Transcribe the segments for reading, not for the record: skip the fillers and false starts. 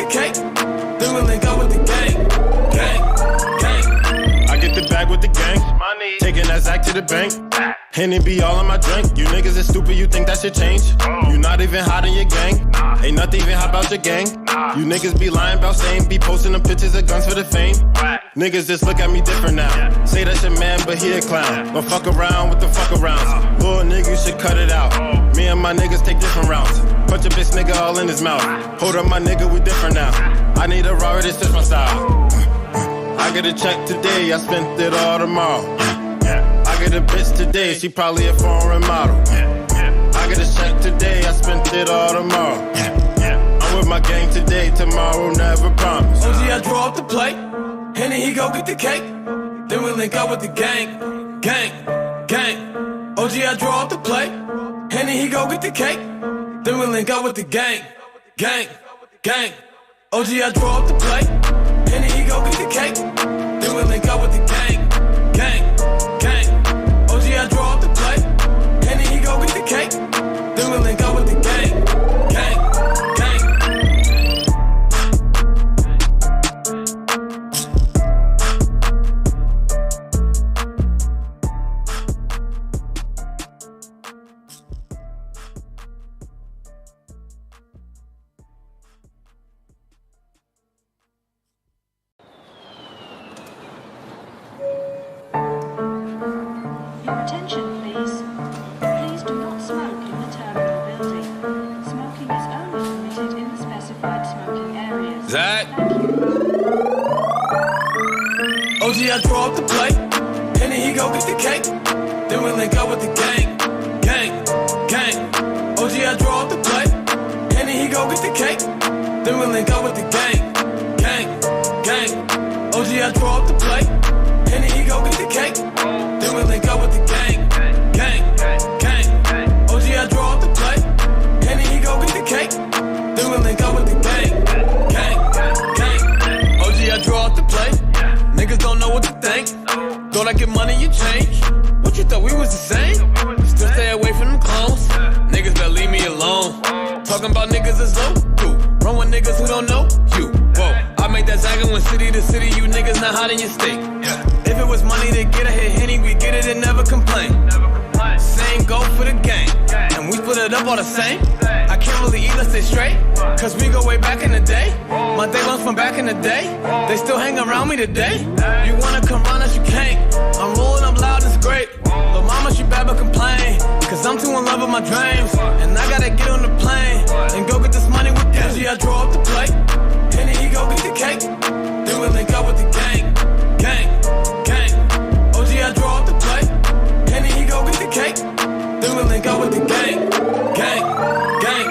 cake, then we link up with the gang. Gang, gang. I get the bag with the gang, taking that Zach to the bank. Henny be all in my drink. You niggas is stupid, you think that shit change? You not even hot in your gang. Ain't nothing even hot about your gang. You niggas be lying about same. Be posting them pictures of guns for the fame. Niggas just look at me different now. Say that's your man, but he a clown. Don't fuck around with the fuck arounds. Little nigga, you should cut it out. Me and my niggas take different routes. Punch a bitch nigga all in his mouth. Hold up my nigga, we different now. I need a Robert, this is my style. I get a check today, I spent it all tomorrow. I get a bitch today, she probably a foreign model. I get a check today, I spent it all tomorrow. I'm with my gang today, tomorrow never promise. OG, I draw up the plate, Henny, he go get the cake. Then we link up with the gang, gang, gang. OG, I draw up the plate, Henny, he go get the cake. Then we link up with the gang, gang, gang. OG, I draw up the plate, Henny, he go get the cake. Then we link up with the gang, gang, gang. OG, I draw up the plate, Henny, he go get the cake. Then we link up with the gang, gang, gang. Your attention, please. Please do not smoke in the terminal building. Smoking is only permitted in the specified smoking areas. Zach. Thank you. OG, I draw up the plate, Henny, he go get the cake. Then we link up with the gang, gang, gang. OG, I draw up the plate, Henny, he go get the cake. Then we link up with the gang, gang, gang. OG, I draw up the plate, Henny, he go get the cake. Then we link up with the gang, gang, gang. OG, I draw up the plate, Henny, he go get the cake. Then we link up with the gang, gang, gang. OG, I draw up the plate. Niggas don't know what to think. Thought I get money, you change. What you thought we was the same? Still stay away from them clones. Niggas better leave me alone. Talking about niggas is low. Run with niggas who don't know you. Whoa, I made that zagging when city to city. You niggas not hot in your state. If it was money to get a hit Henny, we get it and never complain. Same go for the gang, and we split it up all the same. I can't really eat, let's stay straight, cause we go way back in the day. My day ones from back in the day, they still hang around me today. You wanna come round us, you can't. I'm rolling up loud, it's great. But mama, she bad but complain, cause I'm too in love with my dreams. And I gotta get on the plane, and go get this money with them. I draw up the plate, Henny, he go get the cake. Then we link up with the gang, gang, gang. OG, I draw up the plate, Henny, he go get the cake. Then we link up with the gang, gang, gang.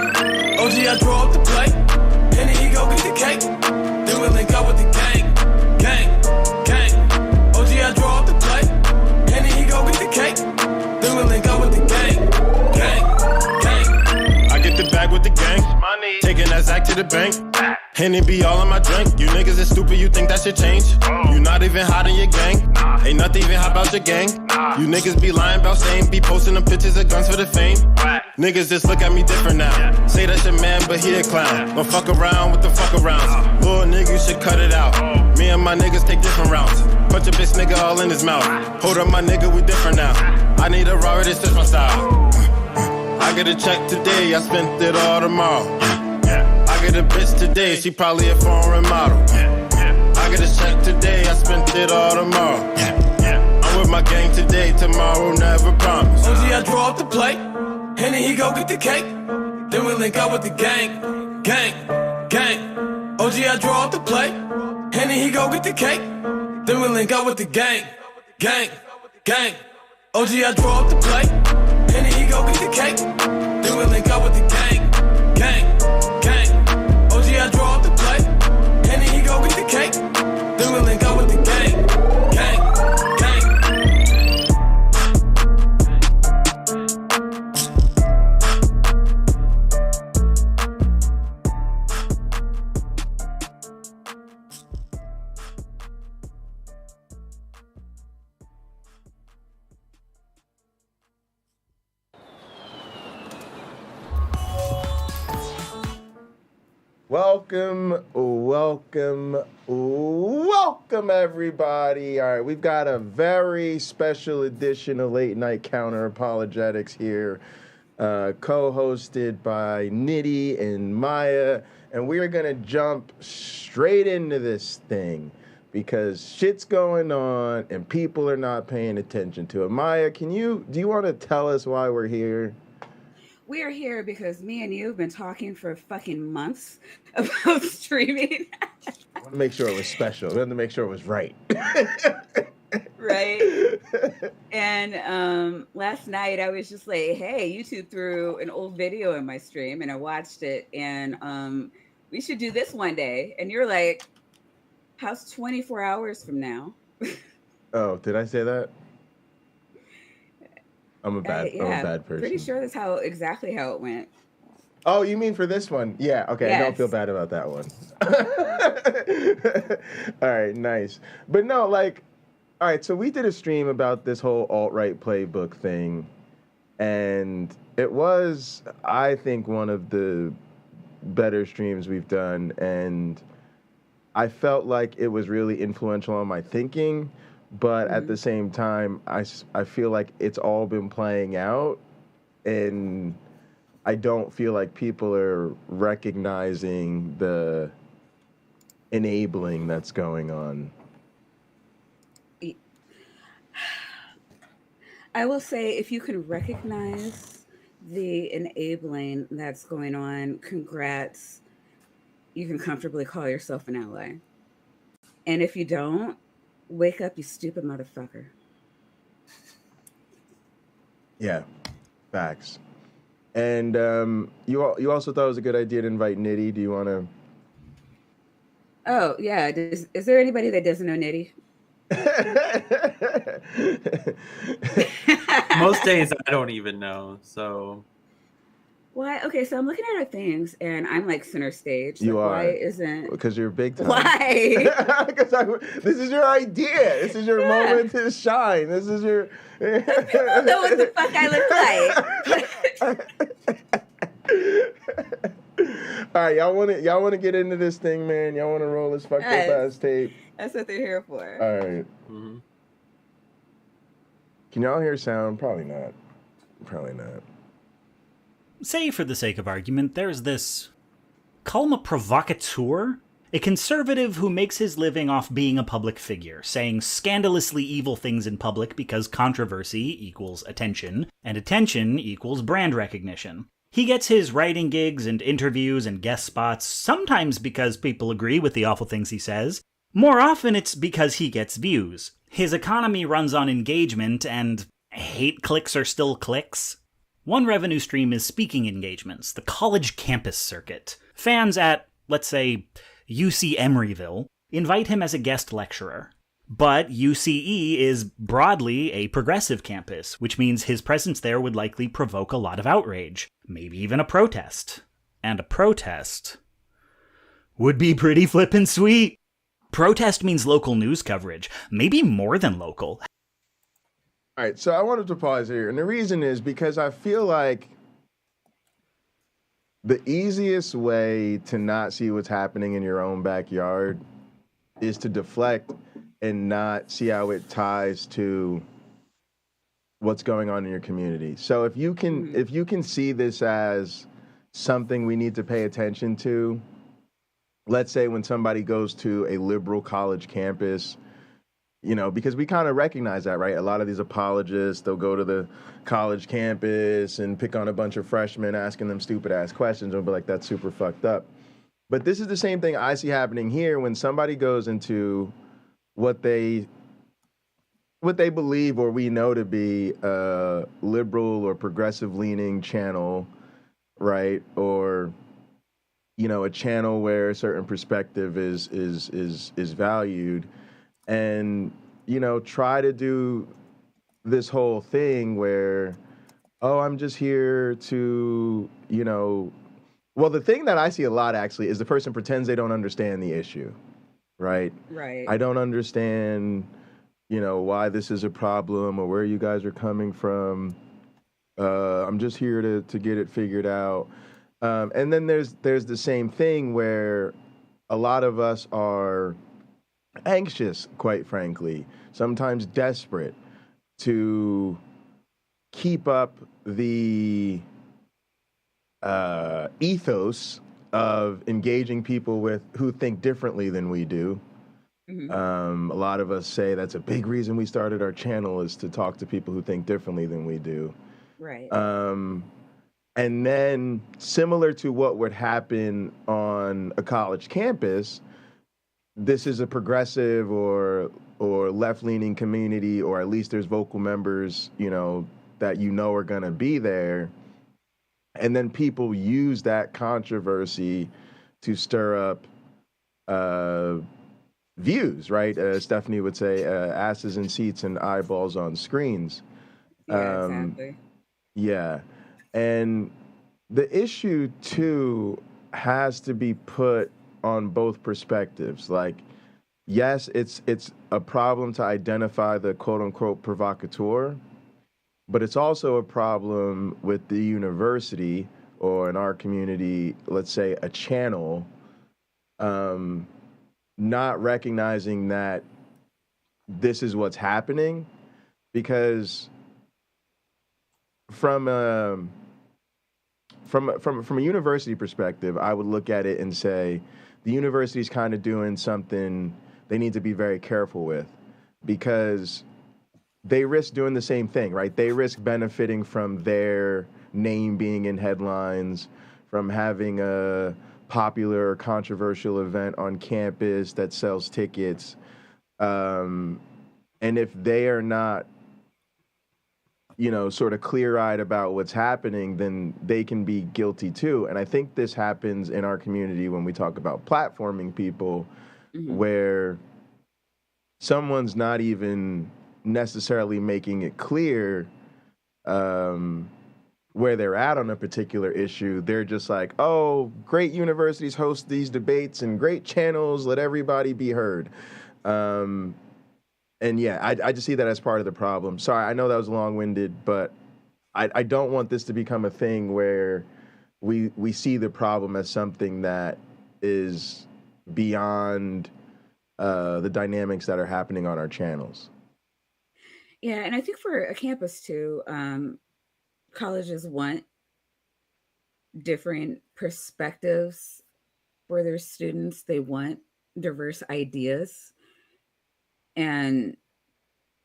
OG, I draw up the plate, Henny, he go get the cake. Then we link up with the gang, gang, gang. OG, I draw up the plate, Henny, he go get the cake. Then we link up with the gang, gang, gang. I get the bag with the gang, taking that Zach to the bank. Henny be all in my drink. You niggas is stupid, you think that shit change? You not even hot in your gang. Ain't nothing even hot about your gang. You niggas be lying about same. Be posting them pictures of guns for the fame. Niggas just look at me different now. Say that's your man, but he a clown. Don't fuck around with the fuck arounds. Little nigga, you should cut it out. Me and my niggas take different routes. Punch a bitch nigga all in his mouth. Hold up my nigga, we different now. I need a Robert, this is my style. I get a check today, I spent it all tomorrow. I get a bitch today, she probably a foreign model. I get a check today, I spent it all tomorrow. I'm with my gang today, tomorrow never promise. OG, I draw up the plate, Henny, he go get the cake. Then we link up with the gang, gang, gang. OG, I draw up the plate, Henny, he go get the cake. Then we link up with the gang, gang, gang. OG, I draw up the plate, Henny, he go get the cake. Then we link up with the gang, gang, gang. OG, I draw up the plate, Henny, he go get the cake. Then we link up with the gang, gang, gang. welcome, everybody. All right, we've got a very special edition of Late Night Counter Apologetics here, co-hosted by Niddy and Maya, and we are gonna jump straight into this thing because shit's going on and people are not paying attention to it. Maya, do you want to tell us why we're here? We're here because me and you have been talking for fucking months about streaming. I want to make sure it was special. We have to make sure it was right. Right? And last night I was just like, hey, YouTube threw an old video in my stream and I watched it and we should do this one day. And you're like, how's 24 hours from now? Oh, did I say that? I'm a bad person. Pretty sure that's exactly how it went. Oh, you mean for this one? Yeah, okay, yes. I don't feel bad about that one. All right, nice. But no, all right, so we did a stream about this whole alt-right playbook thing, and it was, I think, one of the better streams we've done, and I felt like it was really influential on my thinking. But at the same time, I feel like it's all been playing out, and I don't feel like people are recognizing the enabling that's going on. I will say, if you can recognize the enabling that's going on, congrats. You can comfortably call yourself an ally. And if you don't, wake up, you stupid motherfucker. Yeah, facts. And you also thought it was a good idea to invite Niddy. Do you want to? Oh, yeah. Is there anybody that doesn't know Niddy? Most days I don't even know, so... Why? Okay, so I'm looking at our things, and I'm like center stage. You are. Why isn't? Because you're big time. Why? Because this is your idea. This is your moment to shine. This is your. People know what the fuck I look like. All right, y'all want to get into this thing, man. Y'all want to roll this fucked up ass tape. That's what they're here for. All right. Mm-hmm. Can y'all hear sound? Probably not. Probably not. Say, for the sake of argument, there's this Calma provocateur, a conservative who makes his living off being a public figure, saying scandalously evil things in public because controversy equals attention, and attention equals brand recognition. He gets his writing gigs and interviews and guest spots, sometimes because people agree with the awful things he says. More often it's because he gets views. His economy runs on engagement, and hate clicks are still clicks. One revenue stream is speaking engagements, the college campus circuit. Fans at, let's say, UC Emeryville invite him as a guest lecturer. But UCE is broadly a progressive campus, which means his presence there would likely provoke a lot of outrage, maybe even a protest. And a protest would be pretty flippin' sweet. Protest means local news coverage, maybe more than local. All right, so I wanted to pause here, and the reason is because I feel like the easiest way to not see what's happening in your own backyard is to deflect and not see how it ties to what's going on in your community. So if you can see this as something we need to pay attention to, let's say when somebody goes to a liberal college campus, you know, because we kind of recognize that, right? A lot of these apologists, they'll go to the college campus and pick on a bunch of freshmen, asking them stupid-ass questions, and be like, that's super fucked up. But this is the same thing I see happening here when somebody goes into what they believe or we know to be a liberal or progressive-leaning channel, right? Or, you know, a channel where a certain perspective is valued. And, you know, try to do this whole thing where, oh, I'm just here to, you know, well, the thing that I see a lot actually is the person pretends they don't understand the issue, right? Right. I don't understand, you know, why this is a problem or where you guys are coming from. I'm just here to get it figured out. And then there's the same thing where a lot of us are anxious, quite frankly, sometimes desperate to keep up the ethos of engaging people with who think differently than we do. Mhm. A lot of us say that's a big reason we started our channel is to talk to people who think differently than we do. Right. And then, similar to what would happen on a college campus, this is a progressive or left-leaning community, or at least there's vocal members, that are going to be there. And then people use that controversy to stir up views, right? Stephanie would say, asses in seats and eyeballs on screens. Yeah, Um, exactly. yeah. And the issue, too, has to be put on both perspectives. Like, yes, it's a problem to identify the quote unquote provocateur, but it's also a problem with the university, or in our community, let's say a channel, um, not recognizing that this is what's happening. Because from a from a university perspective, I would look at it and say the university's kind of doing something they need to be very careful with, because they risk doing the same thing, right? They risk benefiting from their name being in headlines, from having a popular or controversial event on campus that sells tickets. And if they are not, sort of clear-eyed about what's happening, then they can be guilty too. And I think this happens in our community when we talk about platforming people, Mhm. where someone's not even necessarily making it clear um, where they're at on a particular issue. They're just like, oh, great universities host these debates and great channels, let everybody be heard. Um, and yeah, I just see that as part of the problem. Sorry, I know that was long-winded, but I don't want this to become a thing where we see the problem as something that is beyond the dynamics that are happening on our channels. Yeah, and I think for a campus too, colleges want different perspectives for their students. They want diverse ideas, and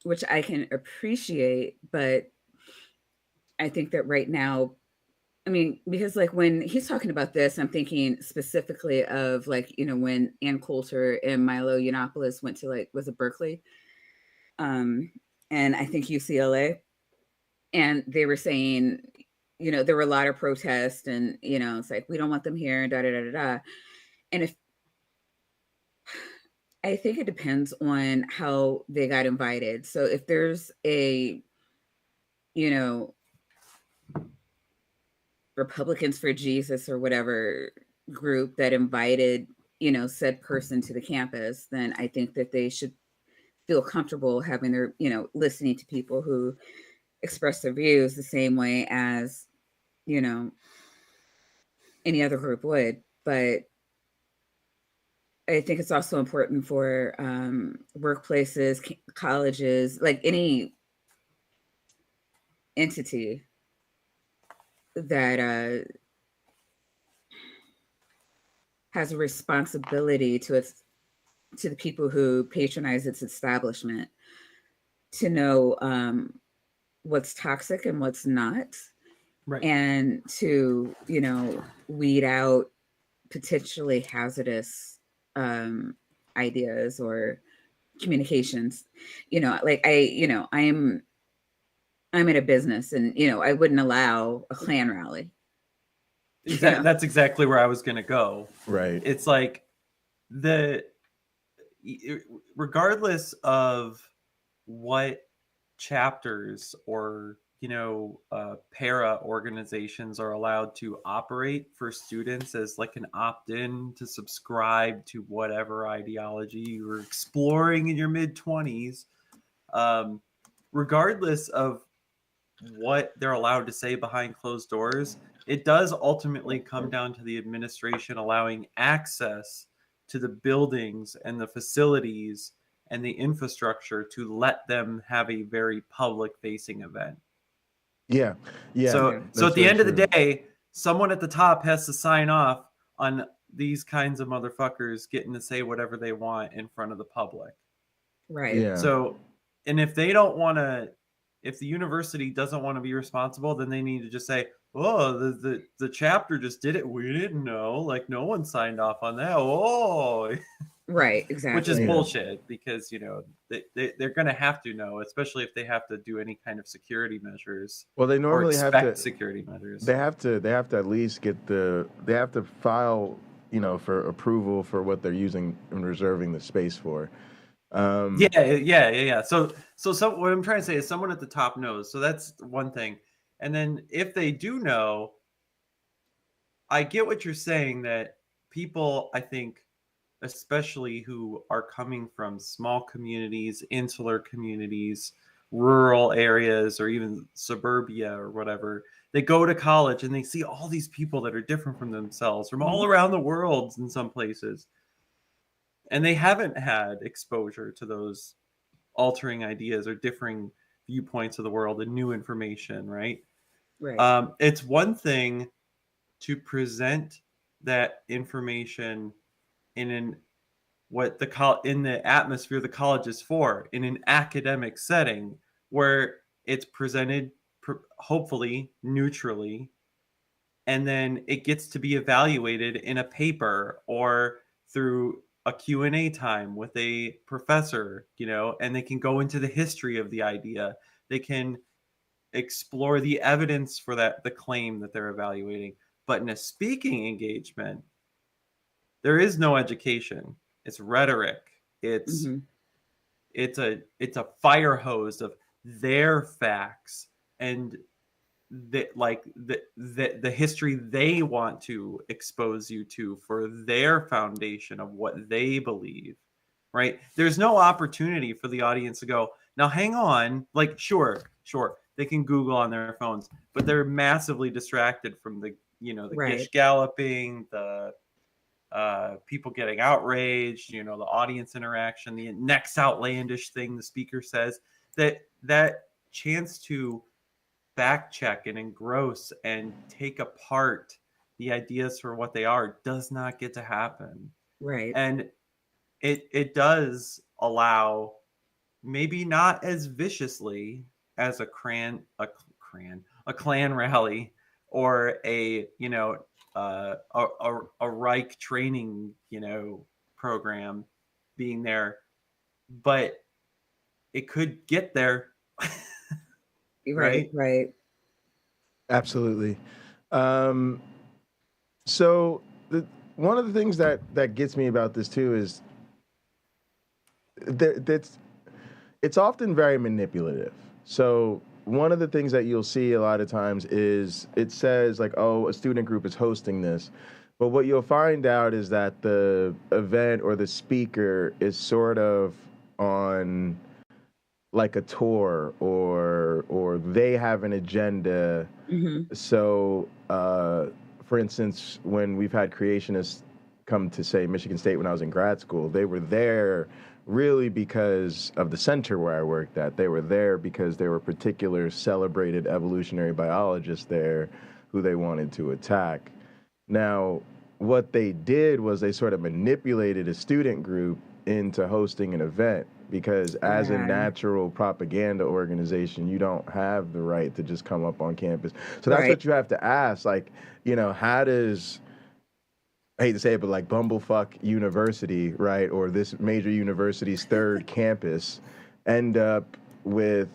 which I can appreciate, but I think that right now, I mean, because like when he's talking about this, I'm thinking specifically of like, when Ann Coulter and Milo Yiannopoulos went to like, was it Berkeley? Um, and I think UCLA. And they were saying, there were a lot of protests and, it's like, we don't want them here, da da da da da. And if I think it depends on how they got invited. So if there's a, you know, Republicans for Jesus or whatever group that invited, said person to the campus, then I think that they should feel comfortable having their, listening to people who express their views the same way as, you know, any other group would. But I think it's also important for workplaces, colleges, like any entity that has a responsibility to the people who patronize its establishment to know what's toxic and what's not, Right. and to weed out potentially hazardous ideas or communications. Like I'm in a business, and I wouldn't allow a Klan rally. That's exactly where I was going to go. Right. It's like regardless of what chapters or para organizations are allowed to operate for students as like an opt-in to subscribe to whatever ideology you were exploring in your mid-20s, regardless of what they're allowed to say behind closed doors, it does ultimately come down to the administration allowing access to the buildings and the facilities and the infrastructure to let them have a very public facing event. Yeah, yeah. So Yeah. so at That's the very end of the true. day, someone at the top has to sign off on these kinds of motherfuckers getting to say whatever they want in front of the public. Right. Yeah. So, and if they don't want to, if the university doesn't want to be responsible, then they need to just say, "Oh, the chapter just did it. We didn't know. Like no one signed off on that." Oh, Right. which is Exactly. Yeah. bullshit because they're going to have to know, especially if they have to do any kind of security measures Well, they or normally have expect to. security measures. They have to at least get they have to file, for approval for what they're using and reserving the space for. Yeah. So what I'm trying to say is someone at the top knows. So that's one thing. And then if they do know, I get what you're saying that people, I think, especially who are coming from small communities, insular communities, rural areas, or even suburbia or whatever, they go to college and they see all these people that are different from themselves from all around the world in some places. And they haven't had exposure to those altering ideas or differing viewpoints of the world and new information, right? Right. It's one thing to present that information in an in the atmosphere the college is for, in an academic setting where it's presented hopefully neutrally, and then it gets to be evaluated in a paper or through a Q&A time with a professor, and they can go into the history of the idea. They can explore the evidence for the claim that they're evaluating. But in a speaking engagement, there is no education. It's rhetoric. It's Hmm. it's a fire hose of their facts and the history they want to expose you to for their foundation of what they believe, right? There's no opportunity for the audience to go, now hang on, like sure they can Google on their phones, but they're massively distracted from the Right. gish galloping, the people getting outraged, the audience interaction, the next outlandish thing the speaker says. That chance to fact check and engross and take apart the ideas for what they are does not get to happen. Right. And it does allow, maybe not as viciously as a Klan rally or a Reich training program being there, but it could get there. Right. Right. Absolutely. So one of the things that gets me about this too is that's it's often very manipulative. So one of the things that you'll see a lot of times is it says like, oh, a student group is hosting this. But what you'll find out is that the event or the speaker is sort of on like a tour or they have an agenda. Hmm. So for instance, when we've had creationists come to say Michigan State when I was in grad school, they were there really because of the center where I worked at. They were there because there were particular celebrated evolutionary biologists there who they wanted to attack. Now, what they did was they sort of manipulated a student group into hosting an event because as a Yeah. natural propaganda organization, you don't have the right to just come up on campus. So that's Right. what you have to ask. Like, how does, I hate to say it, but like Bumblefuck University, right, or this major university's third campus end up with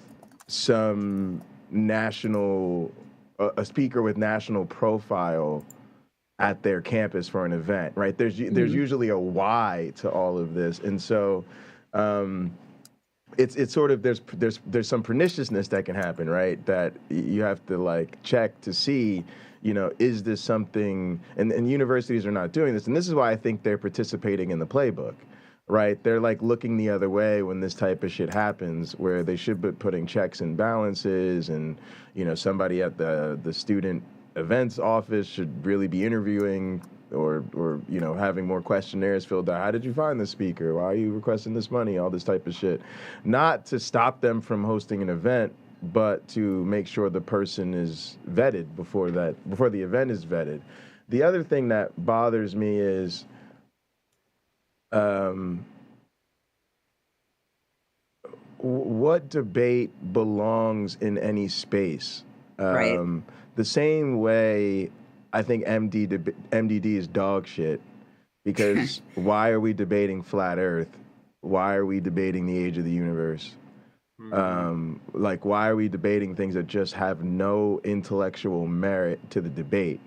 some a speaker with national profile at their campus for an event, right? There's usually a why to all of this, and so it's sort of there's some perniciousness that can happen, right? That you have to like check to see, is this something? And universities are not doing this, and this is why I think they're participating in the playbook, right? They're like looking the other way when this type of shit happens, where they should be putting checks and balances, and somebody at the student events office should really be interviewing or having more questionnaires filled out. How did you find the speaker? Why are you requesting this money? All this type of shit. Not to stop them from hosting an event, but to make sure the person is vetted before the event is vetted. The other thing that bothers me is what debate belongs in any space. Right. The same way I think MDD is dog shit, because why are we debating flat Earth? Why are we debating the age of the universe? Like, why are we debating things that just have no intellectual merit to the debate?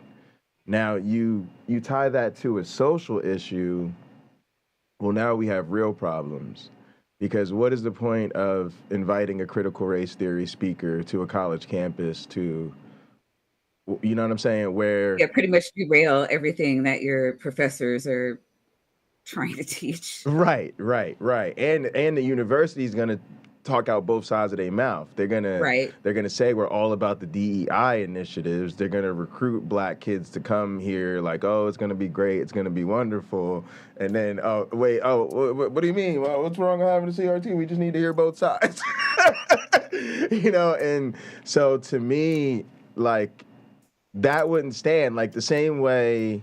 Now, you tie that to a social issue, well, now we have real problems. Because what is the point of inviting a critical race theory speaker to a college campus to, you know what I'm saying, where... Yeah, pretty much derail everything that your professors are trying to teach. Right. And the university is going to talk out both sides of their mouth. They're gonna say we're all about the DEI initiatives. They're gonna recruit black kids to come here, like, oh, it's gonna be great, it's gonna be wonderful. And then, what do you mean? Well, what's wrong with having a CRT? We just need to hear both sides. And so to me, like, that wouldn't stand. Like, the same way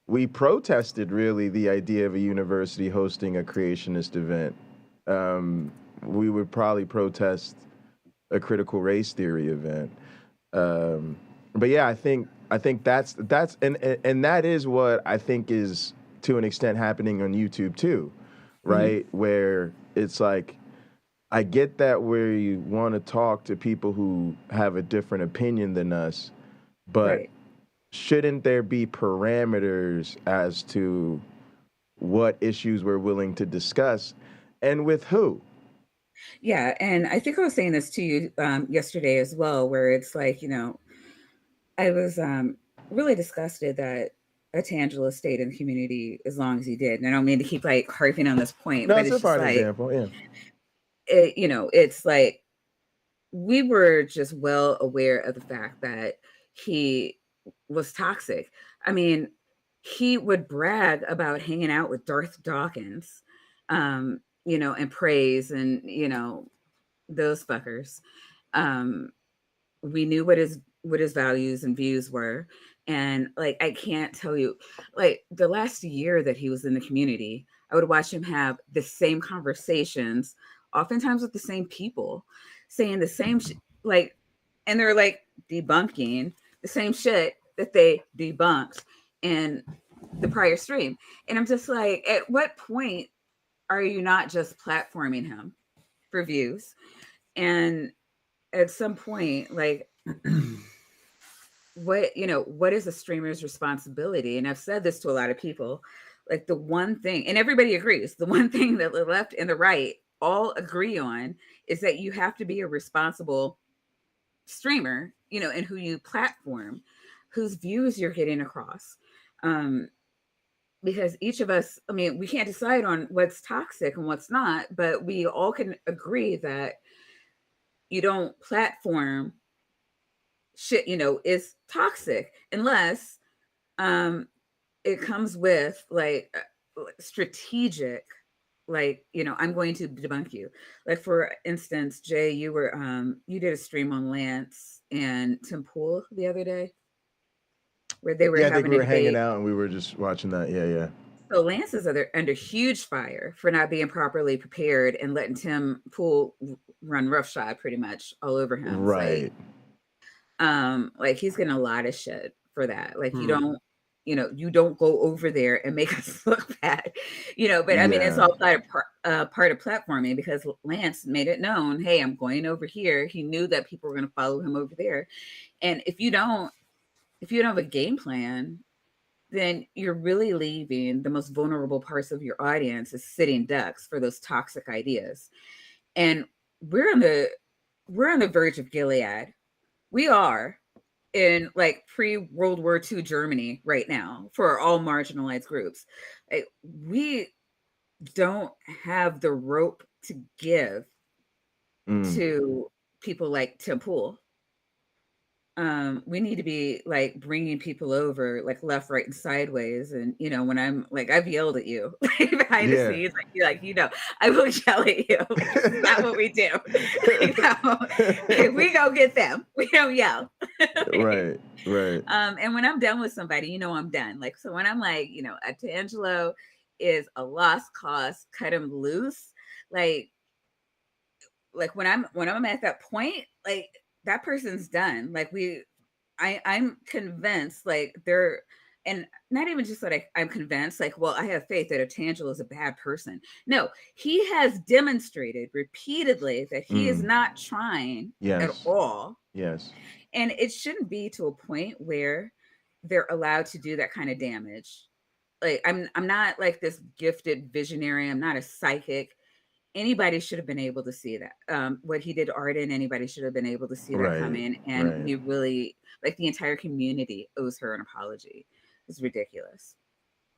we protested, really, the idea of a university hosting a creationist event. We would probably protest a critical race theory event. But yeah, I think that's and that is what I think is to an extent happening on YouTube too, right? Mm-hmm. Where it's like, I get that where you want to talk to people who have a different opinion than us, but shouldn't there be parameters as to what issues we're willing to discuss and with who? Yeah, and I think I was saying this to you yesterday as well, where it's like, I was really disgusted that Tangela stayed in the community as long as he did. And I don't mean to keep like harping on this point, no, but it's just like, example, yeah. It's like we were just well aware of the fact that he was toxic. I mean, he would brag about hanging out with Darth Dawkins. And praise and, those fuckers. We knew what his values and views were. And like, I can't tell you, like, the last year that he was in the community, I would watch him have the same conversations, oftentimes with the same people, saying the same like, and they're like debunking the same shit that they debunked in the prior stream. And I'm just like, at what point are you not just platforming him for views? And at some point, like, what is a streamer's responsibility? And I've said this to a lot of people, like, the one thing, and everybody agrees, the one thing that the left and the right all agree on is that you have to be a responsible streamer, and who you platform, whose views you're getting across. Because each of us, I mean, we can't decide on what's toxic and what's not, but we all can agree that you don't platform shit, is toxic unless it comes with like strategic, like, I'm going to debunk you. Like, for instance, Jay, you did a stream on Lance and Tim Pool the other day, where they were having we were hanging out and we were just watching that. Yeah. So Lance is under huge fire for not being properly prepared and letting Tim Pool run roughshod pretty much all over him. Right. Like he's getting a lot of shit for that. Like, you don't go over there and make us look bad, but I mean, it's all part of platforming, because Lance made it known, hey, I'm going over here. He knew that people were going to follow him over there. And if you don't have a game plan, then you're really leaving the most vulnerable parts of your audience as sitting ducks for those toxic ideas. And we're on the verge of Gilead. We are in like pre-World War II Germany right now for all marginalized groups. Like, we don't have the rope to give to people like Tim Pool. we need to be like bringing people over like left, right, and sideways. And when I'm like, I've yelled at you like, behind the Yeah. scenes, like I will yell at you. Like, this is not what we do. Like, we go get them. We don't yell. Right. And when I'm done with somebody, I'm done. Like, so when I'm like, Tangelo is a lost cause, cut him loose. Like when I'm at that point, like that person's done. Like I'm convinced, like they're, and not even just that I'm convinced, like, well, I have faith that Tangelo is a bad person. No, he has demonstrated repeatedly that he is not trying at all. Yes. And it shouldn't be to a point where they're allowed to do that kind of damage. Like I'm not like this gifted visionary. I'm not a psychic. Anybody should have been able to see that. What he did to Arden, anybody should have been able to see that coming. And we really, like, the entire community owes her an apology. It's ridiculous.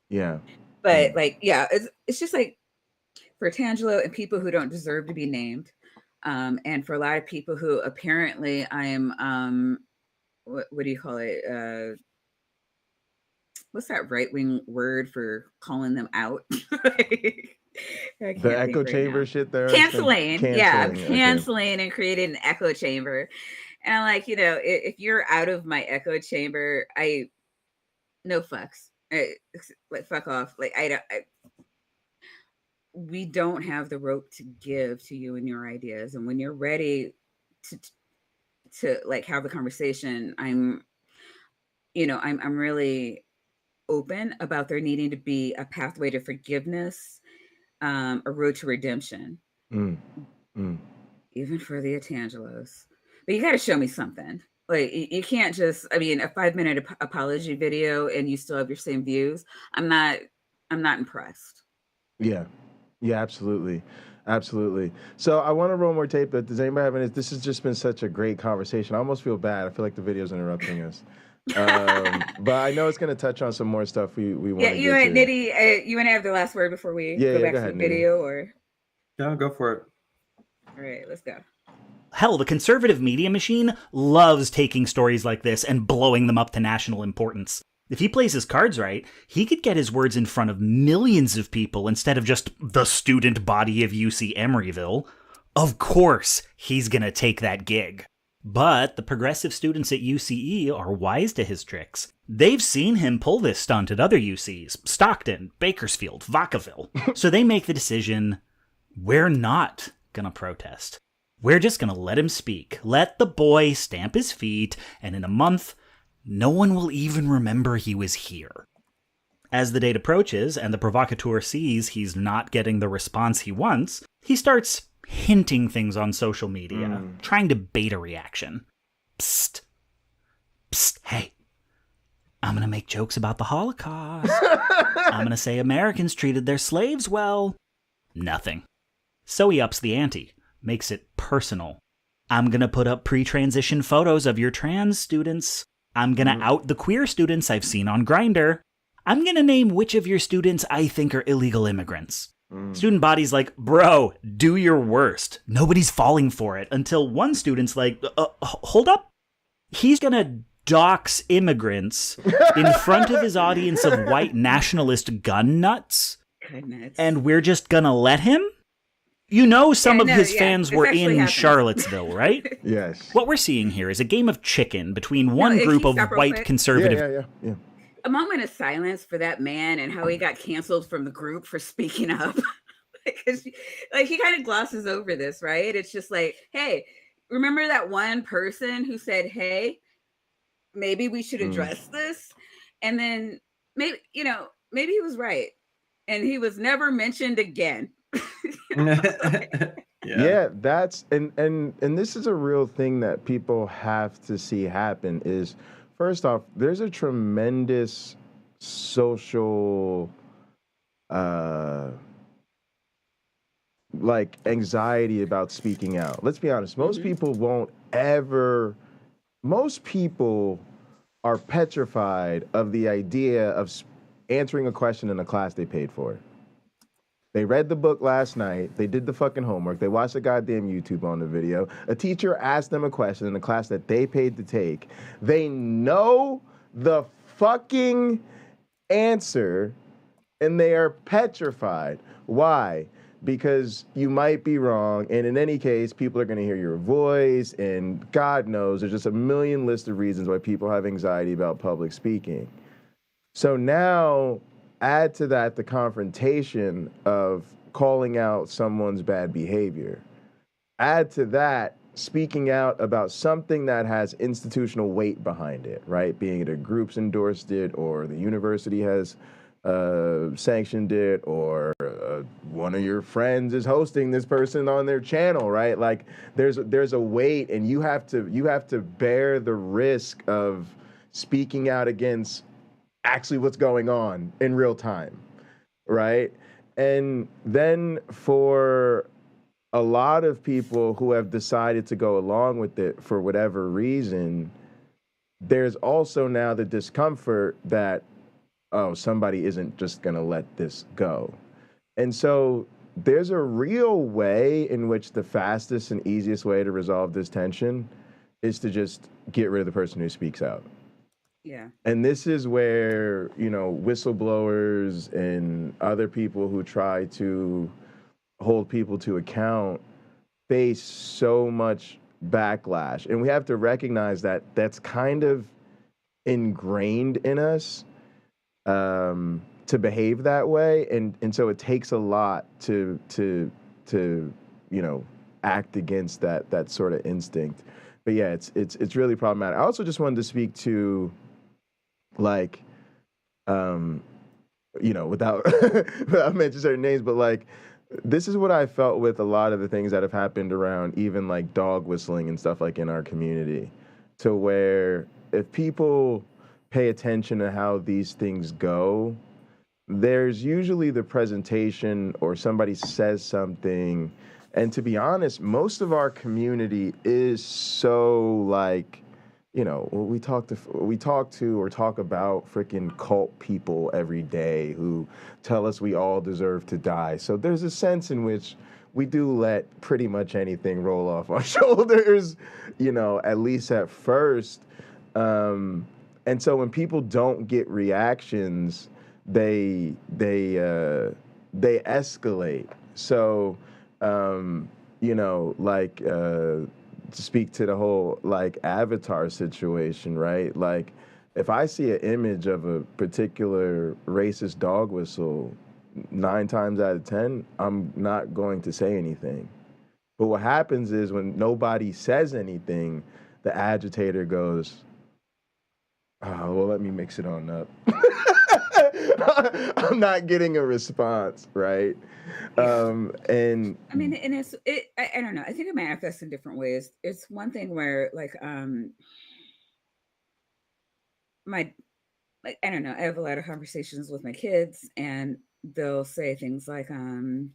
Yeah. But like, yeah, it's just like for Tangelo and people who don't deserve to be named. And for a lot of people who apparently I'm, what do you call it? What's that right-wing word for calling them out? The echo chamber shit there. Canceling. Yeah, I'm canceling and creating an echo chamber. And I'm like, if you're out of my echo chamber, no fucks. Like, fuck off. Like, we don't have the rope to give to you and your ideas. And when you're ready to like have the conversation, I'm really open about there needing to be a pathway to forgiveness, a road to redemption, even for the Tangelos. But you got to show me something. Like, you can't just, a 5-minute apology video and you still have your same views. I'm not impressed. Yeah, absolutely. So I want to roll more tape, but does anybody have any? This has just been such a great conversation. I almost feel bad. I feel like the video's interrupting us. But I know it's going to touch on some more stuff we want to get you and to. Niddy, you want to have the last word before we go back to the video? Or no, go for it. All right, let's go. Hell, the conservative media machine loves taking stories like this and blowing them up to national importance. If he plays his cards right, he could get his words in front of millions of people instead of just the student body of UC Emeryville. Of course, he's gonna take that gig. But the progressive students at UCE are wise to his tricks. They've seen him pull this stunt at other UCs, Stockton, Bakersfield, Vacaville. So they make the decision, we're not gonna protest. We're just gonna let him speak, let the boy stamp his feet, and in a month, no one will even remember he was here. As the date approaches and the provocateur sees he's not getting the response he wants, he starts hinting things on social media, trying to bait a reaction. Psst. Psst, hey. I'm gonna make jokes about the Holocaust. I'm gonna say Americans treated their slaves well. Nothing. So he ups the ante, makes it personal. I'm gonna put up pre-transition photos of your trans students. I'm gonna out the queer students I've seen on Grindr. I'm gonna name which of your students I think are illegal immigrants. Student body's like, bro, do your worst. Nobody's falling for it. Until one student's like, hold up. He's gonna dox immigrants in front of his audience of white nationalist gun nuts. Goodness. And we're just gonna let him? Some of his fans were in Charlottesville, right? Yes. What we're seeing here is a game of chicken between one group of white conservative... Yeah. A moment of silence for that man and how he got canceled from the group for speaking up. Because he kind of glosses over this, right? It's just like, hey, remember that one person who said, hey, maybe we should address this? And then maybe he was right. And he was never mentioned again. Yeah, that's and this is a real thing that people have to see happen is, first off, there's a tremendous social anxiety about speaking out. Let's be honest. Most people are petrified of the idea of answering a question in a class they paid for. They read the book last night. They did the fucking homework. They watched the goddamn YouTube on the video. A teacher asked them a question in a class that they paid to take. They know the fucking answer and they are petrified. Why? Because you might be wrong, and in any case, people are going to hear your voice, and God knows there's just a million list of reasons why people have anxiety about public speaking. So now, add to that the confrontation of calling out someone's bad behavior. Add to that speaking out about something that has institutional weight behind it, right? Being it a group's endorsed it, or the university has sanctioned it, or one of your friends is hosting this person on their channel, right? Like there's a weight, and you have to bear the risk of speaking out against actually what's going on in real time, right? And then for a lot of people who have decided to go along with it for whatever reason, there's also now the discomfort that, oh, somebody isn't just going to let this go. And so there's a real way in which the fastest and easiest way to resolve this tension is to just get rid of the person who speaks out. Yeah. And this is where, whistleblowers and other people who try to hold people to account face so much backlash. And we have to recognize that that's kind of ingrained in us. To behave that way, and so it takes a lot to act against that sort of instinct. But yeah, it's really problematic. I also just wanted to speak to, like, without without mentioning certain names, but like, this is what I felt with a lot of the things that have happened around even like dog whistling and stuff like in our community, to where if people pay attention to how these things go, there's usually the presentation or somebody says something. And to be honest, most of our community is so like, we talk to or talk about freaking cult people every day who tell us we all deserve to die. So there's a sense in which we do let pretty much anything roll off our shoulders, at least at first. And so when people don't get reactions, they escalate. So, to speak to the whole like Avatar situation, right? Like, if I see an image of a particular racist dog whistle, 9 times out of 10, I'm not going to say anything. But what happens is when nobody says anything, the agitator goes, oh, well, let me mix it on up. I'm not getting a response, right? And I mean, and I don't know. I think it manifests in different ways. It's one thing where like, I don't know, I have a lot of conversations with my kids, and they'll say things like, I don't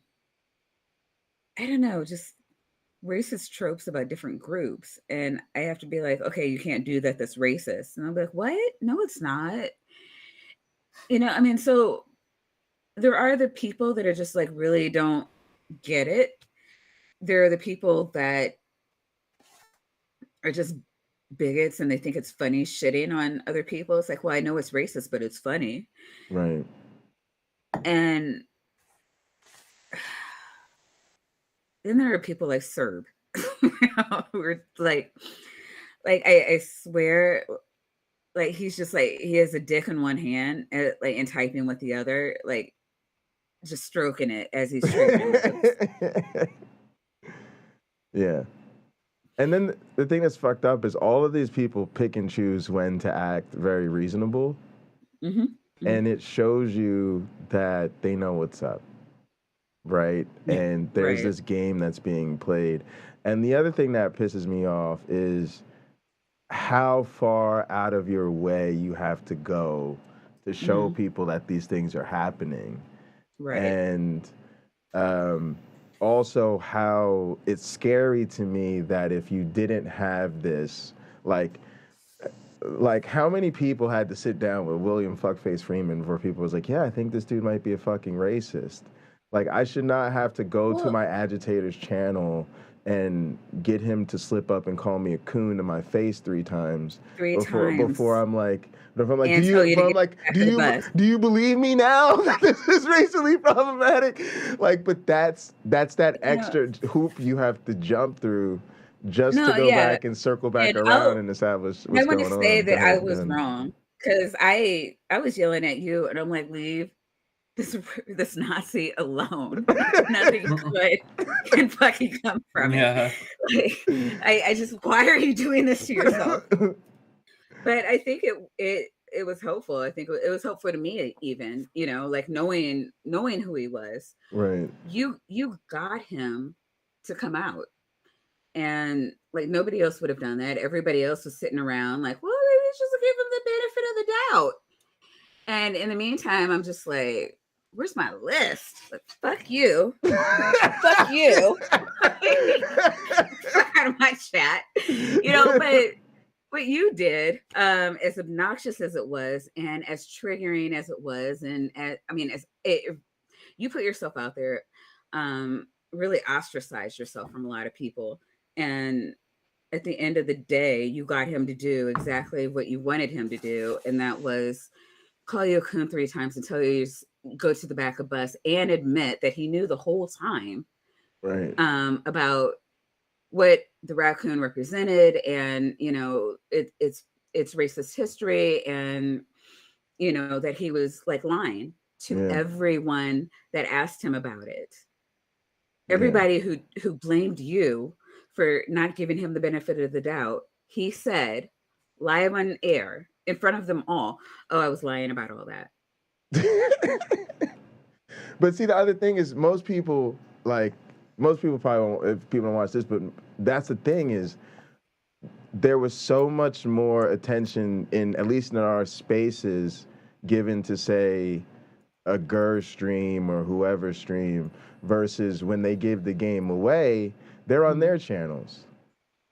know, just racist tropes about different groups. And I have to be like, okay, you can't do that. That's racist. And I'll be like, what? No, it's not. I mean, so there are the people that are just like really don't get it. There are the people that are just bigots and they think it's funny shitting on other people. It's like, well, I know it's racist, but it's funny. Right. And then there are people like Serb, who are like I swear, like he's just like, he has a dick in one hand, and typing with the other, like just stroking it as he's trading. Yeah. And then the thing that's fucked up is all of these people pick and choose when to act very reasonable. Mm-hmm. Mm-hmm. And it shows you that they know what's up. Right? And there's this game that's being played. And the other thing that pisses me off is how far out of your way you have to go to show people that these things are happening. Right. And also how it's scary to me that if you didn't have this, like how many people had to sit down with William Fuckface Freeman before people was like, yeah, I think this dude might be a fucking racist. Like, I should not have to go to Well, my agitator's channel and get him to slip up and call me a coon to my face 3 times three before times I'm like, but if I'm like, and tell you to get back do to the bus. you believe me now that this is racially problematic? Like, but that's that You know, extra hoop you have to jump through just to no, go yeah. back and circle back And around and establish I what's want to going say on. Go that I ahead, go was ahead. wrong because I was yelling at you and I'm like, leave this Nazi alone. Nothing good can fucking come from it. Yeah. Like, I just, why are you doing this to yourself? But I think it was hopeful. I think it was hopeful to me, even, you know, like knowing who he was. Right. You got him to come out, and like nobody else would have done that. Everybody else was sitting around like, well, maybe just give him the benefit of the doubt. And in the meantime, I'm just like, where's my list? Like, fuck you. Fuck you. Fuck out of my chat. You know, but what you did, as obnoxious as it was, and as triggering as it was, and as you put yourself out there, really ostracized yourself from a lot of people. And at the end of the day, you got him to do exactly what you wanted him to do, and that was call you a coon 3 times and tell you to go to the back of bus and admit that he knew the whole time Right. about what the raccoon represented, and you know it's racist history, and you know that he was like lying to Yeah. everyone that asked him about it. Yeah. Everybody who blamed you for not giving him the benefit of the doubt, he said live on air in front of them all, oh, I was lying about all that. But see, the other thing is most people probably won't, if people don't watch this, but that's the thing is there was so much more attention at least in our spaces given to, say, a GER stream or whoever stream versus when they give the game away, they're on their channels.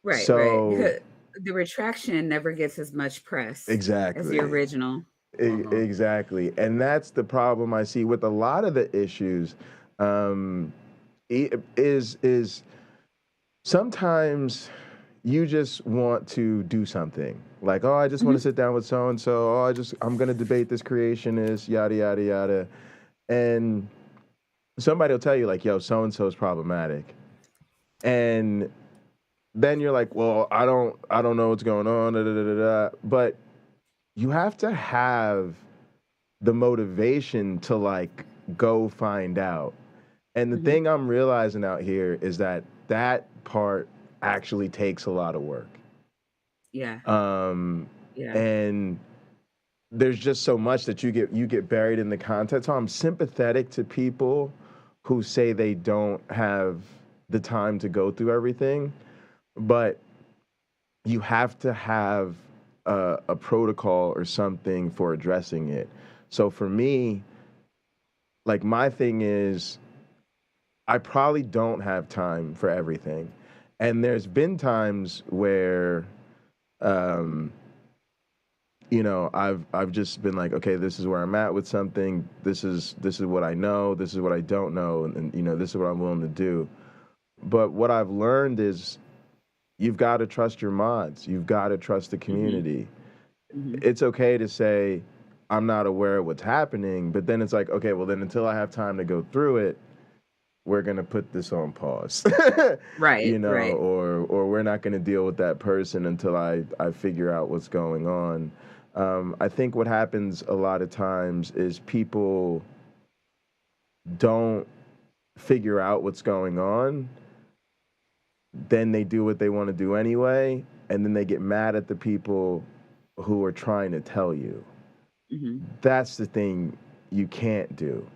Right, So, right. Because the retraction never gets as much press as exactly. the original. Exactly. And that's the problem I see with a lot of the issues, is sometimes you just want to do something. Like, oh, I just want to sit down with so-and-so. Oh, I'm going to debate this creationist, yada, yada, yada. And somebody will tell you, like, yo, so-and-so is problematic. And then you're like, well, I don't know what's going on, da, da, da, da, da. But you have to have the motivation to like go find out. And the thing I'm realizing out here is that part actually takes a lot of work. Yeah. Yeah. And there's just so much that you get buried in the content. So I'm sympathetic to people who say they don't have the time to go through everything, but you have to have a protocol or something for addressing it. So for me, like my thing is, I probably don't have time for everything. And there's been times where, you know, I've just been like, okay, this is where I'm at with something. This is what I know. This is what I don't know. And you know, this is what I'm willing to do. But what I've learned is you've got to trust your mods. You've got to trust the community. It's okay to say, I'm not aware of what's happening, but then it's like, okay, well then until I have time to go through it, we're going to put this on pause. Right. You know, right. or we're not going to deal with that person until I figure out what's going on. I think what happens a lot of times is people don't figure out what's going on. Then they do what they want to do anyway, and then they get mad at the people who are trying to tell you. That's the thing you can't do.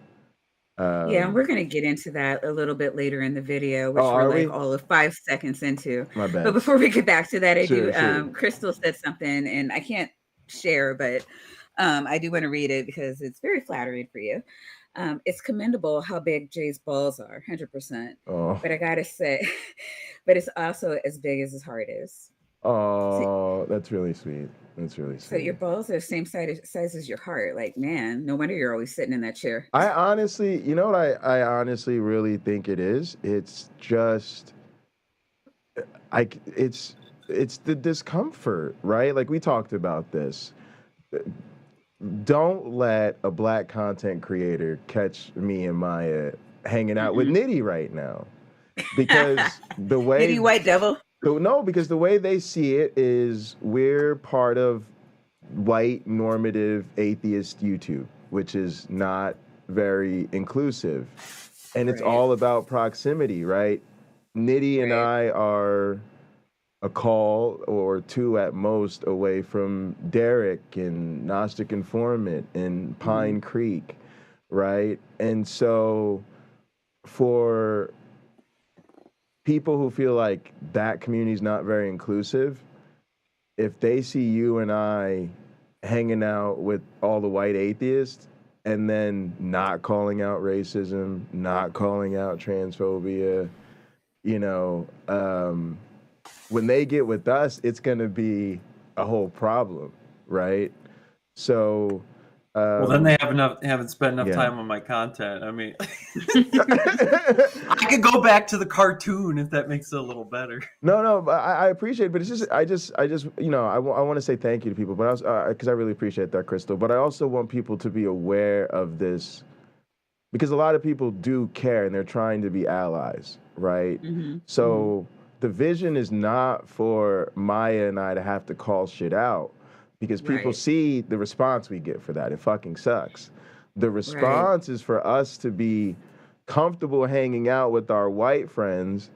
Yeah, and we're going to get into that a little bit later in the video, which Oh, we're are like we? all of 5 seconds into. My bad. But before we get back to that, I Sure, do. sure. Crystal said something, and I can't share, but I do want to read it because it's very flattering for you. It's commendable how big Jay's balls are, 100%. Oh. But I gotta say, but it's also as big as his heart is. Oh, that's really sweet. That's really So your sweet. balls are the same size as your heart. Like, man, no wonder you're always sitting in that chair. I honestly, you know what I honestly really think it is? It's just it's the discomfort, right? Like we talked about this. Don't let a black content creator catch me and Maya hanging out with Mm-mm. Niddy right now. Because the way Nitty white devil. no, because the way they see it is we're part of white normative atheist YouTube, which is not very inclusive. And it's Right. all about proximity, right? Nitty and Right. I are a call or two at most away from Derek and Gnostic Informant and Pine Creek, right? And so for people who feel like that community is not very inclusive, if they see you and I hanging out with all the white atheists and then not calling out racism, not calling out transphobia, you know, when they get with us, it's going to be a whole problem, right? So, Well, then they haven't spent enough yeah. time on my content. I mean, I could go back to the cartoon if that makes it a little better. No, but I appreciate it, but it's just, I just, you know, I want to say thank you to people, but I also, because I really appreciate that, Crystal, but I also want people to be aware of this because a lot of people do care and they're trying to be allies, right? So the vision is not for Maya and I to have to call shit out because people Right. see the response we get for that. It fucking sucks. The response is for us to be comfortable hanging out with our white friends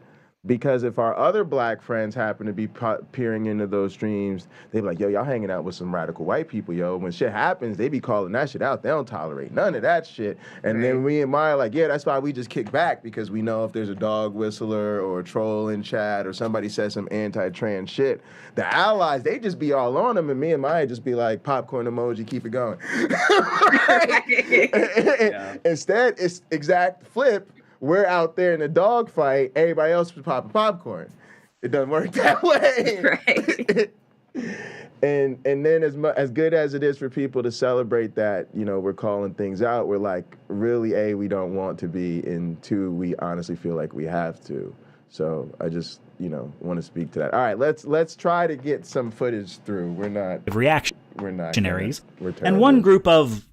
because if our other black friends happen to be peering into those streams, they be like, yo, y'all hanging out with some radical white people, yo. When shit happens, they be calling that shit out. They don't tolerate none of that shit. And then we and Maya are like, yeah, that's why we just kick back because we know if there's a dog whistler or a troll in chat or somebody says some anti-trans shit, the allies, they just be all on them. And me and Maya just be like, popcorn emoji, keep it going. Instead, it's exact flip. We're out there in a dog fight. Everybody else is popping popcorn. It doesn't work that way. Right. and then as good as it is for people to celebrate that, you know, we're calling things out. We're like, really, A, we don't want to be, and two, we honestly feel like we have to. So I just, you know, want to speak to that. All right, let's try to get some footage through. We're not reactionaries, we're and one group of,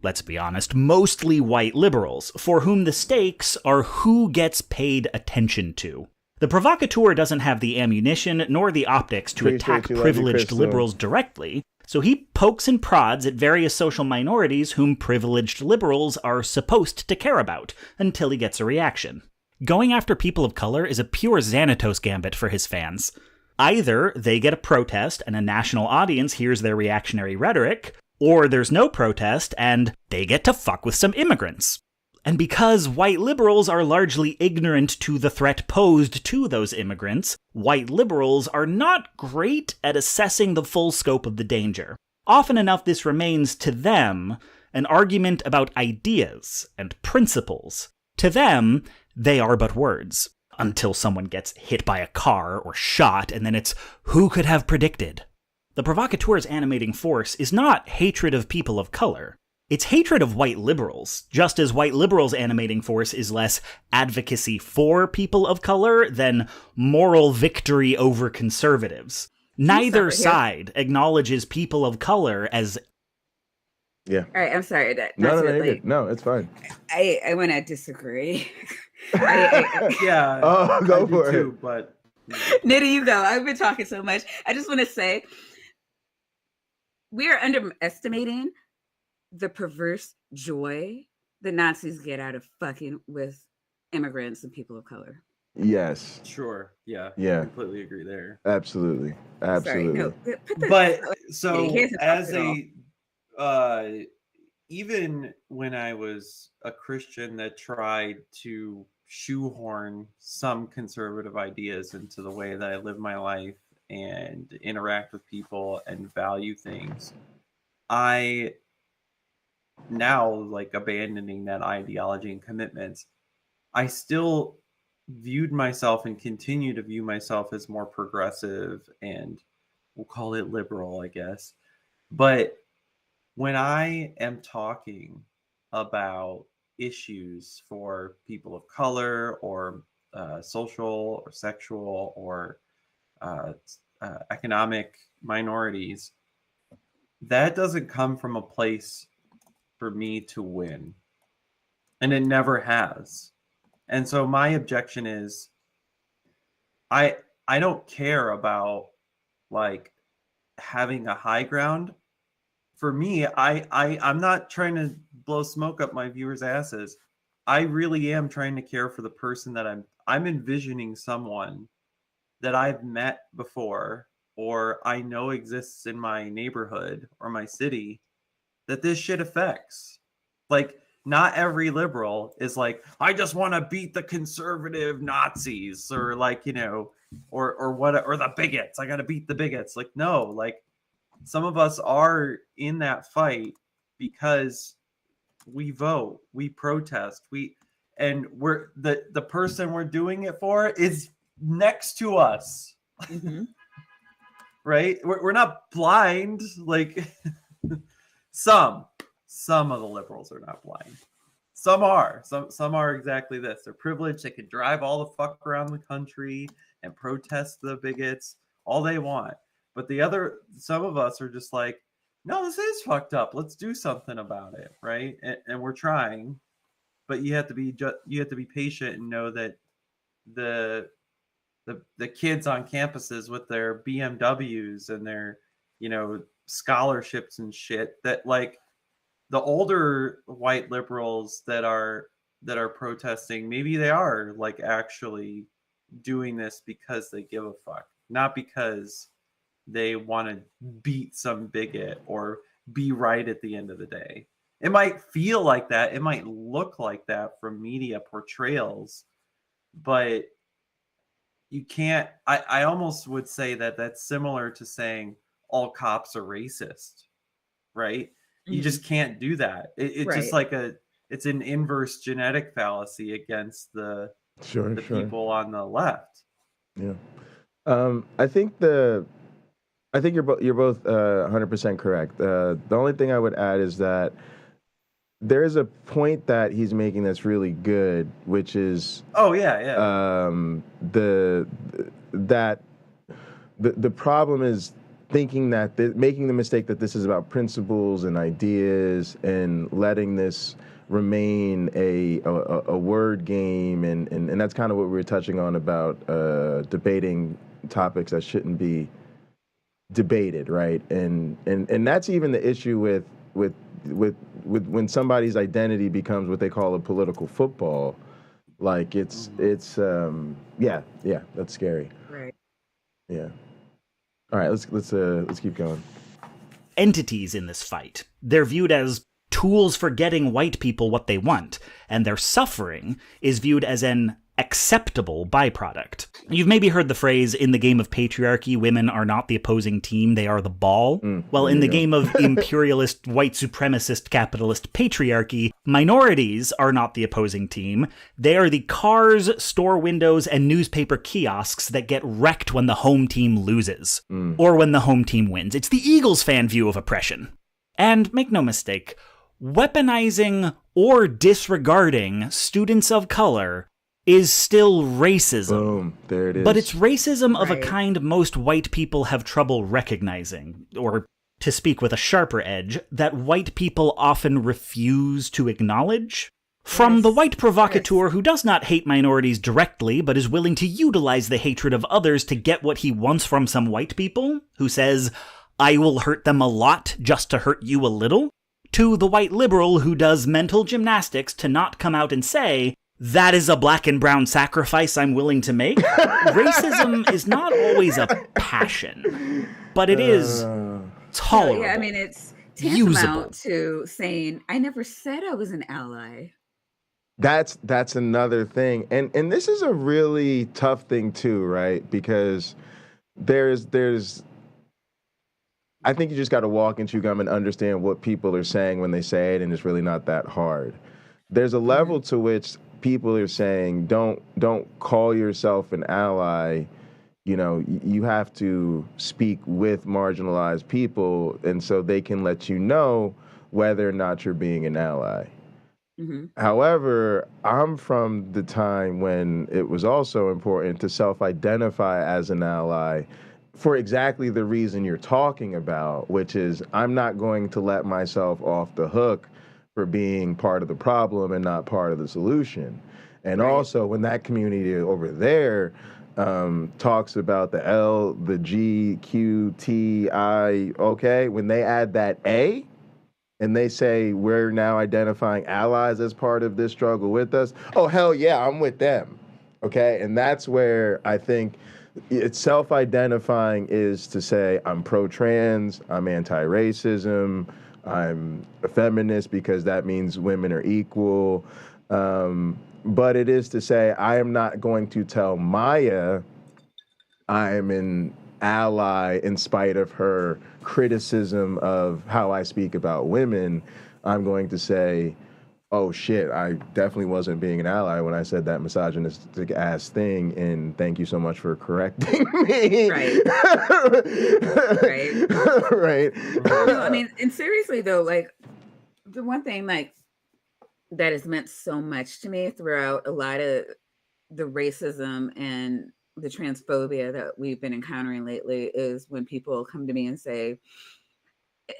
let's be honest, mostly white liberals, for whom the stakes are who gets paid attention to. The provocateur doesn't have the ammunition nor the optics to attack privileged liberals directly, so he pokes and prods at various social minorities whom privileged liberals are supposed to care about, until he gets a reaction. Going after people of color is a pure Xanatos gambit for his fans. Either they get a protest and a national audience hears their reactionary rhetoric, or there's no protest and they get to fuck with some immigrants. And because white liberals are largely ignorant to the threat posed to those immigrants, white liberals are not great at assessing the full scope of the danger. Often enough, this remains to them an argument about ideas and principles. To them, they are but words, until someone gets hit by a car or shot, and then it's who could have predicted? The provocateur's animating force is not hatred of people of color. It's hatred of white liberals, just as white liberals' animating force is less advocacy for people of color than moral victory over conservatives. Neither side acknowledges people of color as... Yeah. All right, I'm sorry. No, it's fine. I want to disagree. Yeah. Oh, go for it. Too, but Niddy, you go. I've been talking so much. I just want to say we are underestimating the perverse joy the Nazis get out of fucking with immigrants and people of color. Yes. Sure. Yeah. Yeah. Completely agree there. Absolutely. Sorry, no, but so as even when I was a Christian that tried to shoehorn some conservative ideas into the way that I live my life and interact with people and value things, I now, like, abandoning that ideology and commitments, I still viewed myself and continue to view myself as more progressive, and we'll call it liberal, I guess. But when I am talking about issues for people of color, or social or sexual or economic minorities, that doesn't come from a place for me to win. And it never has. And so my objection is I don't care about like having a high ground. For me, I'm not trying to blow smoke up my viewers' asses. I really am trying to care for the person that I'm envisioning someone that I've met before, or I know exists in my neighborhood or my city, that this shit affects. Like, not every liberal is like, I just want to beat the conservative Nazis, or like, you know, or what, or the bigots. I got to beat the bigots. Like, no, like some of us are in that fight because we vote, we protest, and we're the person we're doing it for is next to us. Mm-hmm. Right? We're not blind. Like some of the liberals are not blind. Some are. Some are exactly this. They're privileged. They can drive all the fuck around the country and protest the bigots all they want. But some of us are just like, no, this is fucked up. Let's do something about it, right? And we're trying, but you have to be patient and know that the kids on campuses with their BMWs and their, you know, scholarships and shit, that like the older white liberals that are protesting, maybe they are like actually doing this because they give a fuck, not because they want to beat some bigot or be right at the end of the day. It might feel like that. It might look like that from media portrayals, but you can't. I almost would say that that's similar to saying all cops are racist, right? Mm-hmm. You just can't do that. It's right. Just like it's an inverse genetic fallacy against the people on the left. Yeah. I think you're both 100% correct. The only thing I would add is that there is a point that he's making that's really good, which is the problem is thinking that making the mistake that this is about principles and ideas and letting this remain a word game, and that's kind of what we were touching on about debating topics that shouldn't be debated, right? And that's even the issue with when somebody's identity becomes what they call a political football. Like it's that's scary. Right. Yeah. All right, let's keep going. Entities in this fight. They're viewed as tools for getting white people what they want, and their suffering is viewed as an acceptable byproduct. You've maybe heard the phrase, in the game of patriarchy, women are not the opposing team, they are the ball. Well, in the game of imperialist, white supremacist, capitalist patriarchy, minorities are not the opposing team. They are the cars, store windows, and newspaper kiosks that get wrecked when the home team loses, or when the home team wins. It's the Eagles fan view of oppression. And make no mistake, weaponizing or disregarding students of color is still racism. Boom, there it is. But it's racism of a kind most white people have trouble recognizing, or to speak with a sharper edge, that white people often refuse to acknowledge. From the white provocateur who does not hate minorities directly, but is willing to utilize the hatred of others to get what he wants from some white people, who says, I will hurt them a lot just to hurt you a little, to the white liberal who does mental gymnastics to not come out and say, that is a black and brown sacrifice I'm willing to make. Racism is not always a passion, but it is tolerable. Yeah, I mean, it's tantamount to saying, I never said I was an ally. That's another thing. And this is a really tough thing too, right? Because there's I think you just got to walk and chew gum and understand what people are saying when they say it, and it's really not that hard. There's a level to which people are saying, don't call yourself an ally. You know, you have to speak with marginalized people, and so they can let you know whether or not you're being an ally. Mm-hmm. However, I'm from the time when it was also important to self-identify as an ally for exactly the reason you're talking about, which is I'm not going to let myself off the hook for being part of the problem and not part of the solution. And Right. also, when that community over there talks about the L, the G, Q, T, I, okay, when they add that A, and they say we're now identifying allies as part of this struggle with us, oh, hell yeah, I'm with them. Okay? And that's where I think it's self-identifying is to say I'm pro-trans, I'm anti-racism, I'm a feminist because that means women are equal. But it is to say I am not going to tell Maya I am an ally in spite of her criticism of how I speak about women. I'm going to say, oh shit, I definitely wasn't being an ally when I said that misogynistic ass thing, and thank you so much for correcting me. Right. Right. Right. No, I mean, and seriously though, like the one thing like that has meant so much to me throughout a lot of the racism and the transphobia that we've been encountering lately is when people come to me and say,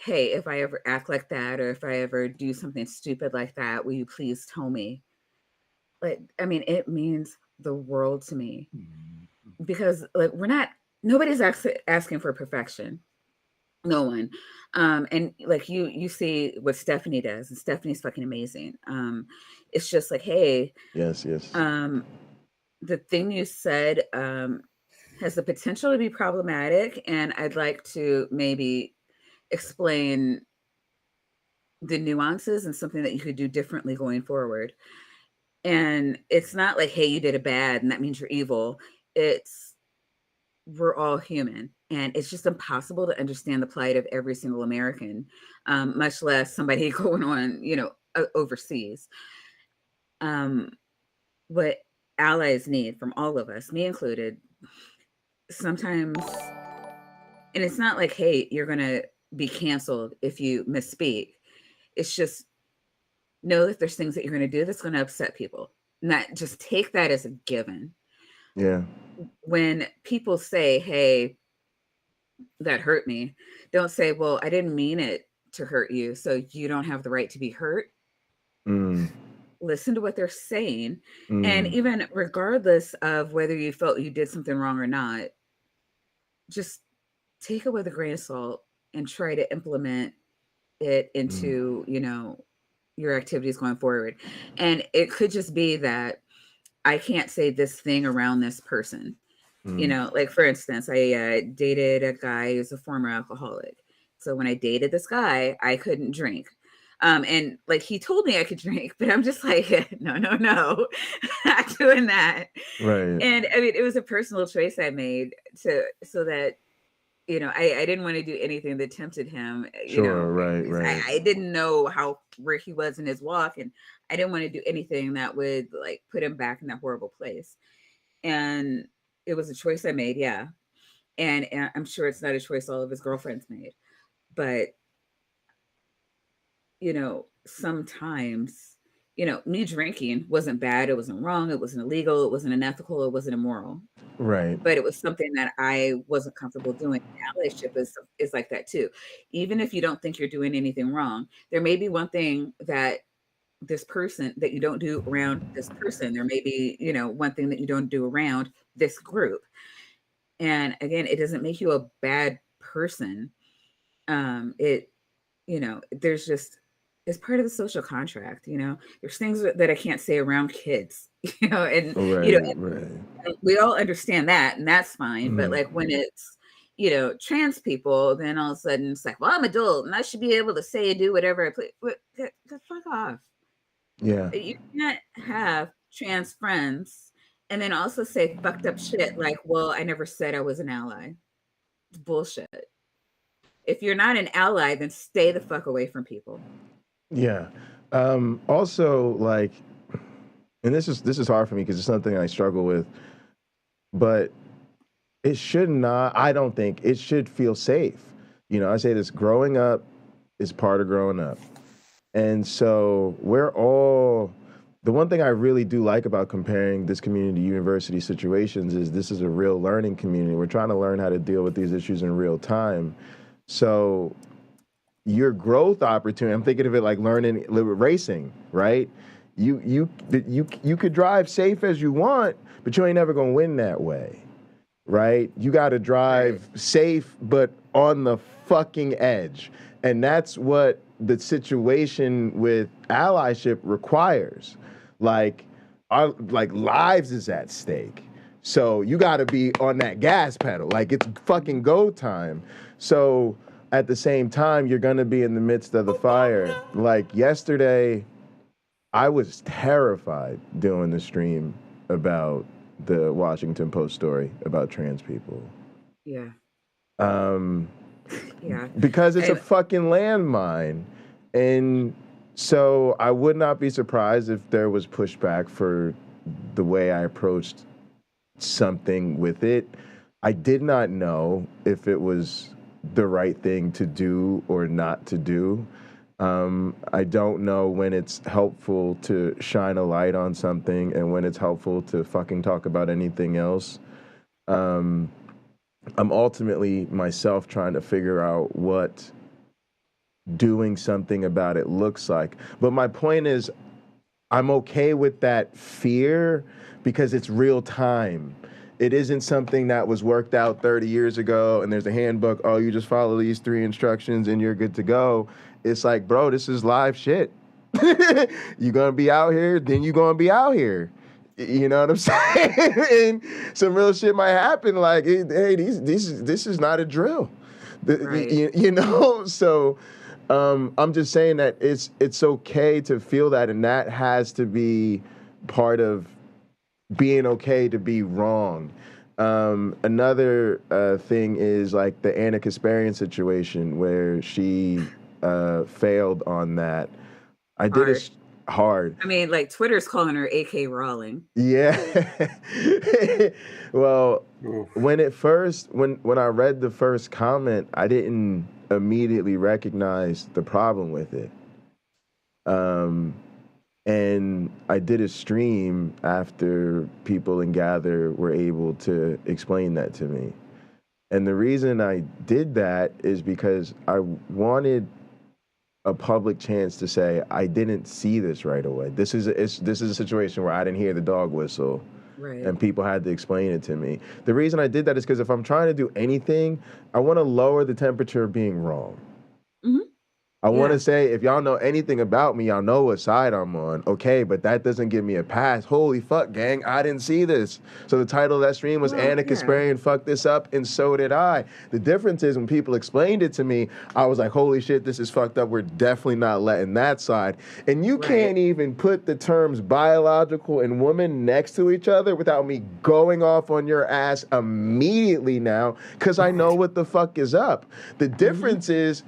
hey, if I ever act like that or if I ever do something stupid like that, will you please tell me? Like, I mean, it means the world to me because like nobody's asking for perfection. No one. And like you see what Stephanie does, and Stephanie's fucking amazing. It's just like, hey, Yes. the thing you said has the potential to be problematic, and I'd like to maybe explain the nuances and something that you could do differently going forward. And it's not like, hey, you did a bad and that means you're evil. It's we're all human. And it's just impossible to understand the plight of every single American, much less somebody going on, overseas. What allies need from all of us, me included, sometimes, and it's not like, hey, you're going to be canceled if you misspeak. It's just know that there's things that you're going to do that's going to upset people. Not just take that as a given. Yeah. When people say, hey, that hurt me, don't say, well, I didn't mean it to hurt you, so you don't have the right to be hurt. Listen to what they're saying. And even regardless of whether you felt you did something wrong or not, just take it with a grain of salt and try to implement it into, your activities going forward. And it could just be that I can't say this thing around this person. Like for instance, I dated a guy who's a former alcoholic. So when I dated this guy, I couldn't drink. And like he told me I could drink, but I'm just like, no, not doing that. Right. And I mean, it was a personal choice I made so that I didn't want to do anything that tempted him. Sure. Right. I didn't know where he was in his walk, and I didn't want to do anything that would like put him back in that horrible place. And it was a choice I made, yeah. And I'm sure it's not a choice all of his girlfriends made, but sometimes, me drinking wasn't bad. It wasn't wrong. It wasn't illegal. It wasn't unethical. It wasn't immoral. Right. But it was something that I wasn't comfortable doing. Allyship is like that too. Even if you don't think you're doing anything wrong, there may be one thing that this person that you don't do around this person. There may be, one thing that you don't do around this group. And again, it doesn't make you a bad person. There's just, it's part of the social contract, there's things that I can't say around kids, and, and we all understand that, and that's fine. But like when it's, trans people, then all of a sudden it's like, well, I'm adult and I should be able to say and do whatever I please. Fuck off. Yeah. You can't have trans friends and then also say fucked up shit like, well, I never said I was an ally. It's bullshit. If you're not an ally, then stay the fuck away from people. Yeah. Also, like, and this is hard for me because it's something I struggle with, but it should not. I don't think it should feel safe. I say this: growing up is part of growing up, and so we're all. The one thing I really do like about comparing this community to university situations is this is a real learning community. We're trying to learn how to deal with these issues in real time. So your growth opportunity, I'm thinking of it like learning racing, right? You could drive safe as you want, but you ain't never gonna win that way, right? You got to drive safe, but on the fucking edge, and that's what the situation with allyship requires. Like, our lives is at stake, so you got to be on that gas pedal. Like, it's fucking go time. So at the same time, you're gonna be in the midst of the fire. Like yesterday, I was terrified doing the stream about the Washington Post story about trans people. Yeah. Yeah. Because it's a fucking landmine. And so I would not be surprised if there was pushback for the way I approached something with it. I did not know if it was the right thing to do or not to do. I don't know when it's helpful to shine a light on something and when it's helpful to fucking talk about anything else. I'm ultimately myself trying to figure out what doing something about it looks like. But my point is, I'm okay with that fear because it's real time. It isn't something that was worked out 30 years ago and there's a handbook, oh, you just follow these 3 instructions and you're good to go. It's like, bro, this is live shit. You're going to be out here, then you're going to be out here. You know what I'm saying? And some real shit might happen like, hey, this is not a drill. Right. So I'm just saying that it's okay to feel that, and that has to be part of being okay to be wrong. Another thing is like the Anna Kasparian situation where she failed on that. I did it hard. I mean, like Twitter's calling her AK Rowling. Yeah. Well, when I read the first comment, I didn't immediately recognize the problem with it. And I did a stream after people in Gather were able to explain that to me. And the reason I did that is because I wanted a public chance to say, I didn't see this right away. This is a situation where I didn't hear the dog whistle. Right. And people had to explain it to me. The reason I did that is because if I'm trying to do anything, I want to lower the temperature of being wrong. Mm-hmm. I want to say, if y'all know anything about me, y'all know what side I'm on. Okay, but that doesn't give me a pass. Holy fuck, gang, I didn't see this. So the title of that stream was Anna Kasparian fucked this up, and so did I. The difference is when people explained it to me, I was like, holy shit, this is fucked up. We're definitely not letting that side. And you can't even put the terms biological and woman next to each other without me going off on your ass immediately now, because I know what the fuck is up. The difference is,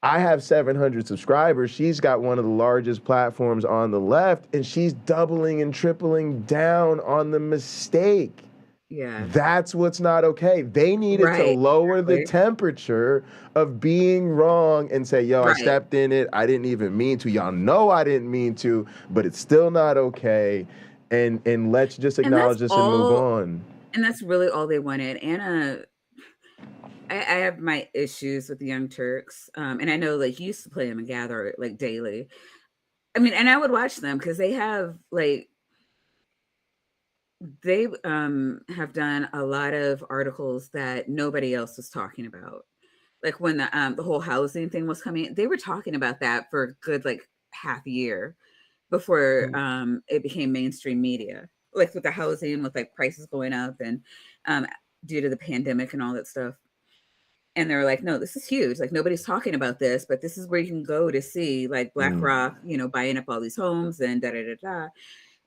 I have 700 subscribers. She's got one of the largest platforms on the left, and she's doubling and tripling down on the mistake. Yeah. That's what's not okay. They needed to lower the temperature of being wrong and say, yo, I stepped in it. I didn't even mean to. Y'all know I didn't mean to, but it's still not okay. And let's just acknowledge this and move on. And that's really all they wanted. Anna... I have my issues with the Young Turks, and I know like you used to play them and Gather like daily. I mean, and I would watch them because they have like they have done a lot of articles that nobody else was talking about. Like when the whole housing thing was coming, they were talking about that for a good like half a year before it became mainstream media. Like with the housing, with like prices going up and due to the pandemic and all that stuff. And they were like, no, this is huge. Like nobody's talking about this, but this is where you can go to see like BlackRock, buying up all these homes and da da da da.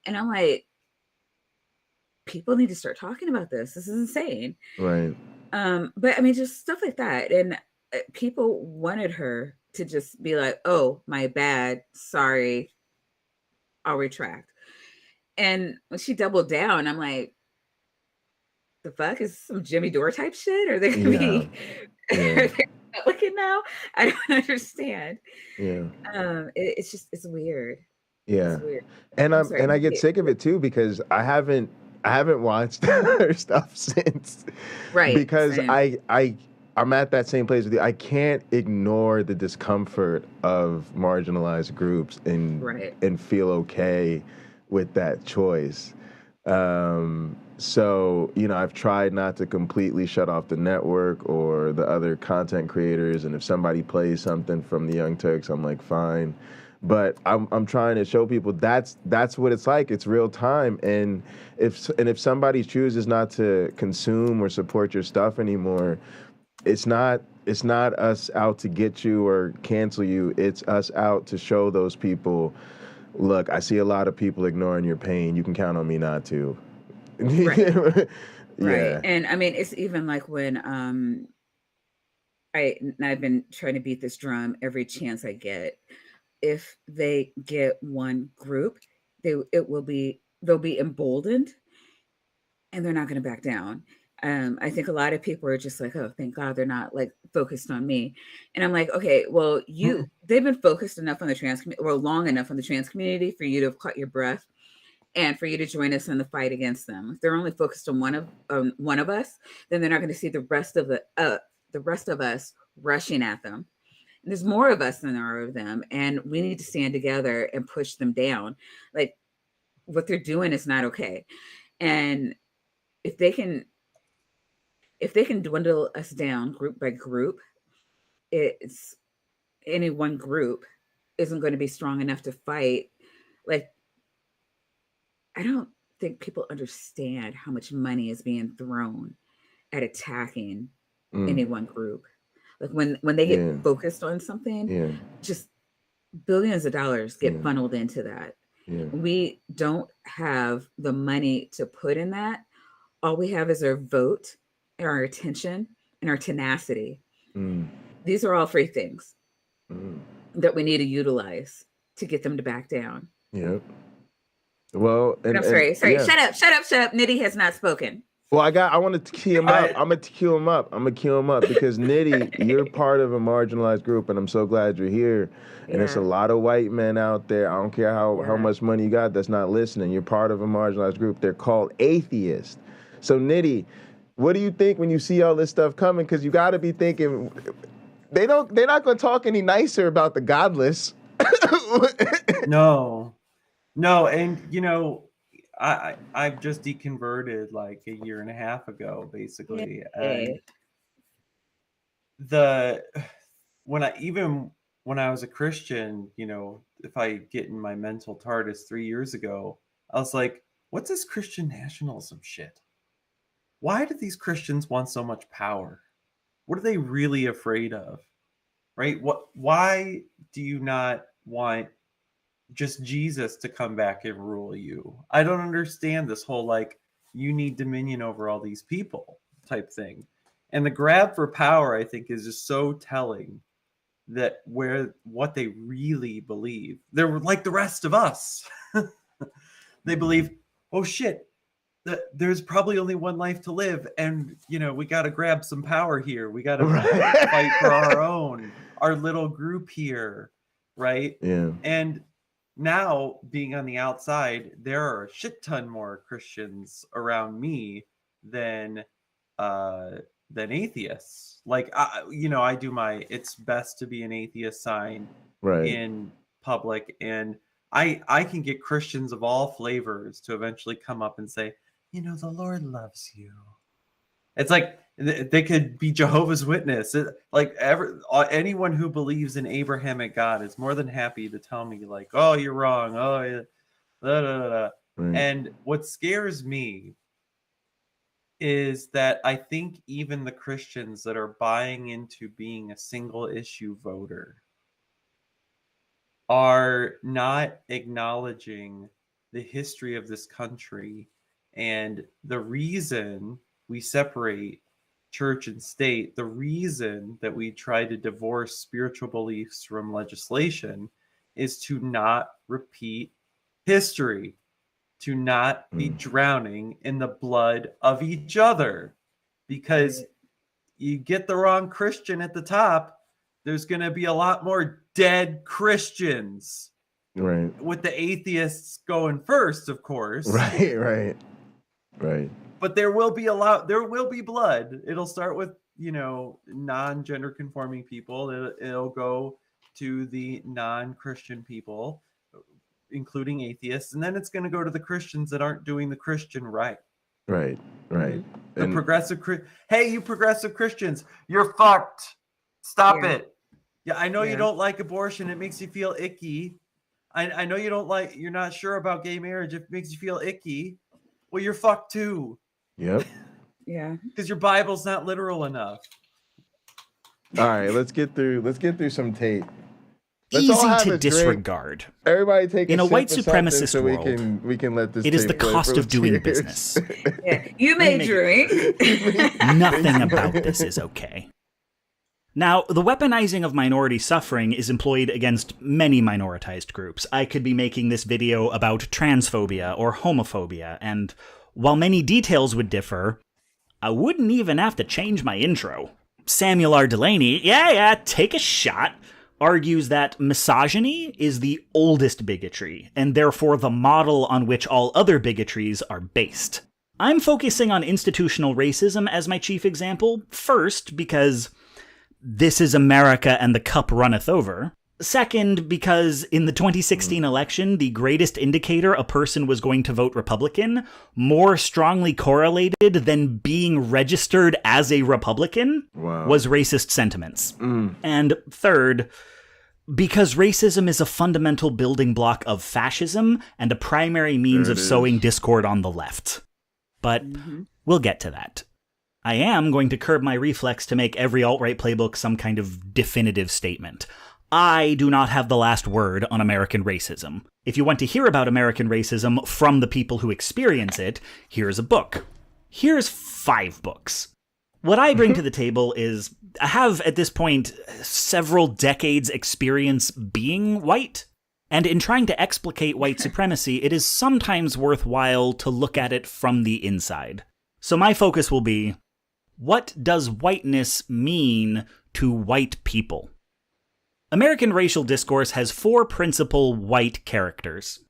And I'm like, people need to start talking about this. This is insane. Right. But I mean, just stuff like that. And people wanted her to just be like, oh, my bad. Sorry. I'll retract. And when she doubled down, I'm like, the fuck is some Jimmy Dore type shit? Are they gonna Yeah. be Yeah. are they looking now? I don't understand. Yeah. It's just it's weird. Yeah. It's weird. And I'm sorry. I get sick of it too because I haven't watched her stuff since Right. because Same. I'm at that same place with you. I can't ignore the discomfort of marginalized groups Right. and feel okay with that choice. So, you know, I've tried not to completely shut off the network or the other content creators. And if somebody plays something from the Young Turks, I'm like, fine. But I'm trying to show people that's what it's like. It's real time. And if somebody chooses not to consume or support your stuff anymore, it's not us out to get you or cancel you. It's us out to show those people, look, I see a lot of people ignoring your pain. You can count on me not to. Right. Right. Yeah. And I mean, it's even like when I've been trying to beat this drum every chance I get. If they get one group, they'll be emboldened and they're not going to back down. I think a lot of people are just like, oh, thank God they're not like focused on me. And I'm like, okay, well, they've been focused enough on the trans community or long enough on the trans community for you to have caught your breath and for you to join us in the fight against them. If they're only focused on one of us, then they're not going to see the rest of us rushing at them. And there's more of us than there are of them, and we need to stand together and push them down. Like what they're doing is not okay. And if they can dwindle us down group by group, it's any one group isn't going to be strong enough to fight. Like I don't think people understand how much money is being thrown at attacking any one group. Like when they get focused on something, just billions of dollars get funneled into that. We don't have the money to put in that. All we have is our vote and our attention and our tenacity. These are all free things that we need to utilize to get them to back down. Yep. Well, I'm sorry. Yeah. Shut up. Niddy has not spoken. Well, I want to key him up. I'm gonna queue him up because Niddy, you're part of a marginalized group, and I'm so glad you're here. And there's a lot of white men out there. I don't care how much money you got that's not listening. You're part of a marginalized group. They're called atheists. So Niddy, what do you think when you see all this stuff coming? Because you got to be thinking they're not going to talk any nicer about the godless. No, and you know. I've just deconverted like a year and a half ago, basically. And when I was a Christian, you know, if I get in my mental TARDIS 3 years ago, I was like, what's this Christian nationalism shit? Why do these Christians want so much power? What are they really afraid of? Right? Why do you not want just Jesus to come back and rule you? I don't understand this whole like you need dominion over all these people type thing. And the grab for power, I think, is just so telling that what they really believe. They're like the rest of us. They believe, oh shit, there's probably only one life to live, and you know we got to grab some power here. We got to fight for our little group here, right? Yeah. And now, being on the outside, there are a shit ton more Christians around me than atheists. Like, I do my "it's best to be an atheist" sign in public, and I can get Christians of all flavors to eventually come up and say, you know, the Lord loves you. It's like they could be Jehovah's Witness. Like anyone who believes in Abrahamic God is more than happy to tell me, like, "Oh, you're wrong." Oh, yeah. Blah, blah, blah. And what scares me is that I think even the Christians that are buying into being a single issue voter are not acknowledging the history of this country and the reason we separate church and state, the reason that we try to divorce spiritual beliefs from legislation is to not repeat history. to not be drowning in the blood of each other. Because you get the wrong Christian at the top, there's going to be a lot more dead Christians. Right. With the atheists going first, of course. Right. But there will be blood. It'll start with, non-gender conforming people. It'll go to the non-Christian people, including atheists, and then it's going to go to the Christians that aren't doing the Christian right. Right. The progressive hey, you progressive Christians, you're fucked. Stop it. Yeah, I know you don't like abortion. It makes you feel icky. I know you're not sure about gay marriage. It makes you feel icky. Well, you're fucked too. Yep. Yeah. Because your Bible's not literal enough. All right, let's get through some tape. Let's Easy to disregard. Everybody take in a white sip of supremacist so world. We can let this. It is the play cost for of doing years. business. Yeah. You may drink. Nothing about this is okay. Now, the weaponizing of minority suffering is employed against many minoritized groups. I could be making this video about transphobia or homophobia, and while many details would differ, I wouldn't even have to change my intro. Samuel R. Delaney, take a shot, argues that misogyny is the oldest bigotry, and therefore the model on which all other bigotries are based. I'm focusing on institutional racism as my chief example, first because this is America and the cup runneth over. Second, because in the 2016 election, the greatest indicator a person was going to vote Republican more strongly correlated than being registered as a Republican was racist sentiments. And third, because racism is a fundamental building block of fascism and a primary means of sowing discord on the left. But we'll get to that. I am going to curb my reflex to make every alt-right playbook some kind of definitive statement. I do not have the last word on American racism. If you want to hear about American racism from the people who experience it, here's a book. Here's 5 books. What I bring to the table is, I have at this point several decades experience being white, and in trying to explicate white supremacy, it is sometimes worthwhile to look at it from the inside. So my focus will be, what does whiteness mean to white people? American racial discourse has 4 principal white characters.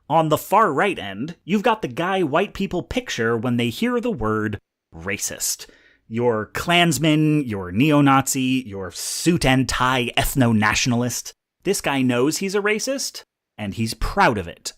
On the far right end, you've got the guy white people picture when they hear the word racist. Your Klansman, your neo-Nazi, your suit and tie ethno-nationalist. This guy knows he's a racist, and he's proud of it.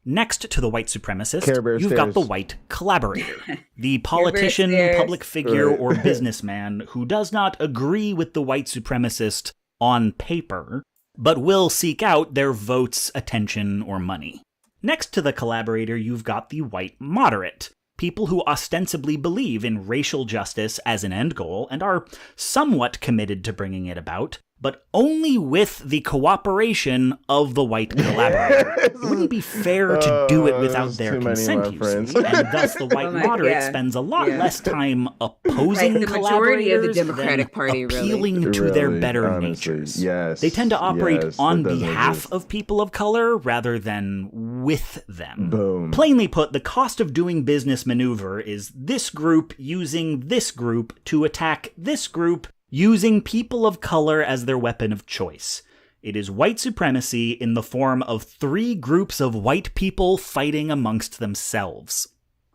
Next to the white supremacist, you've got the white collaborator, the politician, public figure, or businessman who does not agree with the white supremacist on paper, but will seek out their votes, attention, or money. Next to the collaborator, you've got the white moderate, people who ostensibly believe in racial justice as an end goal and are somewhat committed to bringing it about, but only with the cooperation of the white collaborator. It wouldn't be fair to do it without their consent, you see, and thus the white moderate spends a lot less time opposing the majority of the collaborators Democratic Party, appealing to their better natures. They tend to operate on behalf of people of color rather than with them. Boom. Plainly put, the cost of doing business maneuver is this group using this group to attack this group, using people of color as their weapon of choice. It is white supremacy in the form of 3 groups of white people fighting amongst themselves.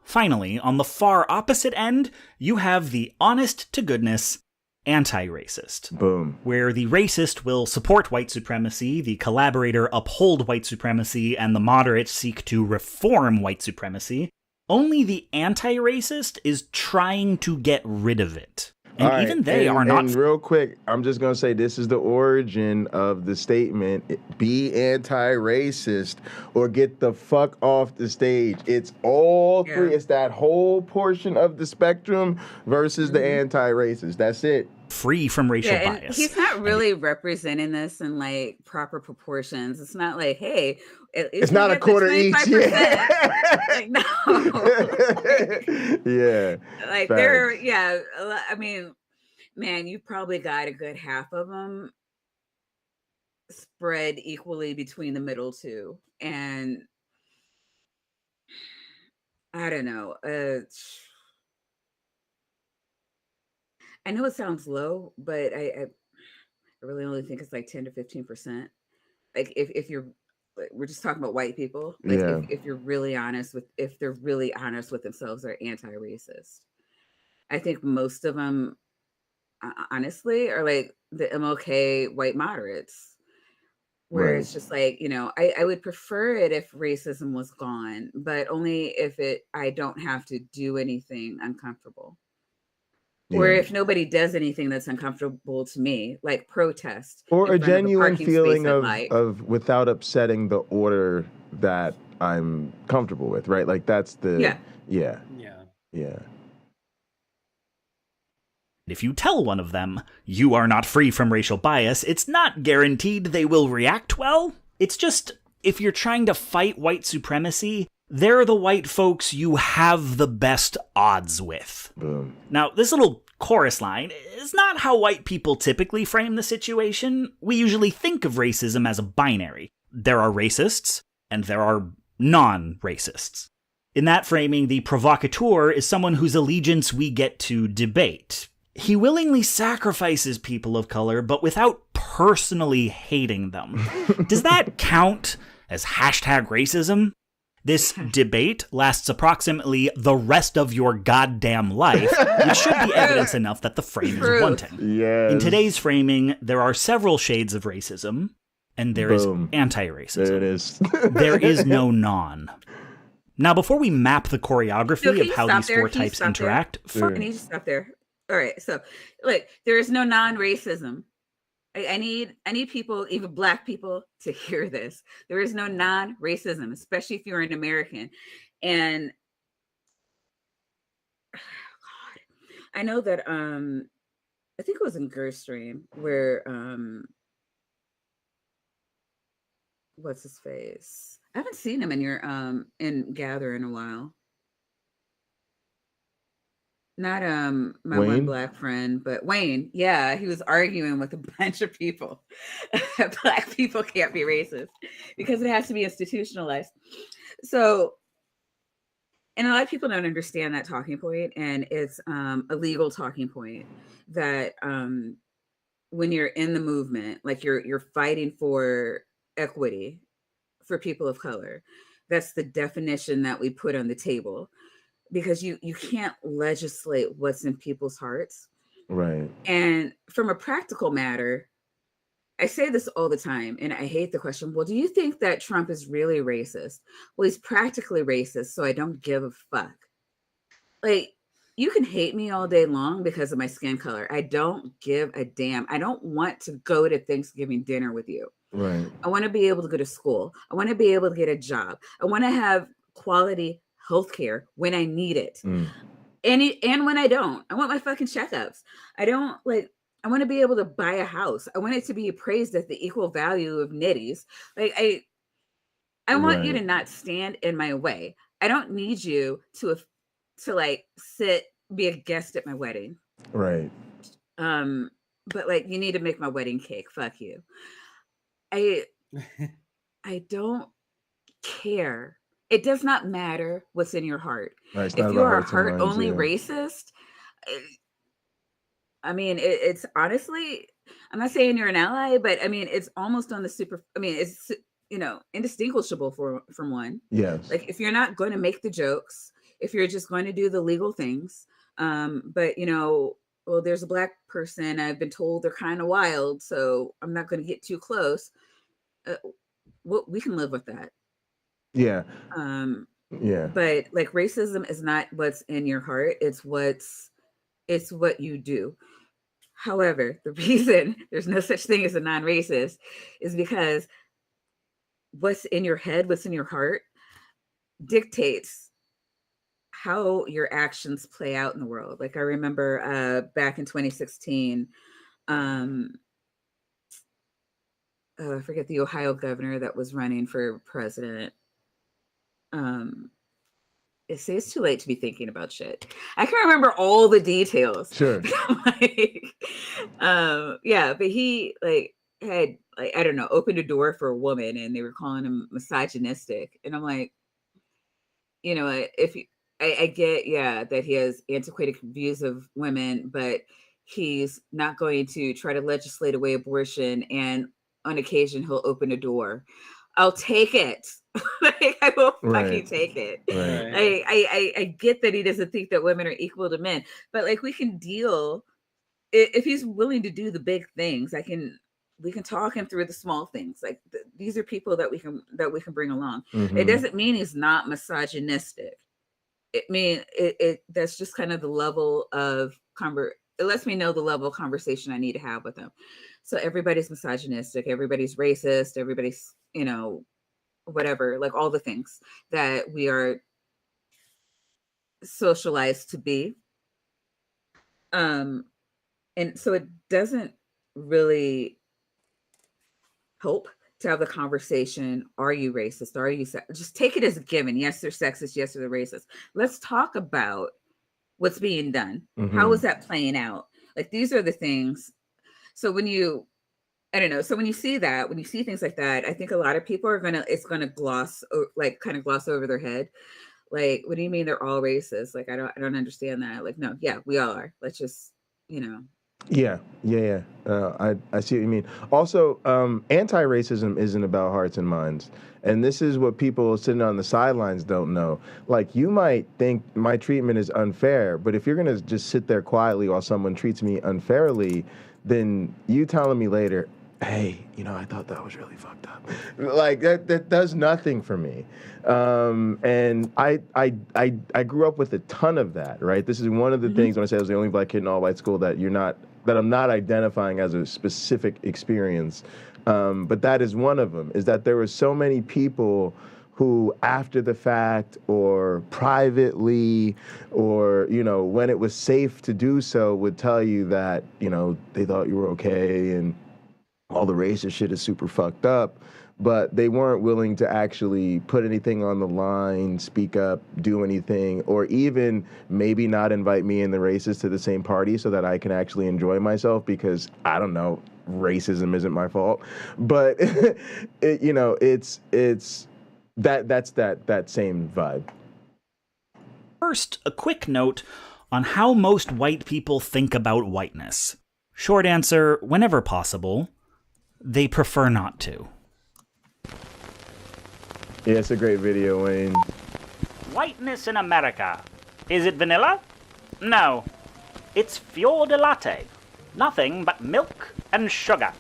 Finally, on the far opposite end, you have the honest-to-goodness anti-racist. Boom. Where the racist will support white supremacy, the collaborator uphold white supremacy, and the moderate seek to reform white supremacy. Only the anti-racist is trying to get rid of it. And even they are not. And real quick, I'm just going to say this is the origin of the statement, be anti-racist or get the fuck off the stage. It's all 3. It's that whole portion of the spectrum versus the anti-racist. That's it. Free from racial bias. He's not really representing this in like proper proportions. It's not like, hey, it's not a quarter each. Like, no. Like Facts. I mean, man, you probably got a good half of them spread equally between the middle 2. And I don't know. I know it sounds low, but I really only think it's like 10 to 15%. Like if you're like, we're just talking about white people. Like Yeah. if you're really honest with if they're really honest with themselves, they're anti-racist. I think most of them honestly are like the MLK white moderates where Right. it's just like, I would prefer it if racism was gone, but only if I don't have to do anything uncomfortable. Or Yeah. if nobody does anything that's uncomfortable to me, like protest Or in a front of a genuine parking space feeling at of light. without upsetting the order that I'm comfortable with, right? Like that's the Yeah. yeah. If you tell one of them, you are not free from racial bias, it's not guaranteed they will react well. It's just, if you're trying to fight white supremacy, they're the white folks you have the best odds with. Boom. Now, this little chorus line is not how white people typically frame the situation. We usually think of racism as a binary. There are racists, and there are non-racists. In that framing, the provocateur is someone whose allegiance we get to debate. He willingly sacrifices people of color, but without personally hating them. Does that count as hashtag racism? This debate lasts approximately the rest of your goddamn life, which should be evidence enough that the frame is wanting. Yes. In today's framing, there are several shades of racism, and there is anti-racism. There it is. There is no non. Now, before we map the choreography of how these four types interact... I need to stop there. All right, so look, there is no non-racism. I need people, even Black people, to hear this. There is no non-racism, especially if you're an American. And God, I know that I think it was in Gerstream where what's his face? I haven't seen him in your in Gather in a while. Not my Wayne? one Black friend, but Wayne. Yeah, he was arguing with a bunch of people. Black people can't be racist because it has to be institutionalized. So, and a lot of people don't understand that talking point, and it's a legal talking point that when you're in the movement, like you're fighting for equity for people of color. That's the definition that we put on the table. Because you can't legislate what's in people's hearts. Right. And from a practical matter, I say this all the time, and I hate the question, well, do you think that Trump is really racist? Well, he's practically racist, so I don't give a fuck. Like, you can hate me all day long because of my skin color. I don't give a damn. I don't want to go to Thanksgiving dinner with you. Right. I want to be able to go to school. I want to be able to get a job. I want to have quality healthcare when I need it. And when I don't. I want my fucking checkups. I want to be able to buy a house. I want it to be appraised at the equal value of Niddy's. Like I want you to not stand in my way. I don't need you to like be a guest at my wedding. Right. But like you need to make my wedding cake. Fuck you. I don't care. It does not matter what's in your heart. Right, if you are a heart only racist, I mean, it's honestly, I'm not saying you're an ally, but I mean, it's almost on the super. I mean, it's indistinguishable from one. Yes. Like if you're not going to make the jokes, if you're just going to do the legal things, but well, there's a Black person. I've been told they're kind of wild, so I'm not going to get too close. We can live with that. Yeah. Yeah. But like racism is not what's in your heart. It's what you do. However, the reason there's no such thing as a non-racist is because what's in your head, what's in your heart dictates how your actions play out in the world. Like I remember back in 2016, I forget the Ohio governor that was running for president. It's too late to be thinking about shit. I can remember all the details. Sure. Yeah, but he had I don't know, opened a door for a woman and they were calling him misogynistic. And I'm like, if I get, yeah, that he has antiquated views of women, but he's not going to try to legislate away abortion. And on occasion, he'll open a door. I'll take it. Like, I will Right. fucking take it. Right. I get that he doesn't think that women are equal to men, but like we can deal if he's willing to do the big things. We can talk him through the small things. Like these are people that we can bring along. It Mhm. doesn't mean he's not misogynistic. It that's just kind of the level of it lets me know the level of conversation I need to have with him. So everybody's misogynistic, everybody's racist, everybody's, whatever, like all the things that we are socialized to be. And so it doesn't really help to have the conversation. Are you racist? Are you just take it as a given? Yes, they're sexist. Yes, they're racist. Let's talk about what's being done. How is that playing out? Like these are the things. So when you see things like that, I think a lot of people it's gonna gloss over their head. Like, what do you mean they're all racist? Like, I don't understand that. Like, no, yeah, we all are. Let's just, Yeah. I see what you mean. Also, anti-racism isn't about hearts and minds. And this is what people sitting on the sidelines don't know. Like, you might think my treatment is unfair, but if you're going to just sit there quietly while someone treats me unfairly, then you telling me later, hey, I thought that was really fucked up. Like, that does nothing for me. And I grew up with a ton of that, right? This is one of the things when I say I was the only black kid in all white school that I'm not identifying as a specific experience. But that is one of them, is that there were so many people who after the fact or privately or, when it was safe to do so would tell you that, they thought you were okay and all the racist shit is super fucked up, but they weren't willing to actually put anything on the line, speak up, do anything, or even maybe not invite me and the racist to the same party so that I can actually enjoy myself because, I don't know, racism isn't my fault. But, it's that same vibe. First, a quick note on how most white people think about whiteness. Short answer, whenever possible, they prefer not to. Yeah, it's a great video, Wayne. Whiteness in America. Is it vanilla? No. It's fior di latte. Nothing but milk and sugar.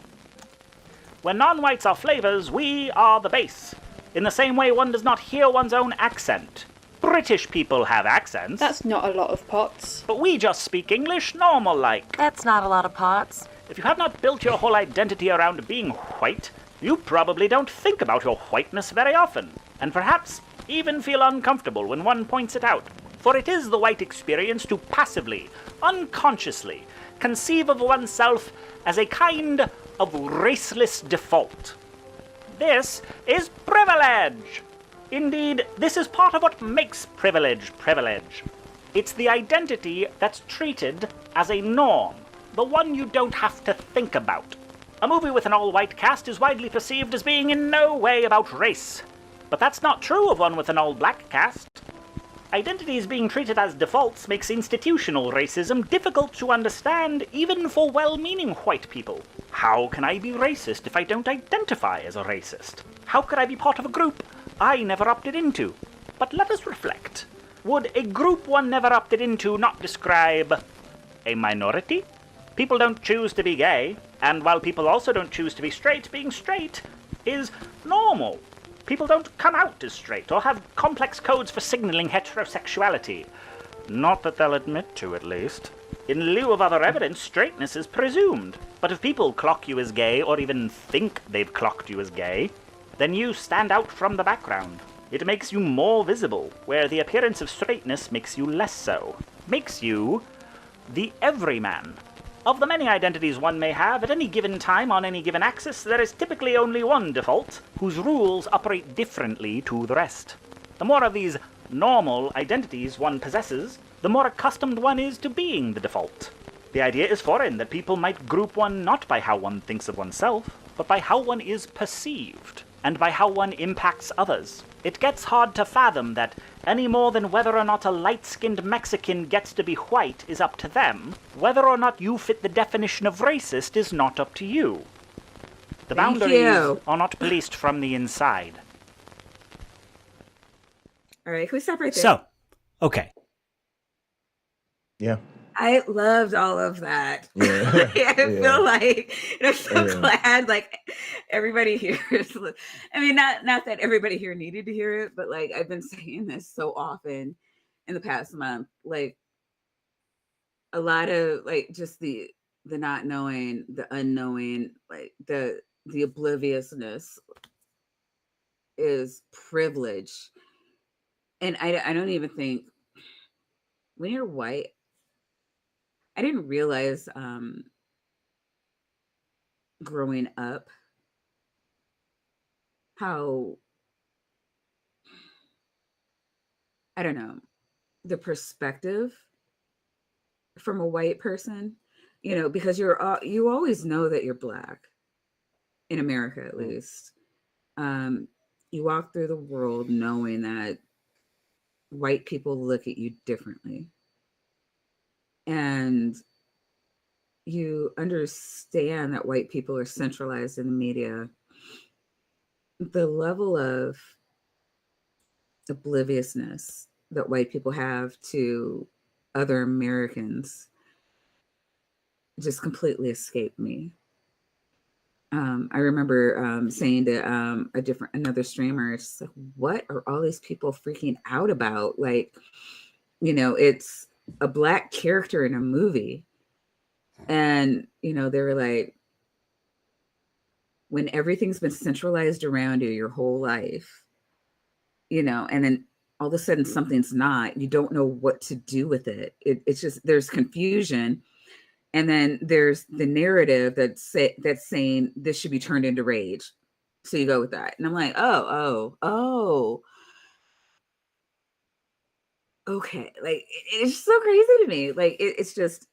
When non-whites are flavors, we are the base. In the same way one does not hear one's own accent. British people have accents. That's not a lot of pots. But we just speak English normal-like. That's not a lot of pots. If you have not built your whole identity around being white, you probably don't think about your whiteness very often, and perhaps even feel uncomfortable when one points it out. For it is the white experience to passively, unconsciously, conceive of oneself as a kind of raceless default. This is privilege! Indeed, this is part of what makes privilege privilege. It's the identity that's treated as a norm, the one you don't have to think about. A movie with an all-white cast is widely perceived as being in no way about race. But that's not true of one with an all-black cast. Identities being treated as defaults makes institutional racism difficult to understand even for well-meaning white people. How can I be racist if I don't identify as a racist? How could I be part of a group I never opted into? But let us reflect. Would a group one never opted into not describe a minority? People don't choose to be gay, and while people also don't choose to be straight, being straight is normal. People don't come out as straight or have complex codes for signaling heterosexuality. Not that they'll admit to, at least. In lieu of other evidence, straightness is presumed. But if people clock you as gay, or even think they've clocked you as gay, then you stand out from the background. It makes you more visible, where the appearance of straightness makes you less so. Makes you the everyman. Of the many identities one may have at any given time on any given axis, there is typically only one default, whose rules operate differently to the rest. The more of these normal identities one possesses, the more accustomed one is to being the default. The idea is foreign that people might group one not by how one thinks of oneself, but by how one is perceived. and by how one impacts others. It gets hard to fathom that any more than whether or not a light-skinned Mexican gets to be white is up to them, whether or not you fit the definition of racist is not up to you. The boundaries are not policed from the inside. All right, can we stop right there? So, okay. Yeah. I loved all of that. Yeah. I feel like, and I'm so glad, like, everybody here is, I mean, not that everybody here needed to hear it, but like, I've been saying this so often in the past month, like, a lot of, like, just the not knowing, the unknowing, like, the obliviousness is privilege. And I don't even think, when you're white, I didn't realize growing up how, I don't know, the perspective from a white person, you know, because you always know that you're Black in America, at least. You walk through the world knowing that white people look at you differently, and you understand that white people are centralized in the media. The level of obliviousness that white people have to other Americans just completely escaped me. I remember saying to another streamer, it's just like, what are all these people freaking out about? Like, you know, it's a Black character in a movie. And, you know, they were like, when everything's been centralized around you your whole life, you know, and then all of a sudden something's not, you don't know what to do with it. It's just, there's confusion. And then there's the narrative that's saying this should be turned into rage. So you go with that. And I'm like, oh. Okay. Like, it's so crazy to me. Like, it's just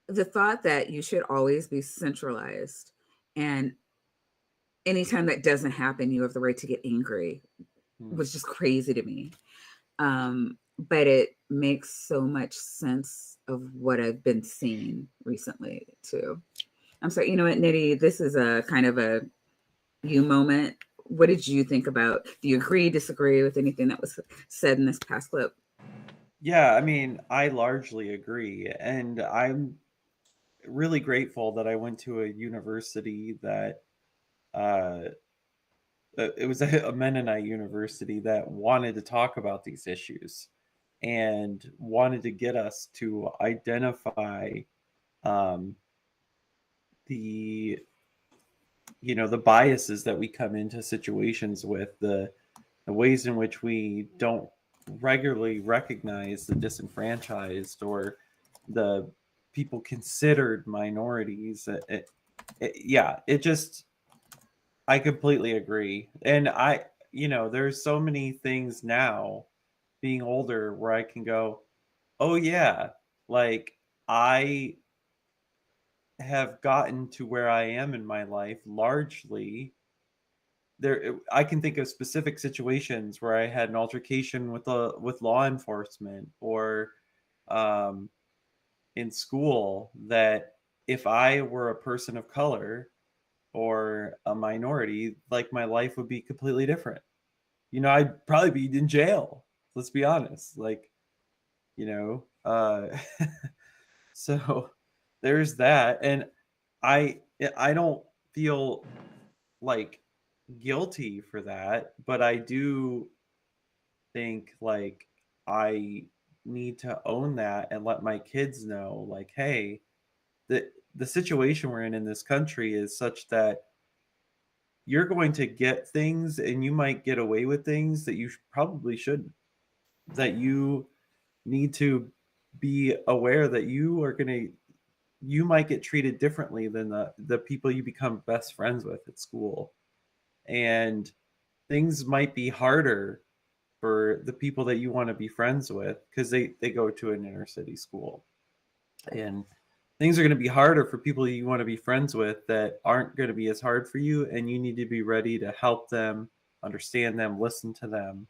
the thought that you should always be centralized. And anytime that doesn't happen, you have the right to get angry, was just crazy to me. But it makes so much sense of what I've been seeing recently too. I'm sorry, you know what, Niddy, this is a kind of a you moment. What did you think about? Do you agree, disagree with anything that was said in this past clip? Yeah, I mean, I largely agree. And I'm really grateful that I went to a university that it was a Mennonite university that wanted to talk about these issues and wanted to get us to identify the biases that we come into situations with, the ways in which we don't regularly recognize the disenfranchised or the people considered minorities. I completely agree. And there's so many things now being older where I can go, oh yeah, like I have gotten to where I am in my life largely. I can think of specific situations where I had an altercation with law enforcement or in school, that if I were a person of color or a minority, like my life would be completely different. You know, I'd probably be in jail. Let's be honest. Like, so there's that. And I don't feel like guilty for that, but I do think like I need to own that and let my kids know, like, hey, the situation we're in this country is such that you're going to get things and you might get away with things that you probably shouldn't. That you need to be aware that you might get treated differently than the people you become best friends with at school. And things might be harder for the people that you want to be friends with because they go to an inner city school. And things are going to be harder for people you want to be friends with that aren't going to be as hard for you, and you need to be ready to help them, understand them, listen to them,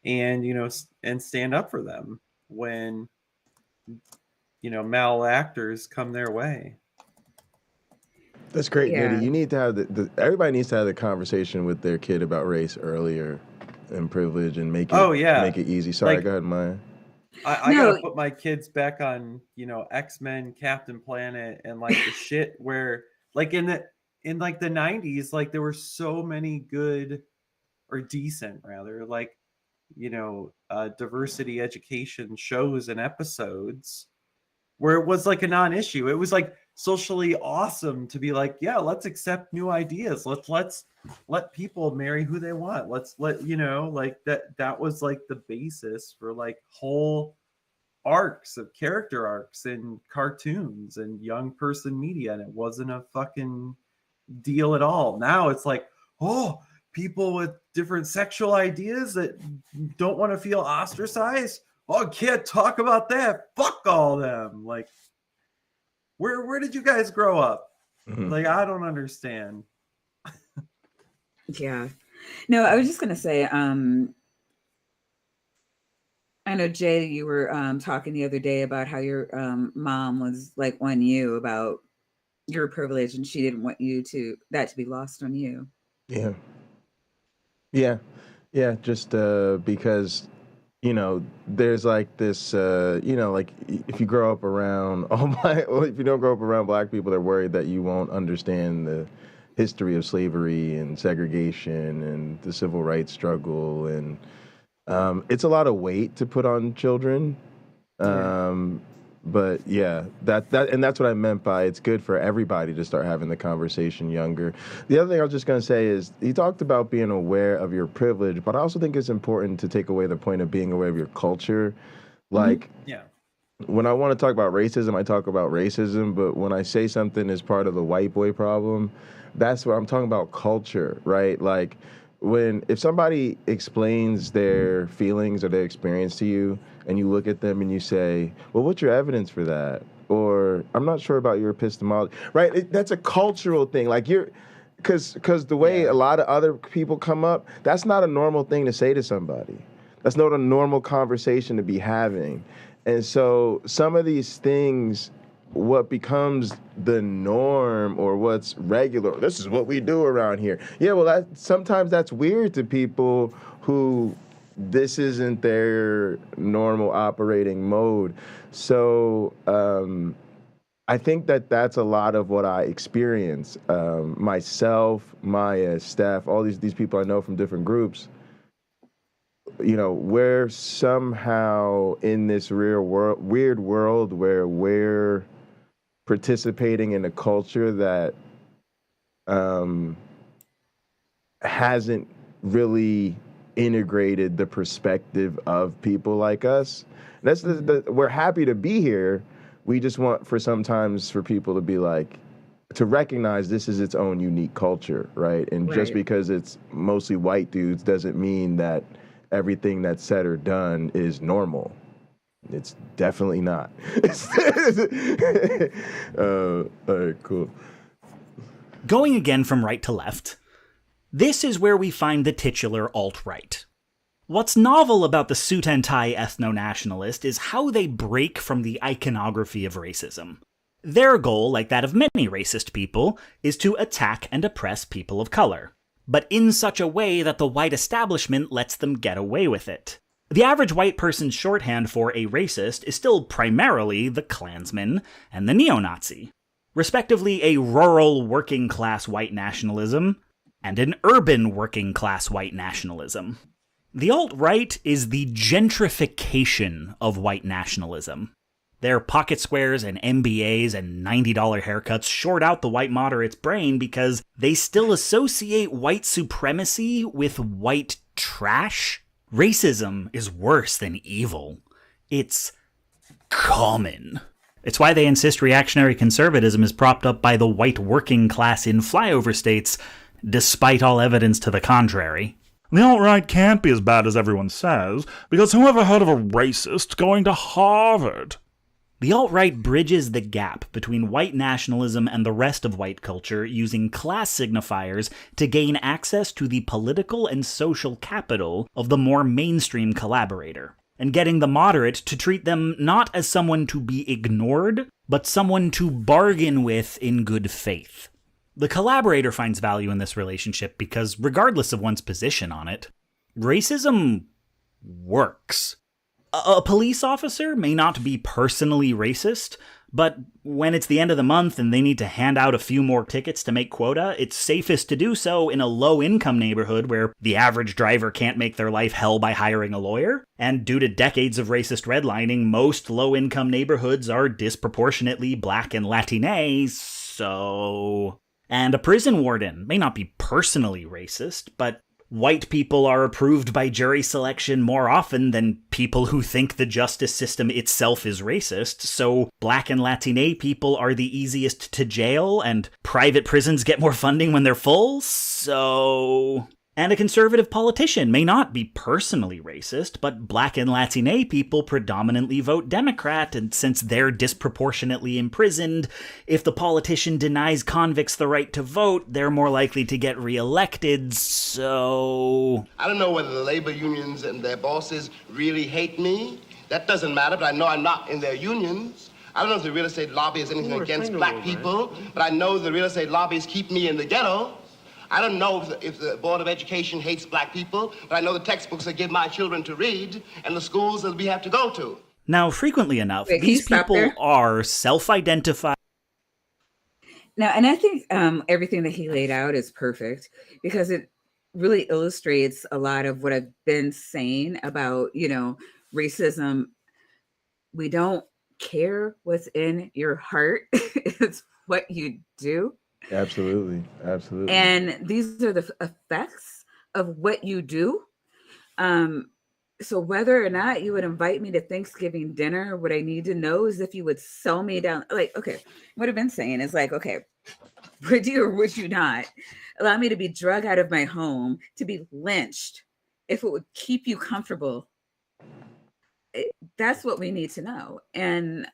and and stand up for them when malactors come their way. That's great, Yeah. Niddy. You need to have everybody needs to have the conversation with their kid about race earlier and privilege and make it make it easy. Sorry, go ahead, Maya. I gotta put my kids back on, X-Men, Captain Planet, and like the shit where like in the 90s, like there were so many good or decent rather, like, diversity education shows and episodes where it was like a non-issue. It was like socially awesome to be like, yeah, let's accept new ideas. Let's let people marry who they want. Let's let, like that was like the basis for like whole character arcs in cartoons and young person media. And it wasn't a fucking deal at all. Now it's like, oh, people with different sexual ideas that don't want to feel ostracized. Oh, can't talk about that. Fuck all them. Like, where did you guys grow up? Mm-hmm. Like, I don't understand. Yeah. No, I was just gonna say, I know, Jay, you were talking the other day about how your mom was like on you about your privilege, and she didn't want that to be lost on you. Yeah. Just because there's like this, like if you grow up around if you don't grow up around black people, they're worried that you won't understand the history of slavery and segregation and the civil rights struggle, and it's a lot of weight to put on children. But yeah, and that's what I meant by it's good for everybody to start having the conversation younger. The other thing I was just going to say is he talked about being aware of your privilege, but I also think it's important to take away the point of being aware of your culture. Like, when I want to talk about racism, I talk about racism, but when I say something is part of the white boy problem, that's what I'm talking about, culture, right? Like, if somebody explains their feelings or their experience to you, and you look at them and you say, well, what's your evidence for that? Or, I'm not sure about your epistemology, right? That's a cultural thing. Like, because the way a lot of other people come up, that's not a normal thing to say to somebody. That's not a normal conversation to be having. And so some of these things, what becomes the norm or what's regular, this is what we do around here. Yeah, well, sometimes that's weird to people who this isn't their normal operating mode. So I think that's a lot of what I experience. Myself, Maya, Steph, all these people I know from different groups, we're somehow in this weird world where we're participating in a culture that hasn't really integrated the perspective of people like us. That's we're happy to be here. We just want sometimes for people to be like, to recognize this is its own unique culture, right? And just because it's mostly white dudes doesn't mean that everything that's said or done is normal. It's definitely not. All right, cool. Going again from right to left, this is where we find the titular alt-right. What's novel about the suit and tie ethno-nationalist is how they break from the iconography of racism. Their goal, like that of many racist people, is to attack and oppress people of color, but in such a way that the white establishment lets them get away with it. The average white person's shorthand for a racist is still primarily the Klansman and the neo-Nazi, respectively a rural working-class white nationalism and an urban working-class white nationalism. The alt-right is the gentrification of white nationalism. Their pocket squares and MBAs and $90 haircuts short out the white moderate's brain because they still associate white supremacy with white trash. Racism is worse than evil. It's common. It's why they insist reactionary conservatism is propped up by the white working class in flyover states, despite all evidence to the contrary. The alt-right can't be as bad as everyone says, because whoever heard of a racist going to Harvard? The alt-right bridges the gap between white nationalism and the rest of white culture using class signifiers to gain access to the political and social capital of the more mainstream collaborator, and getting the moderate to treat them not as someone to be ignored, but someone to bargain with in good faith. The collaborator finds value in this relationship because, regardless of one's position on it, racism works. A police officer may not be personally racist, but when it's the end of the month and they need to hand out a few more tickets to make quota, it's safest to do so in a low-income neighborhood where the average driver can't make their life hell by hiring a lawyer. And due to decades of racist redlining, most low-income neighborhoods are disproportionately black and Latine, so... And a prison warden may not be personally racist, but white people are approved by jury selection more often than people who think the justice system itself is racist, so black and Latine people are the easiest to jail, and private prisons get more funding when they're full, so... And a conservative politician may not be personally racist, but black and Latine people predominantly vote Democrat, and since they're disproportionately imprisoned, if the politician denies convicts the right to vote, they're more likely to get reelected, so... I don't know whether the labor unions and their bosses really hate me. That doesn't matter, but I know I'm not in their unions. I don't know if the real estate lobby is anything against black people, but I know the real estate lobbies keep me in the ghetto. I don't know if the Board of Education hates black people, but I know the textbooks they give my children to read and the schools that we have to go to. Now, frequently enough, these people are self-identified. Now, and I think everything that he laid out is perfect because it really illustrates a lot of what I've been saying about, racism. We don't care what's in your heart. It's what you do. Absolutely. Absolutely. And these are the effects of what you do. So whether or not you would invite me to Thanksgiving dinner, what I need to know is if you would sell me down. Like, okay, what I've been saying is like, okay, would you or would you not allow me to be drug out of my home, to be lynched, if it would keep you comfortable? That's what we need to know. And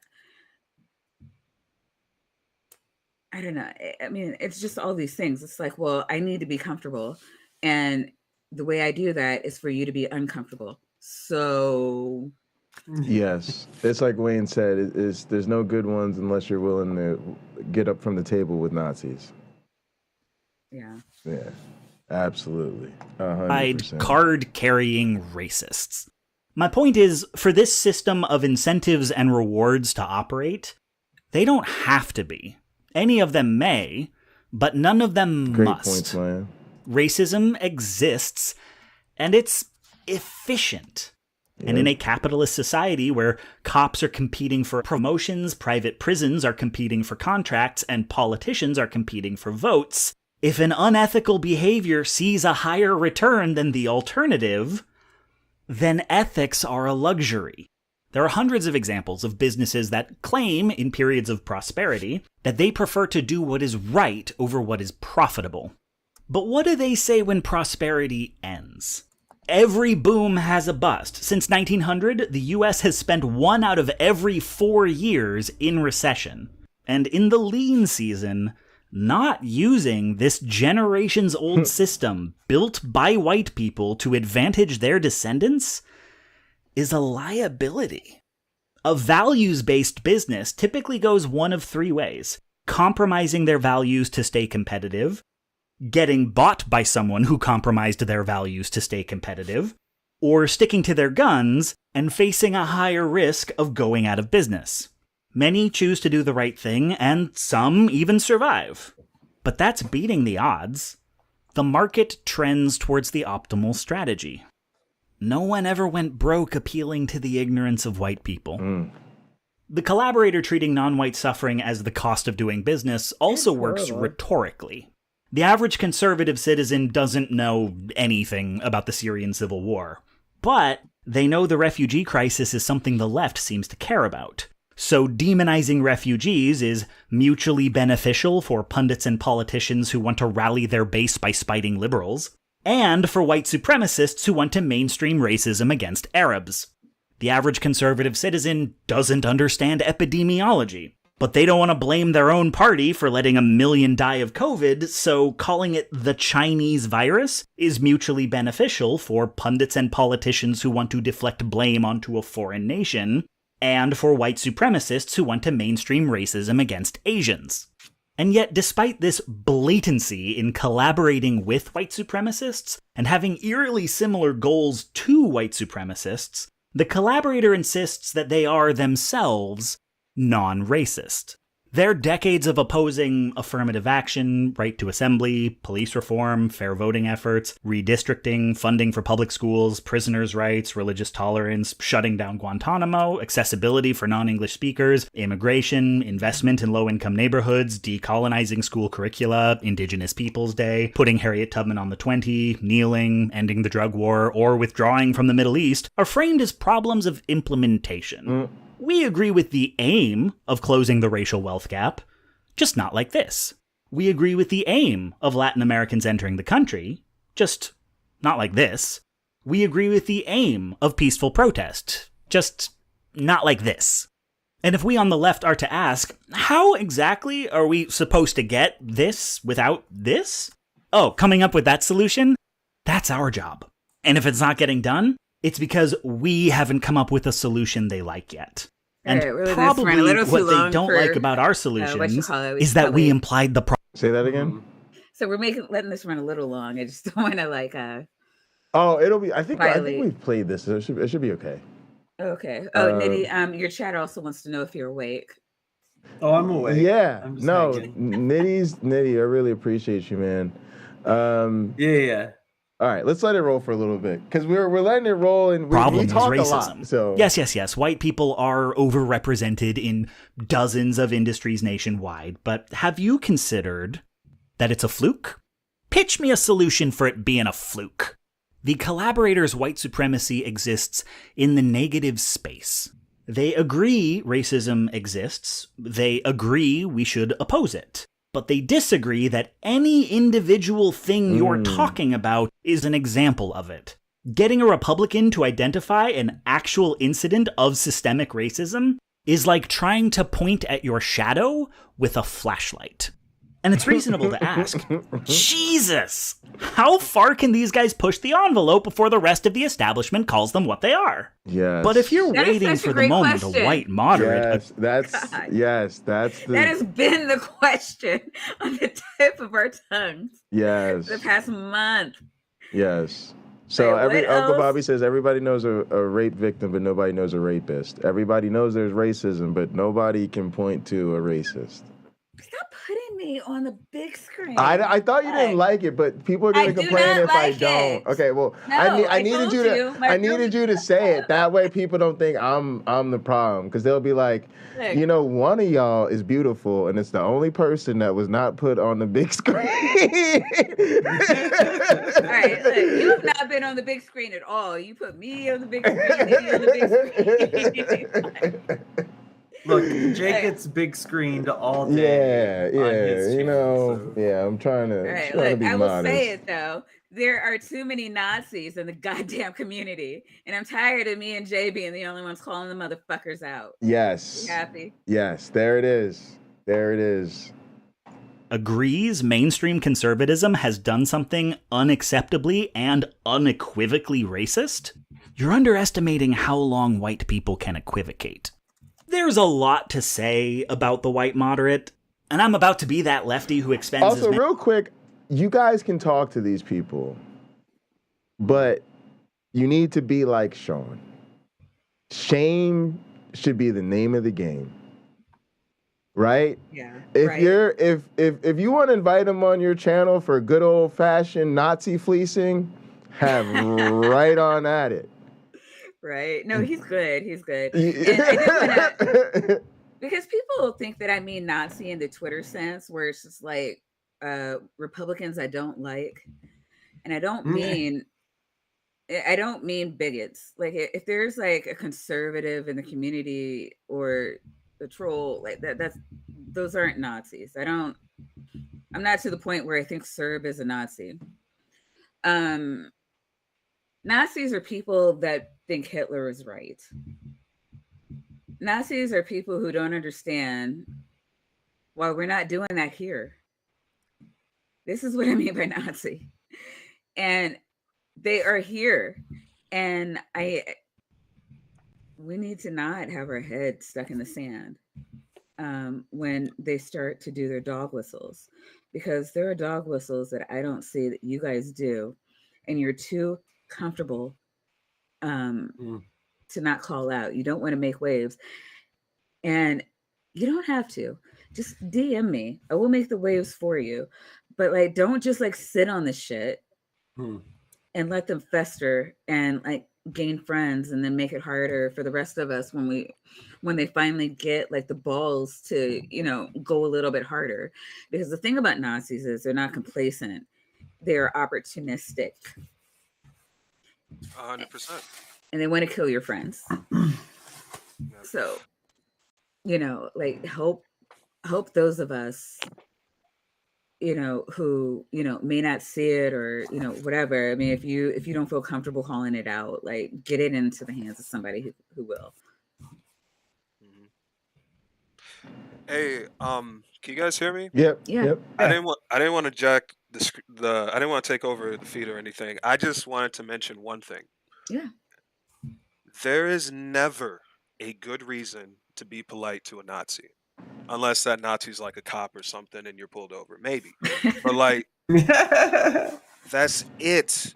I don't know. I mean, it's just all these things. It's like, well, I need to be comfortable. And the way I do that is for you to be uncomfortable. So... Yes. It's like Wayne said, there's no good ones unless you're willing to get up from the table with Nazis. Yeah. Yeah. Absolutely. 100%. Card-carrying racists. My point is, for this system of incentives and rewards to operate, they don't have to be. Any of them may, but none of them Great must. points, man. Racism exists, and it's efficient. Yeah. And in a capitalist society where cops are competing for promotions, private prisons are competing for contracts, and politicians are competing for votes, if an unethical behavior sees a higher return than the alternative, then ethics are a luxury. There are hundreds of examples of businesses that claim, in periods of prosperity, that they prefer to do what is right over what is profitable. But what do they say when prosperity ends? Every boom has a bust. Since 1900, the US has spent 1 out of every 4 years in recession. And in the lean season, not using this generations-old system built by white people to advantage their descendants is a liability. A values-based business typically goes one of 3 ways: compromising their values to stay competitive, getting bought by someone who compromised their values to stay competitive, or sticking to their guns and facing a higher risk of going out of business. Many choose to do the right thing, and some even survive. But that's beating the odds. The market trends towards the optimal strategy. No one ever went broke appealing to the ignorance of white people. The collaborator treating non-white suffering as the cost of doing business also works rhetorically. The average conservative citizen doesn't know anything about the Syrian civil war, but they know the refugee crisis is something the left seems to care about. So demonizing refugees is mutually beneficial for pundits and politicians who want to rally their base by spiting liberals, and for white supremacists who want to mainstream racism against Arabs. The average conservative citizen doesn't understand epidemiology. But they don't want to blame their own party for letting 1 million die of COVID, so calling it the Chinese virus is mutually beneficial for pundits and politicians who want to deflect blame onto a foreign nation, and for white supremacists who want to mainstream racism against Asians. And yet, despite this blatancy in collaborating with white supremacists and having eerily similar goals to white supremacists, the collaborator insists that they are themselves non-racist. Their decades of opposing affirmative action, right to assembly, police reform, fair voting efforts, redistricting, funding for public schools, prisoners' rights, religious tolerance, shutting down Guantanamo, accessibility for non-English speakers, immigration, investment in low-income neighborhoods, decolonizing school curricula, Indigenous Peoples Day, putting Harriet Tubman on the 20, kneeling, ending the drug war, or withdrawing from the Middle East, are framed as problems of implementation. We agree with the aim of closing the racial wealth gap, just not like this. We agree with the aim of Latin Americans entering the country, just not like this. We agree with the aim of peaceful protest, just not like this. And if we on the left are to ask, how exactly are we supposed to get this without this? Oh, coming up with that solution? That's our job. And if it's not getting done, it's because we haven't come up with a solution they like yet. And really probably what they don't like about our solutions is that we implied the problem. Say that again. So we're letting this run a little long. I just don't want to Oh, it'll be. I think we've played this. So it should be okay. Okay. Oh, Niddy, your chat also wants to know if you're awake. Oh, I'm awake. Yeah. I'm Niddy. I really appreciate you, man. Yeah. All right, let's let it roll for a little bit because we're letting it roll and we talk racism. a lot. So Yes. White people are overrepresented in dozens of industries nationwide, but have you considered that it's a fluke? Pitch me a solution for it being a fluke. The collaborators' white supremacy exists in the negative space. They agree racism exists. They agree we should oppose it. But they disagree that any individual thing you're talking about is an example of it. Getting a Republican to identify an actual incident of systemic racism is like trying to point at your shadow with a flashlight. And it's reasonable to ask, Jesus, how far can these guys push the envelope before the rest of the establishment calls them what they are? Yes. But if you're waiting for the moment, a white moderate... That has been the question on the tip of our tongues. Yes. For the past month. Yes. So Uncle Bobby says everybody knows a rape victim, but nobody knows a rapist. Everybody knows there's racism, but nobody can point to a racist. Stop putting me on the big screen. I thought you didn't like it, but people are going to complain if I don't. Okay, well, I needed you to say it. That way people don't think I'm the problem, because they'll be like, one of y'all is beautiful, and it's the only person that was not put on the big screen. All right, look, you have not been on the big screen at all. You put me on the big screen, me on the big screen. Look, Jake gets big screened all day. Yeah, I'm trying to, to be I will modest. say it though. There are too many Nazis in the goddamn community, and I'm tired of me and Jay being the only ones calling the motherfuckers out. Yes. You happy? Yes, there it is. Agrees mainstream conservatism has done something unacceptably and unequivocally racist? You're underestimating how long white people can equivocate. There's a lot to say about the white moderate, and I'm about to be that lefty who expends Also, real quick, you guys can talk to these people, but you need to be like Sean. Shame should be the name of the game. Right? Yeah. If you want to invite him on your channel for good old fashioned Nazi fleecing, have right on at it. Right. No, he's good. He's good. And I did wanna, because people think that I mean Nazi in the Twitter sense, where it's just like Republicans I don't like, and I don't mean bigots. Like if there's like a conservative in the community or a troll like those aren't Nazis. I'm not to the point where I think Serb is a Nazi. Nazis are people that think Hitler is right. Nazis are people who don't understand why we're not doing that here. This is what I mean by Nazi. And they are here. And we need to not have our head stuck in the sand when they start to do their dog whistles, because there are dog whistles that I don't see that you guys do, and you're too comfortable to not call out. You don't want to make waves, and you don't have to. Just DM me. I will make the waves for you, but like, don't just like sit on the shit and let them fester and like gain friends, and then make it harder for the rest of us when they finally get like the balls to, you know, go a little bit harder. Because the thing about Nazis is they're not complacent. They're opportunistic. 100%. And they want to kill your friends. So, you know, like hope those of us, you know, who, you know, may not see it or, you know, whatever. I mean, if you don't feel comfortable calling it out, like get it into the hands of somebody who will. Hey, can you guys hear me? Yep. Yeah. Yep. I didn't want to jack I didn't want to take over the feed or anything. I just wanted to mention one thing. Yeah. There is never a good reason to be polite to a Nazi. Unless that Nazi's like a cop or something and you're pulled over. Maybe. But like, that's it.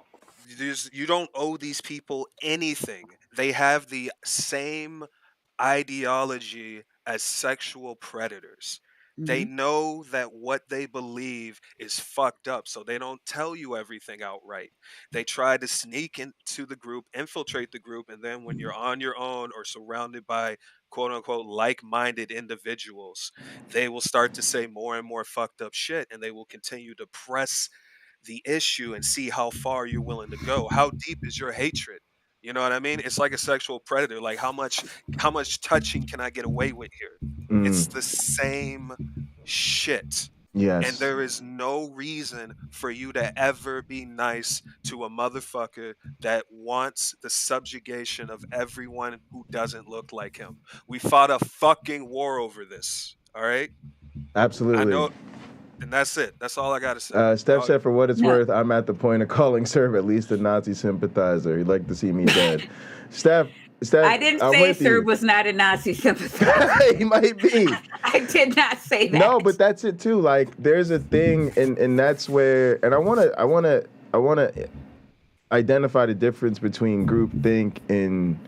You don't owe these people anything. They have the same ideology as sexual predators. They know that what they believe is fucked up, so they don't tell you everything outright. They try to sneak into the group, infiltrate the group, and then when you're on your own or surrounded by quote-unquote like-minded individuals, they will start to say more and more fucked up shit, and they will continue to press the issue and see how far you're willing to go. How deep is your hatred? You know what I mean? It's like a sexual predator. Like how much touching can I get away with here? It's the same shit. Yes. And there is no reason for you to ever be nice to a motherfucker that wants the subjugation of everyone who doesn't look like him. We fought a fucking war over this. All right? Absolutely. I know. And that's it. That's all I got to say. Steph said, for what it's worth, I'm at the point of calling Serb at least a Nazi sympathizer. He'd like to see me dead. Steph, I didn't say Serb was not a Nazi sympathizer. He might be. I did not say that. No, but that's it too. Like, there's a thing, and that's where, and I wanna identify the difference between groupthink and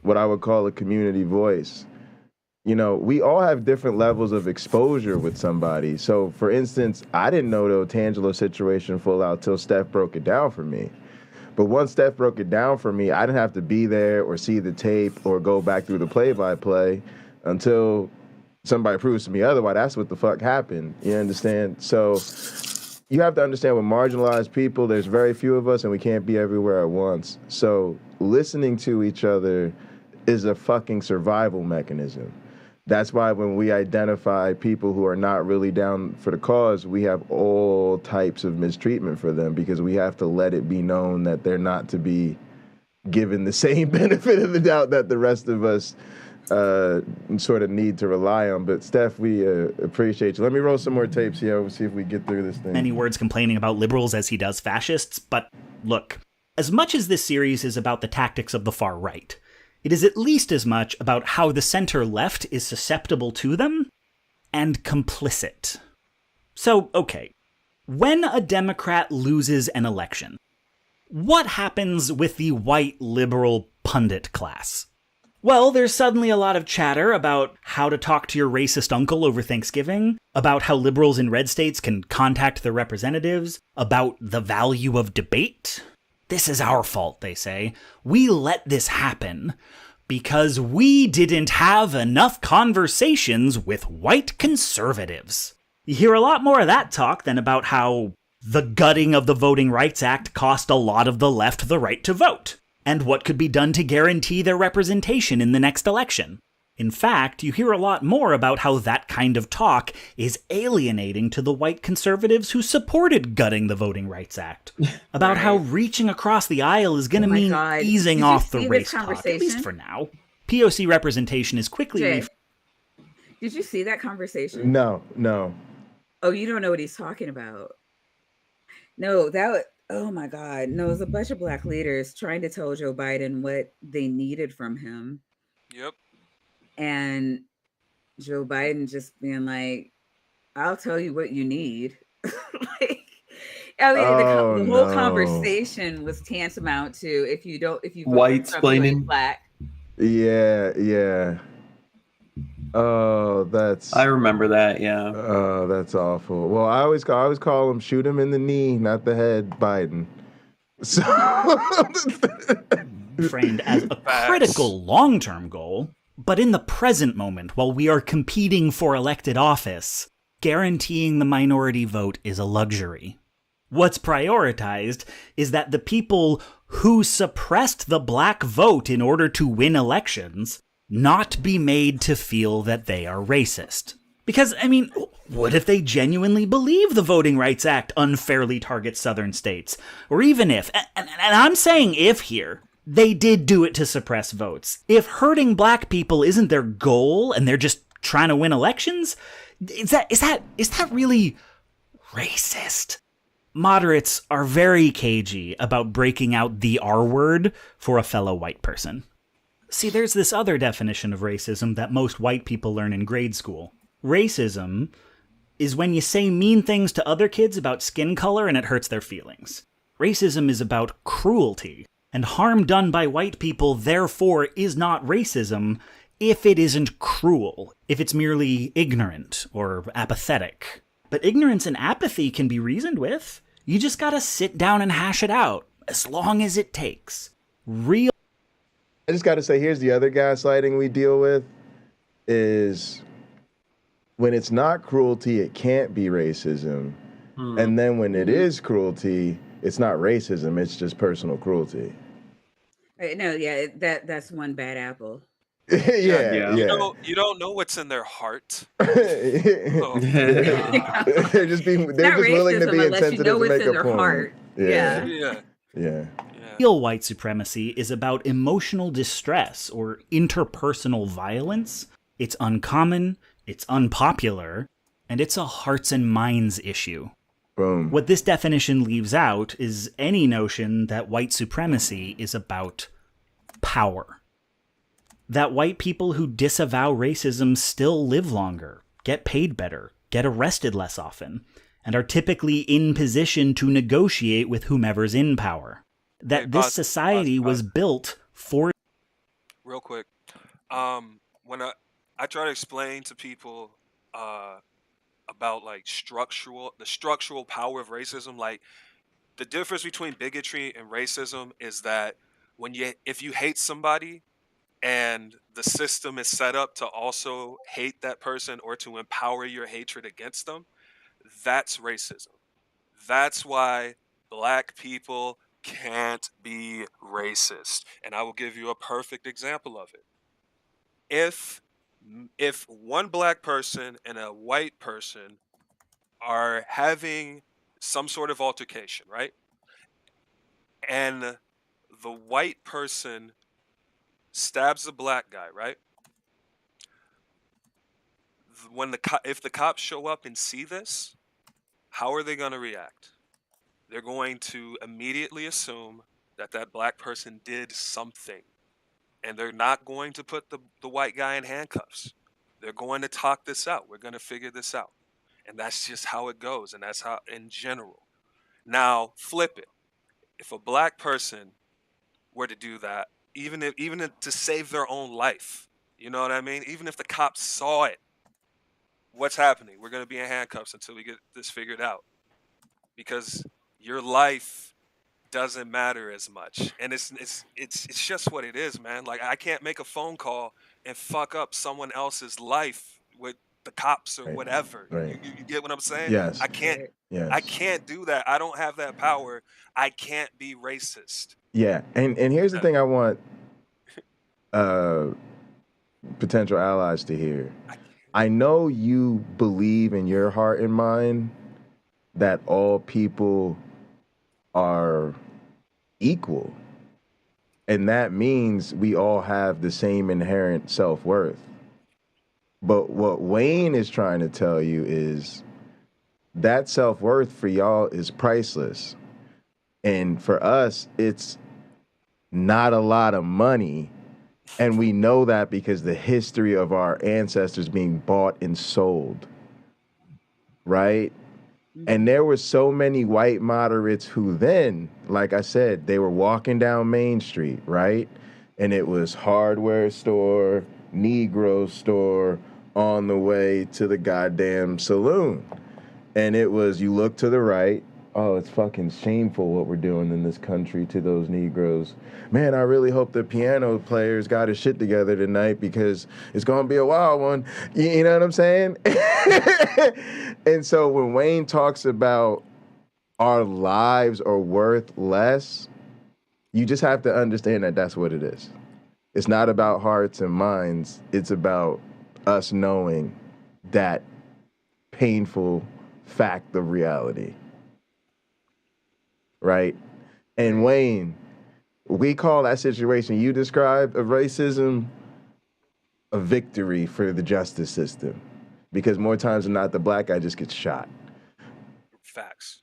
what I would call a community voice. You know, we all have different levels of exposure with somebody. So, for instance, I didn't know the Tangelo situation full out till Steph broke it down for me. But once Steph broke it down for me, I didn't have to be there or see the tape or go back through the play-by-play until somebody proves to me otherwise. That's what the fuck happened. You understand? So you have to understand with marginalized people, there's very few of us and we can't be everywhere at once. So listening to each other is a fucking survival mechanism. That's why when we identify people who are not really down for the cause, we have all types of mistreatment for them because we have to let it be known that they're not to be given the same benefit of the doubt that the rest of us sort of need to rely on. But Steph, we appreciate you. Let me roll some more tapes here. We'll see if we get through this thing. Many words complaining about liberals as he does fascists, but look, as much as this series is about the tactics of the far right, it is at least as much about how the center-left is susceptible to them and complicit. So, okay, when a Democrat loses an election, what happens with the white liberal pundit class? Well, there's suddenly a lot of chatter about how to talk to your racist uncle over Thanksgiving, about how liberals in red states can contact their representatives, about the value of debate. This is our fault, they say. We let this happen because we didn't have enough conversations with white conservatives. You hear a lot more of that talk than about how the gutting of the Voting Rights Act cost a lot of the left the right to vote, and what could be done to guarantee their representation in the next election. In fact, you hear a lot more about how that kind of talk is alienating to the white conservatives who supported gutting the Voting Rights Act. About how reaching across the aisle is going to mean easing off the race talk, at least for now. POC representation is quickly... Did you see that conversation? No. Oh, you don't know what he's talking about. No, oh my God. No, it was a bunch of Black leaders trying to tell Joe Biden what they needed from him. Yep. And Joe Biden just being like, I'll tell you what you need. Like, I mean, the whole conversation was tantamount to if you white explaining black. Yeah. Oh, I remember that. Yeah. Oh, that's awful. Well, I always call him shoot him in the knee, not the head, Biden. So framed as a critical long-term goal, but in the present moment, while we are competing for elected office, guaranteeing the minority vote is a luxury. What's prioritized is that the people who suppressed the black vote in order to win elections not be made to feel that they are racist. Because, I mean, what if they genuinely believe the Voting Rights Act unfairly targets southern states? Or even if, and I'm saying if here, they did do it to suppress votes. If hurting black people isn't their goal and they're just trying to win elections, is that really racist? Moderates are very cagey about breaking out the R word for a fellow white person. See, there's this other definition of racism that most white people learn in grade school. Racism is when you say mean things to other kids about skin color and it hurts their feelings. Racism is about cruelty, and harm done by white people, therefore, is not racism if it isn't cruel, if it's merely ignorant or apathetic. But ignorance and apathy can be reasoned with. You just gotta sit down and hash it out, as long as it takes. I just gotta say, here's the other gaslighting we deal with, is when it's not cruelty, it can't be racism. And then when it is cruelty, it's not racism, it's just personal cruelty. No, yeah, that's one bad apple. Yeah. You don't know what's in their heart. They're just willing to be insensitive to make a point. Heart. Yeah. Real white supremacy is about emotional distress or interpersonal violence. It's uncommon, it's unpopular, and it's a hearts and minds issue. Boom. What this definition leaves out is any notion that white supremacy is about power. That white people who disavow racism still live longer, get paid better, get arrested less often, and are typically in position to negotiate with whomever's in power. That this society was built for... Real quick. When I try to explain to people about like the structural power of racism, like the difference between bigotry and racism is that if you hate somebody and the system is set up to also hate that person or to empower your hatred against them, that's racism. That's why black people can't be racist. And I will give you a perfect example of it. If one black person and a white person are having some sort of altercation, right? And the white person stabs the black guy, right? If the cops show up and see this, how are they going to react? They're going to immediately assume that black person did something. And they're not going to put the white guy in handcuffs. They're going to talk this out. We're going to figure this out. And that's just how it goes. And that's how, in general. Now, flip it. If a black person were to do that, even to save their own life, you know what I mean? Even if the cops saw it, what's happening? We're going to be in handcuffs until we get this figured out. Because your life doesn't matter as much, and it's just what it is, man. Like, I can't make a phone call and fuck up someone else's life with the cops or whatever. Right. You get what I'm saying? Yes. I can't. Yes. I can't do that. I don't have that power. I can't be racist. Yeah, and here's the thing I want potential allies to hear. I know you believe in your heart and mind that all people are equal. And that means we all have the same inherent self-worth. But what Wayne is trying to tell you is that self-worth for y'all is priceless. And for us, it's not a lot of money. And we know that because the history of our ancestors being bought and sold, right? And there were so many white moderates who then, like I said, they were walking down Main Street, right? And it was hardware store, Negro store on the way to the goddamn saloon. And it was, you look to the right, oh, it's fucking shameful what we're doing in this country to those Negroes. Man, I really hope the piano players got his shit together tonight because it's going to be a wild one. You know what I'm saying? And so when Wayne talks about our lives are worth less, you just have to understand that that's what it is. It's not about hearts and minds. It's about us knowing that painful fact of reality. Right? And Wayne, we call that situation you described of racism a victory for the justice system. Because more times than not, the black guy just gets shot. Facts.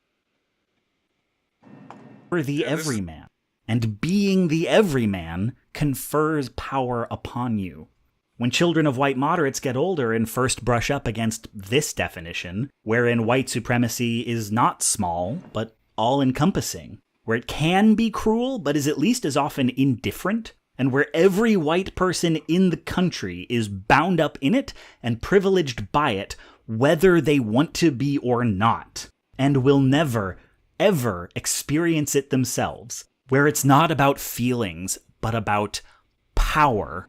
For the everyman. And being the everyman confers power upon you. When children of white moderates get older and first brush up against this definition, wherein white supremacy is not small, but all-encompassing, where it can be cruel, but is at least as often indifferent, and where every white person in the country is bound up in it and privileged by it, whether they want to be or not, and will never, ever experience it themselves, where it's not about feelings, but about power.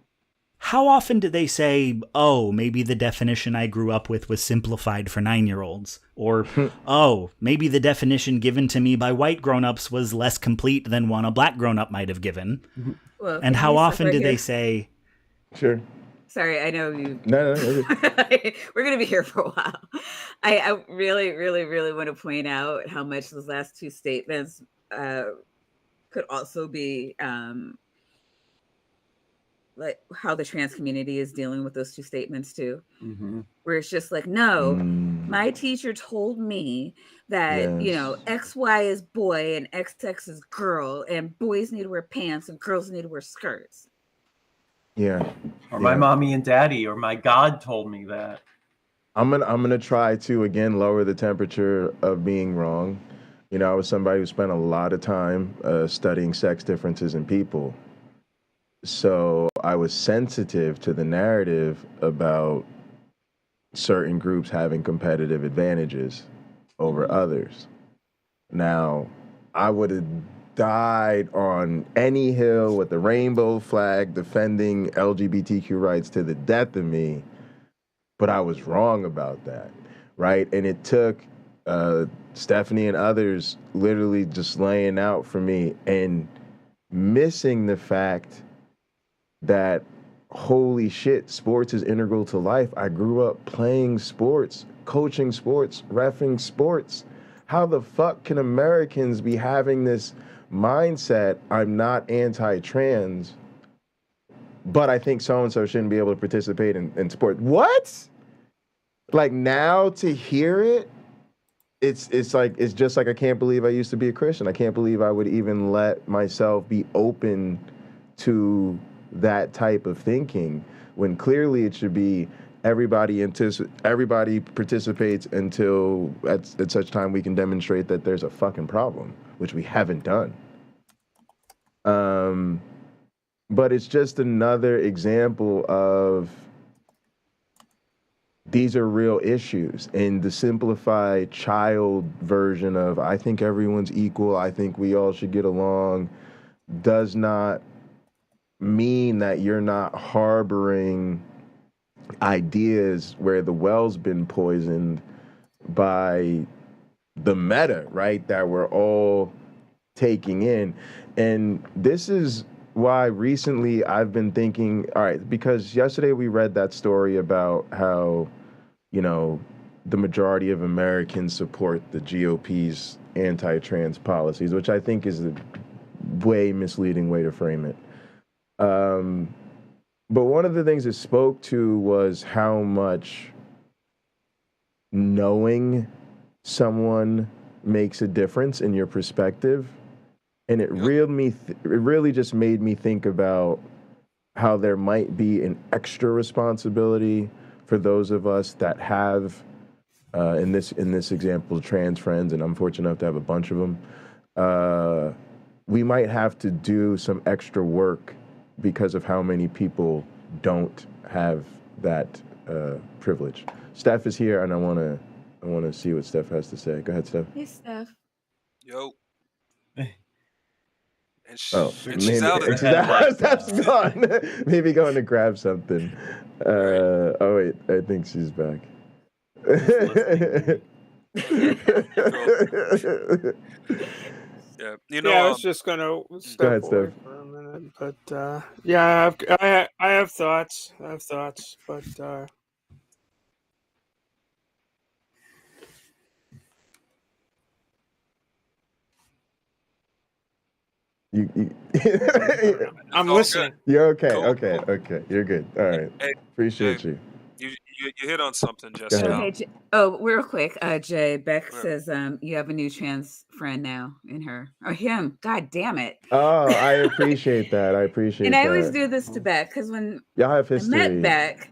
How often do they say, oh, maybe the definition I grew up with was simplified for 9-year-olds? Or, oh, maybe the definition given to me by white grown-ups was less complete than one a black grown-up might have given? Well, and how often do they say... Sure. Sorry, I know you... No. We're going to be here for a while. I really, really, really want to point out how much those last two statements could also be... like how the trans community is dealing with those two statements too, where it's just like, no, my teacher told me that, you know, XY is boy and XX is girl and boys need to wear pants and girls need to wear skirts. Yeah. Or my mommy and daddy, or my God told me that. I'm gonna try to, again, lower the temperature of being wrong. You know, I was somebody who spent a lot of time studying sex differences in people. So I was sensitive to the narrative about certain groups having competitive advantages over others. Now, I would have died on any hill with the rainbow flag defending LGBTQ rights to the death of me, but I was wrong about that, right? And it took Stephanie and others literally just laying out for me and missing the fact that, holy shit, sports is integral to life. I grew up playing sports, coaching sports, reffing sports. How the fuck can Americans be having this mindset, I'm not anti-trans, but I think so-and-so shouldn't be able to participate in sport? What? Like, now to hear it, it's just like I can't believe I used to be a Christian. I can't believe I would even let myself be open to that type of thinking, when clearly it should be everybody participates until at such time we can demonstrate that there's a fucking problem, which we haven't done. But it's just another example of these are real issues, and the simplified child version of I think everyone's equal, I think we all should get along, does not mean that you're not harboring ideas where the well's been poisoned by the meta, right, that we're all taking in. And this is why recently I've been thinking, all right, because yesterday we read that story about how, you know, the majority of Americans support the GOP's anti-trans policies, which I think is a way misleading way to frame it. But one of the things it spoke to was how much knowing someone makes a difference in your perspective. And it really just made me think about how there might be an extra responsibility for those of us that have, in this example, trans friends, and I'm fortunate enough to have a bunch of them. We might have to do some extra work because of how many people don't have that privilege. Steph is here, and I want to see what Steph has to say. Go ahead, Steph. Hey, Steph. Yo. And, Maybe she's out of Steph's gone. Maybe going to grab something. Oh wait, I think she's back. Yeah, I was just gonna step away for a minute, but yeah, I have thoughts. But I'm listening. You're okay. Okay. You're good. All right. Appreciate you. You hit on something just now. Okay, real quick, Jay, Beck says you have a new trans friend now in her or him. God damn it! Oh, I appreciate that. And I always do this to Beck because when y'all have I history. met Beck,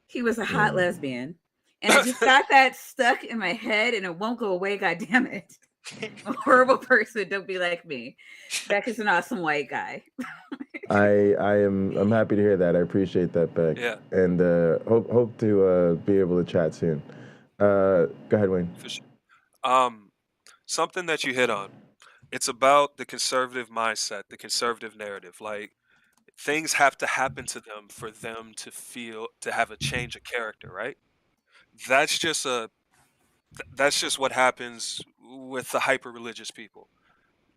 he was a hot lesbian, and I just got that stuck in my head, and it won't go away. God damn it! A horrible person. Don't be like me. Beck is an awesome white guy. I'm happy to hear that. I appreciate that, Beck. Yeah. And hope to be able to chat soon. Go ahead, Wayne. For sure. Something that you hit on. It's about the conservative mindset, the conservative narrative. Like, things have to happen to them for them to have a change of character, right? That's just what happens with the hyper-religious people.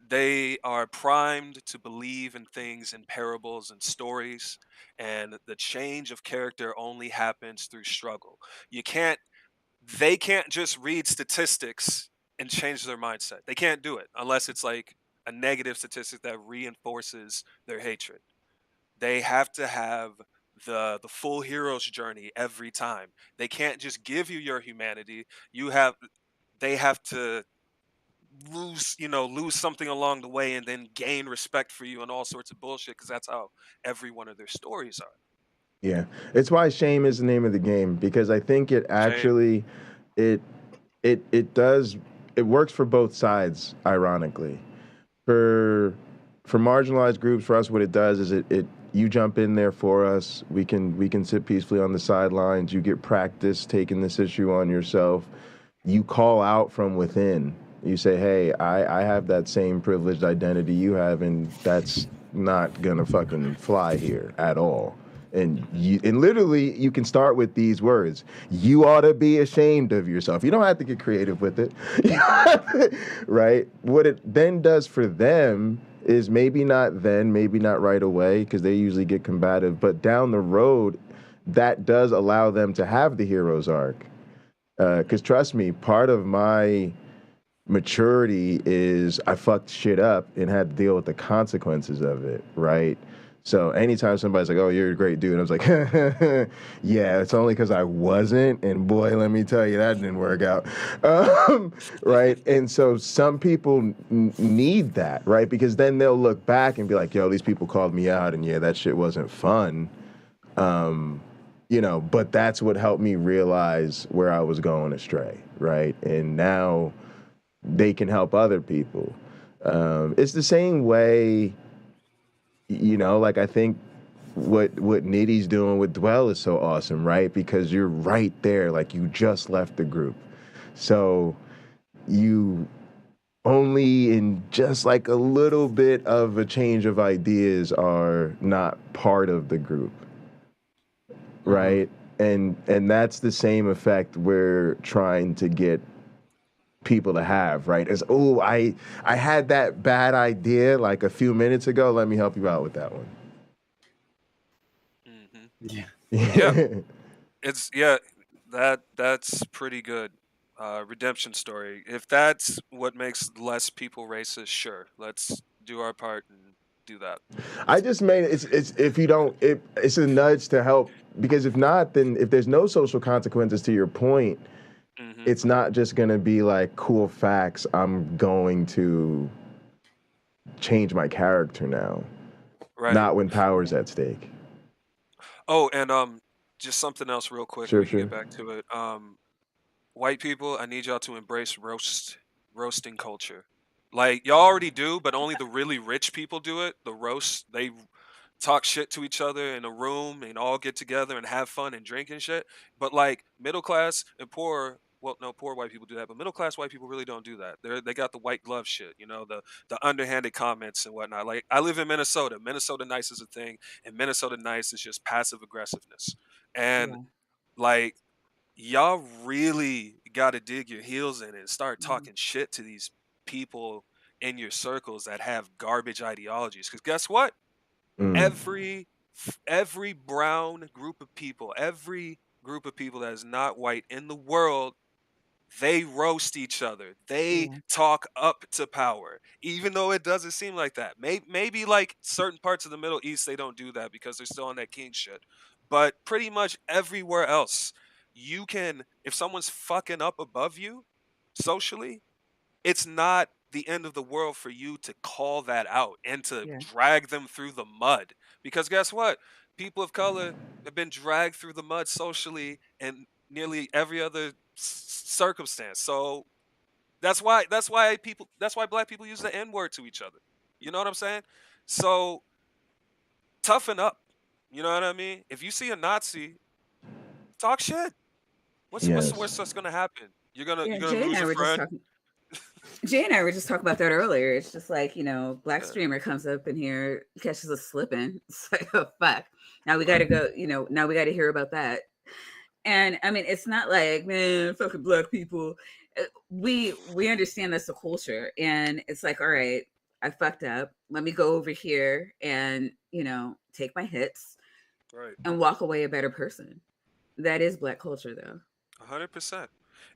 They are primed to believe in things in parables and stories, and the change of character only happens through struggle. They can't just read statistics and change their mindset. They can't do it unless it's like a negative statistic that reinforces their hatred. They have to have the full hero's journey every time. They can't just give you your humanity. They have to lose something along the way and then gain respect for you and all sorts of bullshit, because that's how every one of their stories are. Yeah, it's why shame is the name of the game, because I think it actually it works for both sides. Ironically, for marginalized groups, for us, what it does is it you jump in there for us. We can sit peacefully on the sidelines. You get practice taking this issue on yourself. You call out from within. You say, hey, I have that same privileged identity you have, and that's not gonna fucking fly here at all. And literally, you can start with these words. You ought to be ashamed of yourself. You don't have to get creative with it, right? What it then does for them is maybe not right away, because they usually get combative, but down the road, that does allow them to have the hero's arc. Because trust me, part of my maturity is I fucked shit up and had to deal with the consequences of it, right? So anytime somebody's like, oh, you're a great dude, I was like, yeah, it's only because I wasn't, and boy, let me tell you, that didn't work out, right? And so some people need that, right? Because then they'll look back and be like, yo, these people called me out, and yeah, that shit wasn't fun, but that's what helped me realize where I was going astray, right? And now they can help other people. It's the same way, like I think what Niddy's doing with Dwell is so awesome, right? Because you're right there, like you just left the group. So you only in just like a little bit of a change of ideas are not part of the group, right? And that's the same effect we're trying to get people to have, right? As, oh, I had that bad idea like a few minutes ago. Let me help you out with that one. Yeah. Yeah. That's pretty good. Redemption story. If that's what makes less people racist, sure. Let's do our part and do that. I just made it's if you don't it's a nudge to help, because if not, then if there's no social consequences to your point, it's not just gonna be like cool facts. I'm going to change my character now. Right. Not when power's at stake. Oh, and just something else real quick. Sure, We can sure. get back to it. White people, I need y'all to embrace roasting culture. Like y'all already do, but only the really rich people do it. The roast, they talk shit to each other in a room and all get together and have fun and drink and shit. But like middle class and poor, well, no, poor white people do that, but middle class white people really don't do that. They got the white glove shit, you know, the underhanded comments and whatnot. Like I live in Minnesota. Minnesota nice is a thing, and Minnesota nice is just passive aggressiveness. And like y'all really got to dig your heels in and start talking shit to these people in your circles that have garbage ideologies. Because guess what? Every brown group of people, every group of people that is not white in the world, they roast each other. They talk up to power, even though it doesn't seem like that. Maybe like certain parts of the Middle East, they don't do that because they're still on that king shit. But pretty much everywhere else, you can, if someone's fucking up above you socially, it's not the end of the world for you to call that out and to drag them through the mud. Because guess what? People of color have been dragged through the mud socially in nearly every other circumstance. So that's why black people use the N-word to each other. You know what I'm saying? So toughen up. You know what I mean? If you see a Nazi, talk shit. What's the worst that's gonna happen? You're gonna lose a friend. Jay and I were just talking about that earlier. It's just like, you know, black streamer comes up in here, catches us slipping. It's like, oh fuck. Now we gotta go, you know, now we gotta hear about that. And I mean, it's not like, man, fucking black people. We understand that's the culture. And it's like, all right, I fucked up. Let me go over here and, you know, take my hits and walk away a better person. That is black culture though. 100%.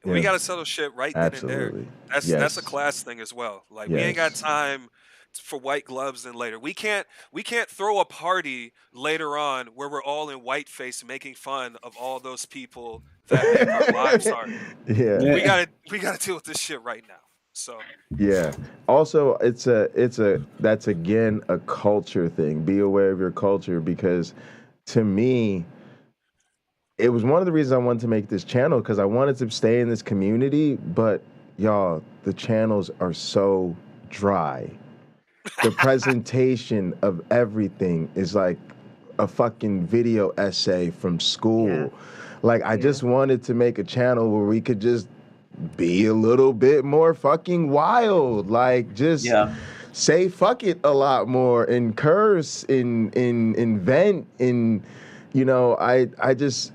And we gotta settle shit right then and there. That's a class thing as well. Like we ain't got time for white gloves and later. We can't throw a party later on where we're all in whiteface making fun of all those people that make our lives hard. We gotta deal with this shit right now. So also that's again a culture thing. Be aware of your culture, because to me, it was one of the reasons I wanted to make this channel, because I wanted to stay in this community, but y'all, the channels are so dry. The presentation of everything is like a fucking video essay from school. Like I just wanted to make a channel where we could just be a little bit more fucking wild. Like just say fuck it a lot more and curse and invent and, you know, I just,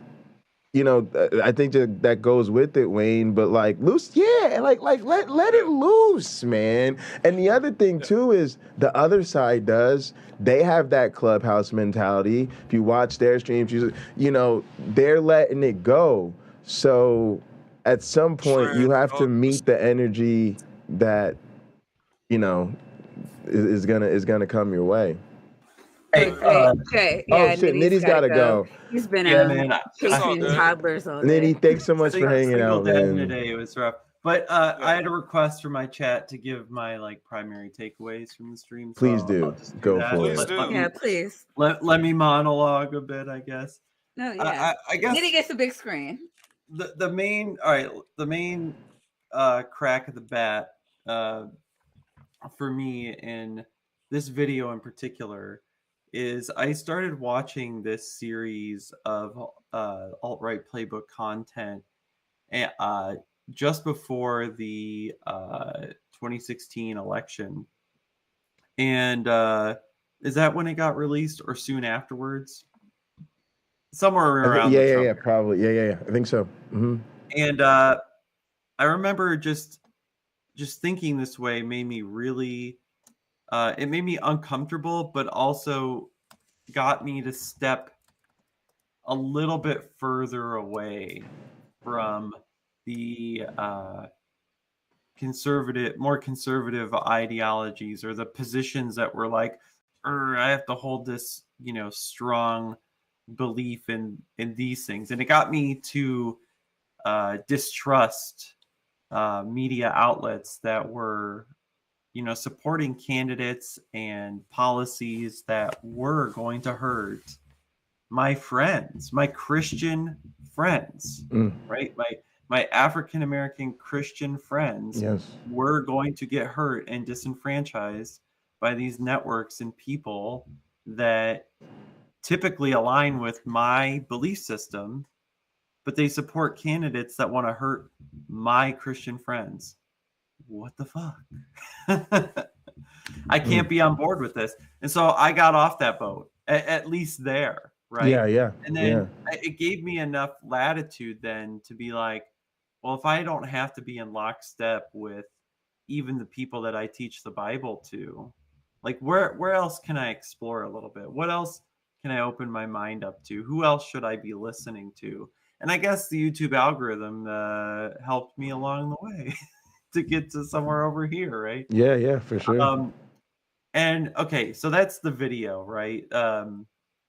you know, I think that goes with it, Wayne. But like loose, like let it loose, man. And the other thing too is the other side does. They have that clubhouse mentality. If you watch their streams, you know, they're letting it go. So at some point, you have to meet the energy that, you know, is gonna come your way. Hey, okay. Oh shit, Niddy's gotta go. He's been chasing toddlers all day. Niddy, thanks so much for hanging out, man. Today it was rough, but I had a request for my chat to give my like primary takeaways from the stream. So Please do. Go for it. Please. Let me monologue a bit, I guess. No, yeah. I guess Niddy gets a big screen. The main crack of the bat for me in this video in particular is I started watching this series of alt-right playbook content and just before the 2016 election. And is that when it got released or soon afterwards? Somewhere around probably. I think so. Mm-hmm. And I remember just just thinking this way made me really, it made me uncomfortable, but also got me to step a little bit further away from the more conservative ideologies or the positions that were like, I have to hold this, strong belief in these things. And it got me to distrust media outlets that were, supporting candidates and policies that were going to hurt my friends, my Christian friends, right? My African American Christian friends were going to get hurt and disenfranchised by these networks and people that typically align with my belief system, but they support candidates that want to hurt my Christian friends. What the fuck? I can't be on board with this. And so I got off that boat, at least there, right? Yeah. And then it gave me enough latitude then to be like, well, if I don't have to be in lockstep with even the people that I teach the Bible to, like where else can I explore a little bit? What else can I open my mind up to? Who else should I be listening to? And I guess the YouTube algorithm helped me along the way to get to somewhere over here, right? Yeah, for sure. And okay, so that's the video, right?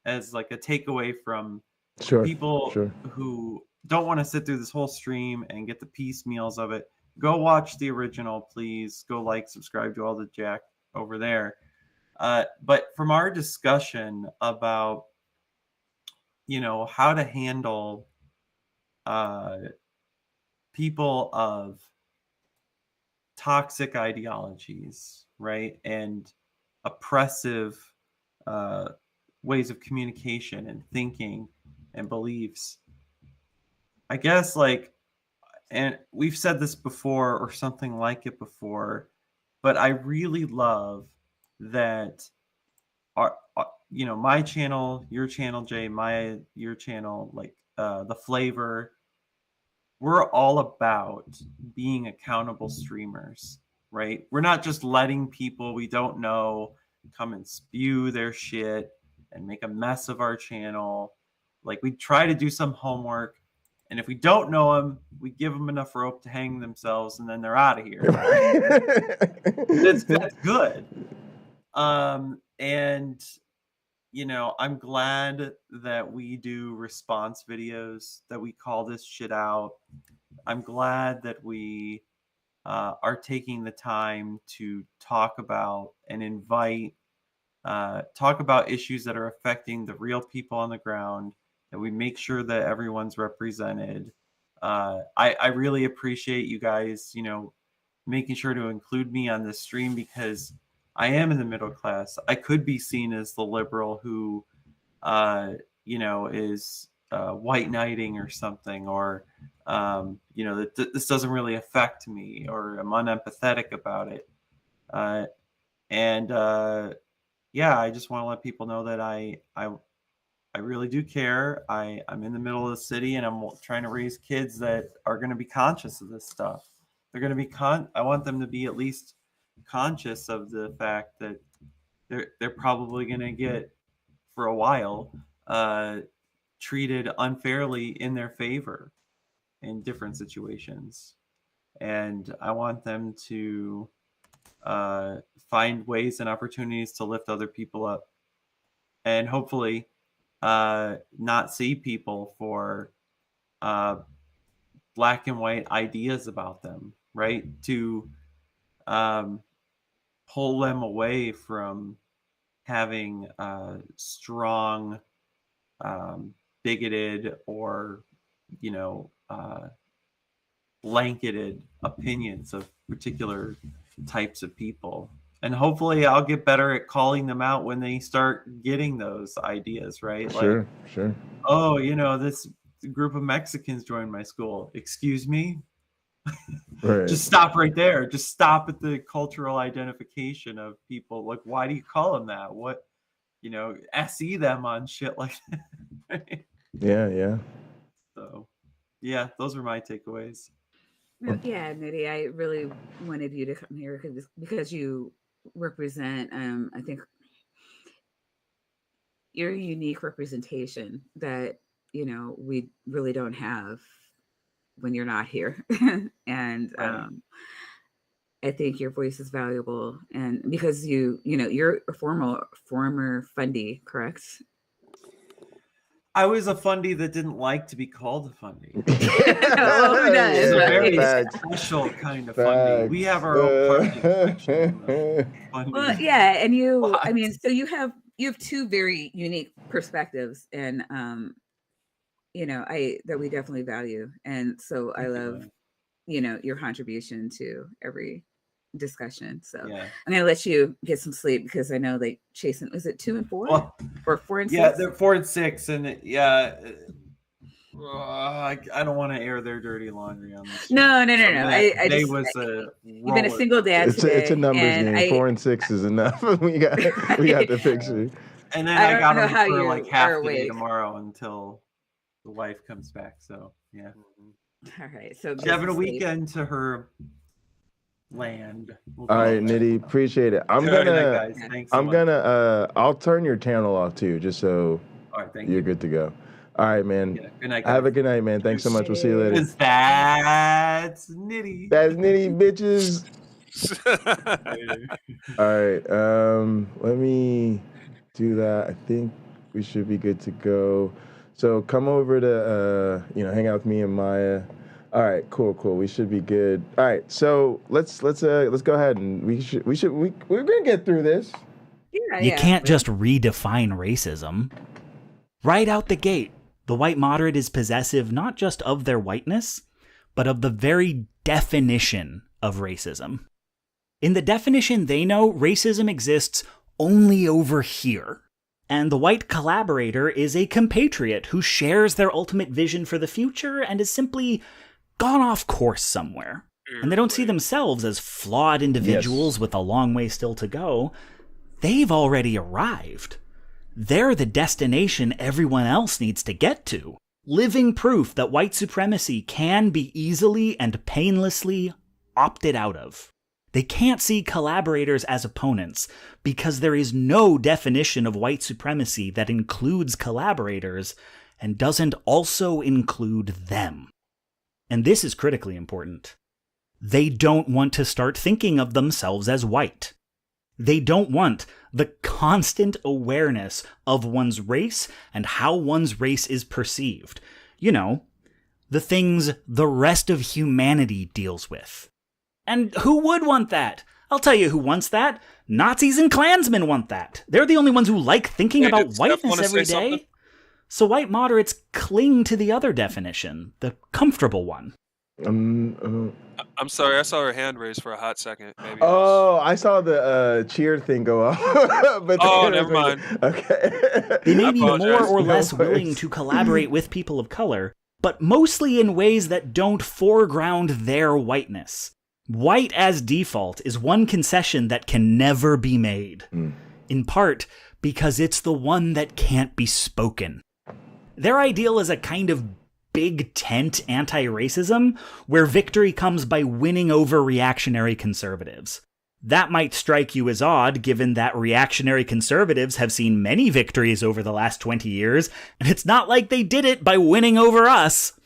As like a takeaway from people who don't want to sit through this whole stream and get the piecemeals of it. Go watch the original, please. Go like, subscribe to all the Jack over there. But from our discussion about, how to handle people of toxic ideologies, right? And oppressive ways of communication and thinking and beliefs. I guess and we've said this before or something like it before, but I really love that my channel, your channel, Jay, your channel, the Flavor, we're all about being accountable streamers, right? We're not just letting people we don't know come and spew their shit and make a mess of our channel. Like, we try to do some homework, and if we don't know them, we give them enough rope to hang themselves, and then they're out of here. That's good. And I'm glad that we do response videos, that we call this shit out. I'm glad that we are taking the time to talk about and talk about issues that are affecting the real people on the ground, that we make sure that everyone's represented. I really appreciate you guys, making sure to include me on this stream, because I am in the middle class. I could be seen as the liberal who, is white knighting or something, or, that this doesn't really affect me, or I'm unempathetic about it. I just want to let people know that I really do care. I'm in the middle of the city, and I'm trying to raise kids that are going to be conscious of this stuff. They're going to be I want them to be at least conscious of the fact that they're probably going to get, for a while, treated unfairly in their favor in different situations. And I want them to find ways and opportunities to lift other people up, and hopefully not see people for black and white ideas about them, right? To pull them away from having strong, bigoted, or blanketed opinions of particular types of people. And hopefully I'll get better at calling them out when they start getting those ideas, right? Sure. Oh, this group of Mexicans joined my school. Excuse me? Right. Just stop right there. Just stop at the cultural identification of people. Like, why do you call them that? What, SE them on shit like that. Yeah. So, yeah, those are my takeaways. No, yeah, Niddy, I really wanted you to come here because you represent, I think, your unique representation that we really don't have when you're not here, and Right. I think your voice is valuable, and because you're a former Fundy, correct? I was a fundy that didn't like to be called a fundy. Who does? It's a very Right? special kind of fundy. We have our own party section. Well, yeah, and I mean, so you have two very unique perspectives, and that we definitely value, and so I love your contribution to every discussion. So yeah. I'm gonna let you get some sleep because I know they chasing. Was it 2 and 4 or 4 and 6? Yeah, they're 4 and 6, and I don't want to air their dirty laundry on this. No. You've been a single dad today. It's a numbers game. 4 and 6 is enough. we got the picture. And then I got them for like half the day tomorrow until the wife comes back. So yeah. All right. So she's having a weekend to her land. All right, Niddy, appreciate it. I'll turn your channel off too, just so you're good to go. All right, man. Yeah, good night, guys. Have a good night, man. Thanks so much. We'll see you later. That's Niddy. That's Niddy, bitches. All right. Let me do that. I think we should be good to go. So come over to hang out with me and Maya. All right, cool. We should be good. All right, so let's go ahead and we're gonna get through this. You can't just redefine racism. Right out the gate, the white moderate is possessive not just of their whiteness, but of the very definition of racism. In the definition they know, racism exists only over here. And the white collaborator is a compatriot who shares their ultimate vision for the future and is simply gone off course somewhere. And they don't see themselves as flawed individuals with a long way still to go. They've already arrived. They're the destination everyone else needs to get to. Living proof that white supremacy can be easily and painlessly opted out of. They can't see collaborators as opponents because there is no definition of white supremacy that includes collaborators and doesn't also include them. And this is critically important. They don't want to start thinking of themselves as white. They don't want the constant awareness of one's race and how one's race is perceived. The things the rest of humanity deals with. And who would want that? I'll tell you who wants that. Nazis and Klansmen want that. They're the only ones who like thinking about whiteness every day. Something? So white moderates cling to the other definition, the comfortable one. I'm sorry, I saw her hand raised for a hot second. Maybe I saw the cheer thing go off. But never mind. Okay. They may be more or less willing to collaborate with people of color, but mostly in ways that don't foreground their whiteness. White as default is one concession that can never be made, in part because it's the one that can't be spoken. Their ideal is a kind of big tent anti-racism where victory comes by winning over reactionary conservatives. That might strike you as odd given that reactionary conservatives have seen many victories over the last 20 years, and it's not like they did it by winning over us.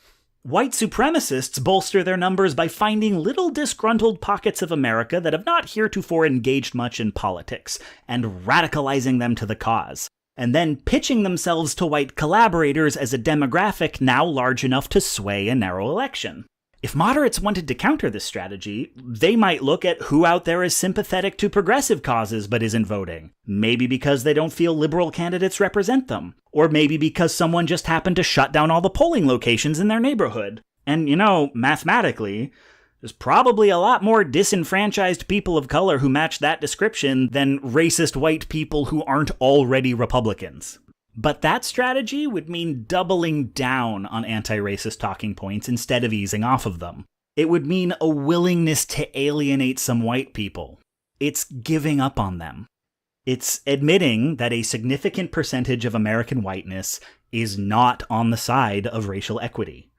White supremacists bolster their numbers by finding little disgruntled pockets of America that have not heretofore engaged much in politics, and radicalizing them to the cause, and then pitching themselves to white collaborators as a demographic now large enough to sway a narrow election. If moderates wanted to counter this strategy, they might look at who out there is sympathetic to progressive causes but isn't voting. Maybe because they don't feel liberal candidates represent them. Or maybe because someone just happened to shut down all the polling locations in their neighborhood. And mathematically, there's probably a lot more disenfranchised people of color who match that description than racist white people who aren't already Republicans. But that strategy would mean doubling down on anti-racist talking points instead of easing off of them. It would mean a willingness to alienate some white people. It's giving up on them. It's admitting that a significant percentage of American whiteness is not on the side of racial equity.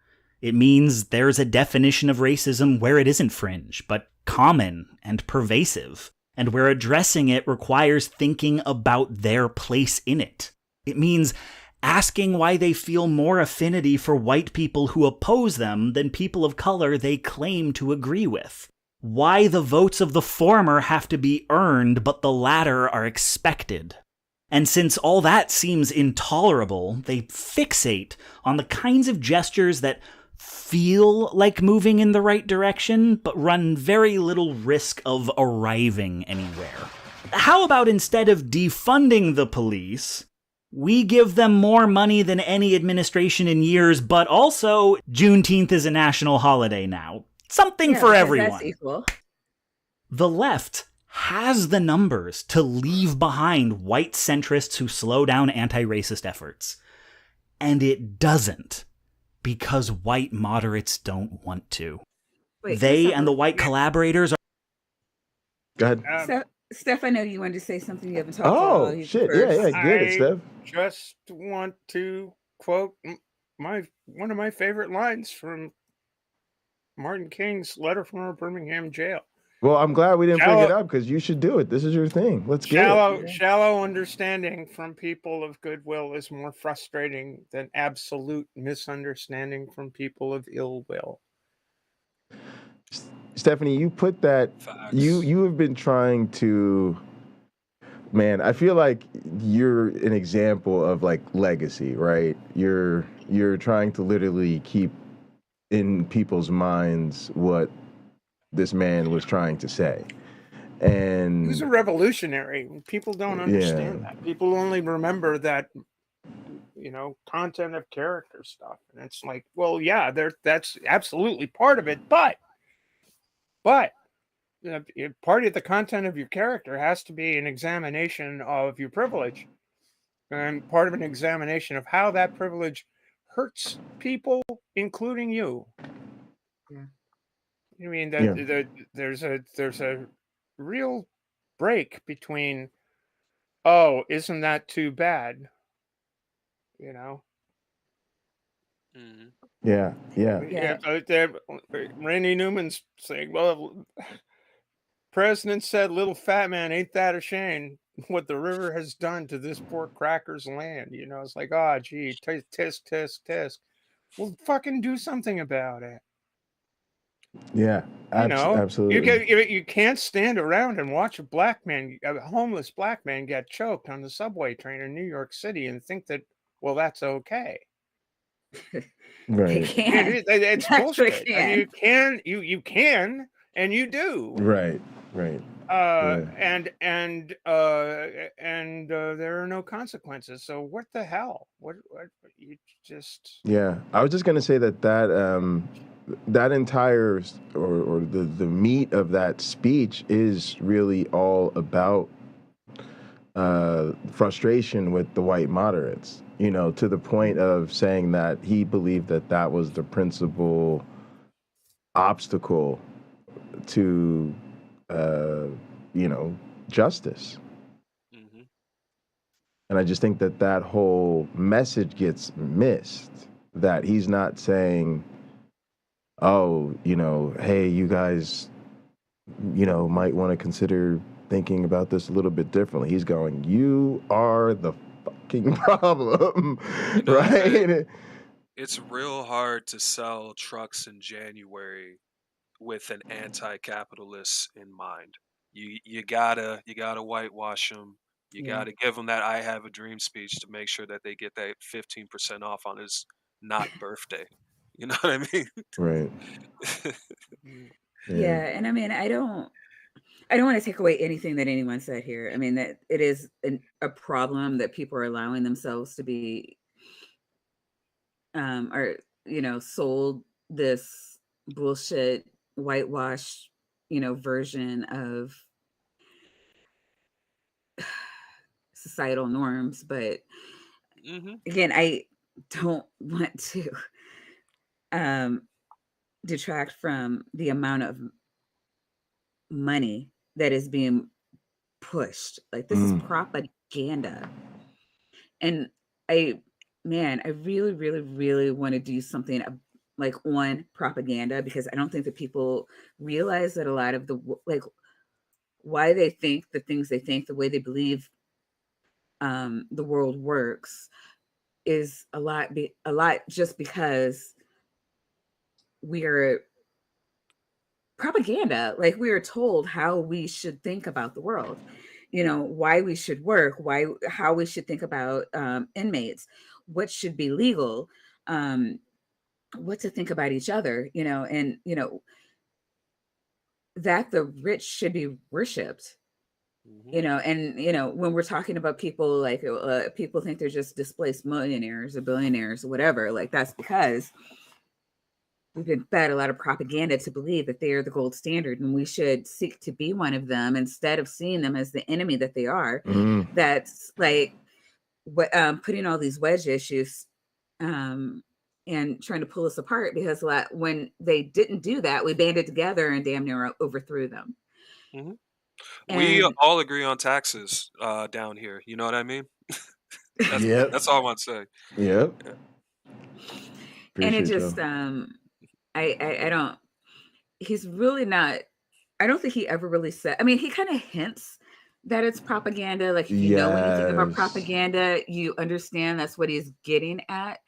It means there's a definition of racism where it isn't fringe, but common and pervasive, and where addressing it requires thinking about their place in it. It means asking why they feel more affinity for white people who oppose them than people of color they claim to agree with. Why the votes of the former have to be earned, but the latter are expected. And since all that seems intolerable, they fixate on the kinds of gestures that feel like moving in the right direction, but run very little risk of arriving anywhere. How about instead of defunding the police, we give them more money than any administration in years, but also Juneteenth is a national holiday now. Something for everyone. That's equal. The left has the numbers to leave behind white centrists who slow down anti-racist efforts. And it doesn't, because white moderates don't want to. Wait, they and the white collaborators are... Go ahead. Steph, I know you wanted to say something. You haven't talked Oh, about shit. first. Yeah, get it, Steph. Just want to quote one of my favorite lines from Martin King's letter from a Birmingham jail. Well, I'm glad we didn't bring it up because you should do it. This is your thing. Let's get it. Shallow understanding from people of goodwill is more frustrating than absolute misunderstanding from people of ill will. Stephanie, you put that. You have been trying to. Man, I feel like you're an example of like legacy, right? You're trying to literally keep in people's minds what this man was trying to say. And he was a revolutionary. People don't understand that. People only remember that, content of character stuff. And it's like, well, yeah, that's absolutely part of it. But part of the content of your character has to be an examination of your privilege, and part of an examination of how that privilege hurts people, including you. I mean, there's a real break between, oh, isn't that too bad? Yeah. Randy Newman's saying, well, President said, little fat man, ain't that a shame what the river has done to this poor cracker's land? It's like, oh, gee, tisk. Well, fucking do something about it. Yeah, absolutely. You can't stand around and watch a homeless black man get choked on the subway train in New York City and think that, well, that's okay. Right. It's bullshit. You can, and you do. Right. And there are no consequences. So what the hell? What you just? Yeah, I was just gonna say that entire or the meat of that speech is really all about frustration with the white moderates. To the point of saying that he believed that was the principal obstacle to justice. Mm-hmm. And I just think that whole message gets missed, that he's not saying, oh, hey, you guys, might want to consider thinking about this a little bit differently. He's going, you are the fucking problem, right? It's real hard to sell trucks in January with an anti-capitalist in mind. You gotta whitewash them. You gotta give them that "I have a dream" speech to make sure that they get that 15% off on his not birthday. You know what I mean? Right. Yeah, and I mean, I don't want to take away anything that anyone said here. I mean, that it is a problem that people are allowing themselves to be, sold this bullshit whitewash, version of societal norms. But again, I don't want to detract from the amount of money that is being pushed. Like, this is propaganda. And I really, really, really want to do something like on propaganda, because I don't think that people realize that a lot of the like why they think the things they think, the way they believe the world works, is a lot just because we are propaganda. Like, we are told how we should think about the world, why we should work, how we should think about inmates, what should be legal, what to think about each other, and that the rich should be worshipped. And when we're talking about people, like, people think they're just displaced millionaires or billionaires or whatever, like, that's because we've been fed a lot of propaganda to believe that they are the gold standard, and we should seek to be one of them instead of seeing them as the enemy that they are. That's like what, putting all these wedge issues and trying to pull us apart, because when they didn't do that, we banded together and damn near overthrew them. We And all agree on taxes down here. You know what I mean? Yep. That's all I want to say. Yep. and it Appreciate just y'all. I don't, he's really not, I don't think he ever really said, I mean, he kind of hints that it's propaganda. Like, if you know anything about Yes. propaganda, you understand that's what he's getting at.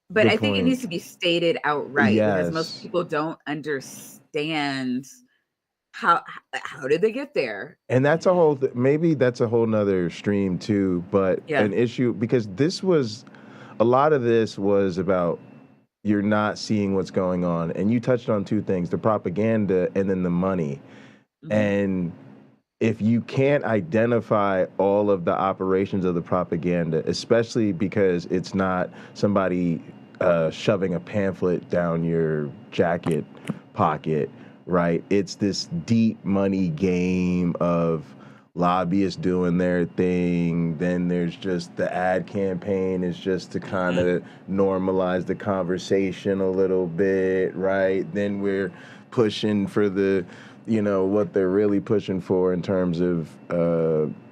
But Good I think it needs point. to be stated outright, because most Yes. people don't understand how did they get there. And that's a whole maybe that's a whole nother stream too, but Yeah. an issue, because a lot of this was about you're not seeing what's going on. And you touched on two things, the propaganda and then the money. And if you can't identify all of the operations of the propaganda, especially because it's not somebody shoving a pamphlet down your jacket pocket, right? It's this deep money game of lobbyists doing their thing. Then there's just the ad campaign is just to kind of normalize the conversation a little bit, right? Then we're pushing for the, what they're really pushing for in terms of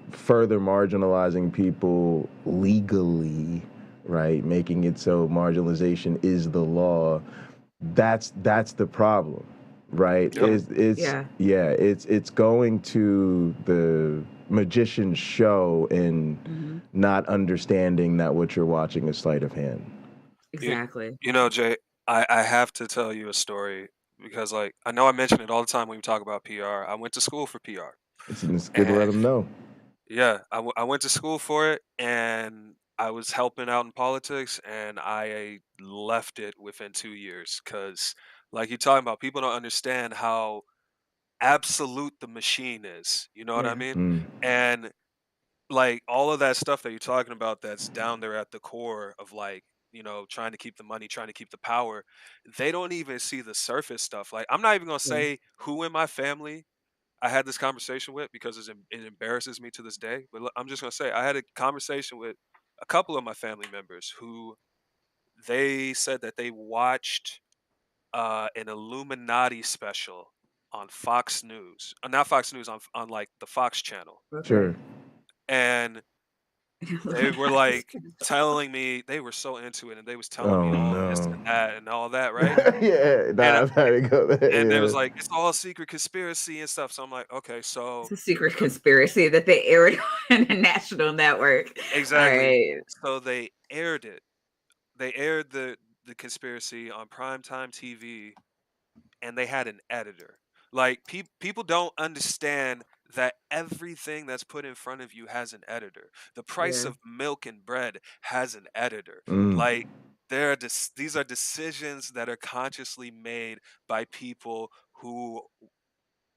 further marginalizing people legally, right? Making it so marginalization is the law. That's the problem, right? It's going to the magician's show and not understanding that what you're watching is sleight of hand. Exactly. Jay, I have to tell you a story, because, like, I know I mention it all the time when we talk about PR. I went to school for PR. It's good to let them know. Yeah, I went to school for it, and I was helping out in politics, and I left it within 2 years, because, like you're talking about, people don't understand how absolute the machine is. You know what I mean? And, like, all of that stuff that you're talking about, that's down there at the core of, like, trying to keep the money, trying to keep the power, they don't even see the surface stuff. Like, I'm not even gonna say who in my family I had this conversation with, because it embarrasses me to this day. But I'm just gonna say I had a conversation with a couple of my family members who they said that they watched an Illuminati special on Fox News, not Fox News, on like the Fox channel, Sure. and they were like telling me they were so into it, and they was telling me all this and that and all that, right? I've had to go there. And it was like, it's all a secret conspiracy and stuff. So I'm like, okay, so It's a secret conspiracy that they aired on a national network. exactly. All right. So they aired it. They aired the conspiracy on primetime TV, and they had an editor. Like, people don't understand that everything that's put in front of you has an editor. The price Yeah. of milk and bread has an editor. Mm. Like, these are decisions that are consciously made by people who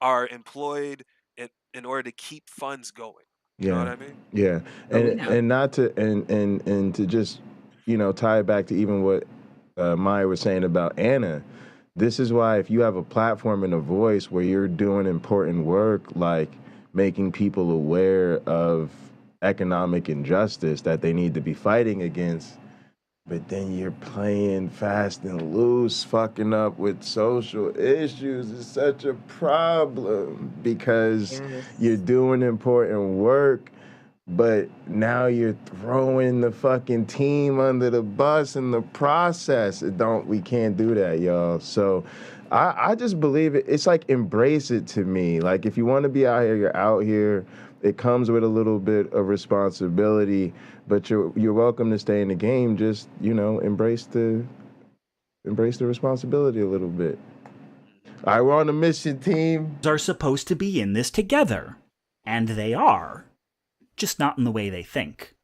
are employed in order to keep funds going. You know what I mean? Yeah. And not to and to just, tie it back to even what Maya was saying about Anna. This is why, if you have a platform and a voice where you're doing important work, like making people aware of economic injustice that they need to be fighting against, but then you're playing fast and loose, fucking up with social issues, is such a problem, because you're doing important work, but now you're throwing the fucking team under the bus in the process. We can't do that, y'all. So I just believe it. It's like, embrace it to me. Like, if you want to be out here, you're out here. It comes with a little bit of responsibility, but you're welcome to stay in the game. Just, embrace the responsibility a little bit. All right, we're on a mission, team. Are supposed to be in this together. And they are. Just not in the way they think.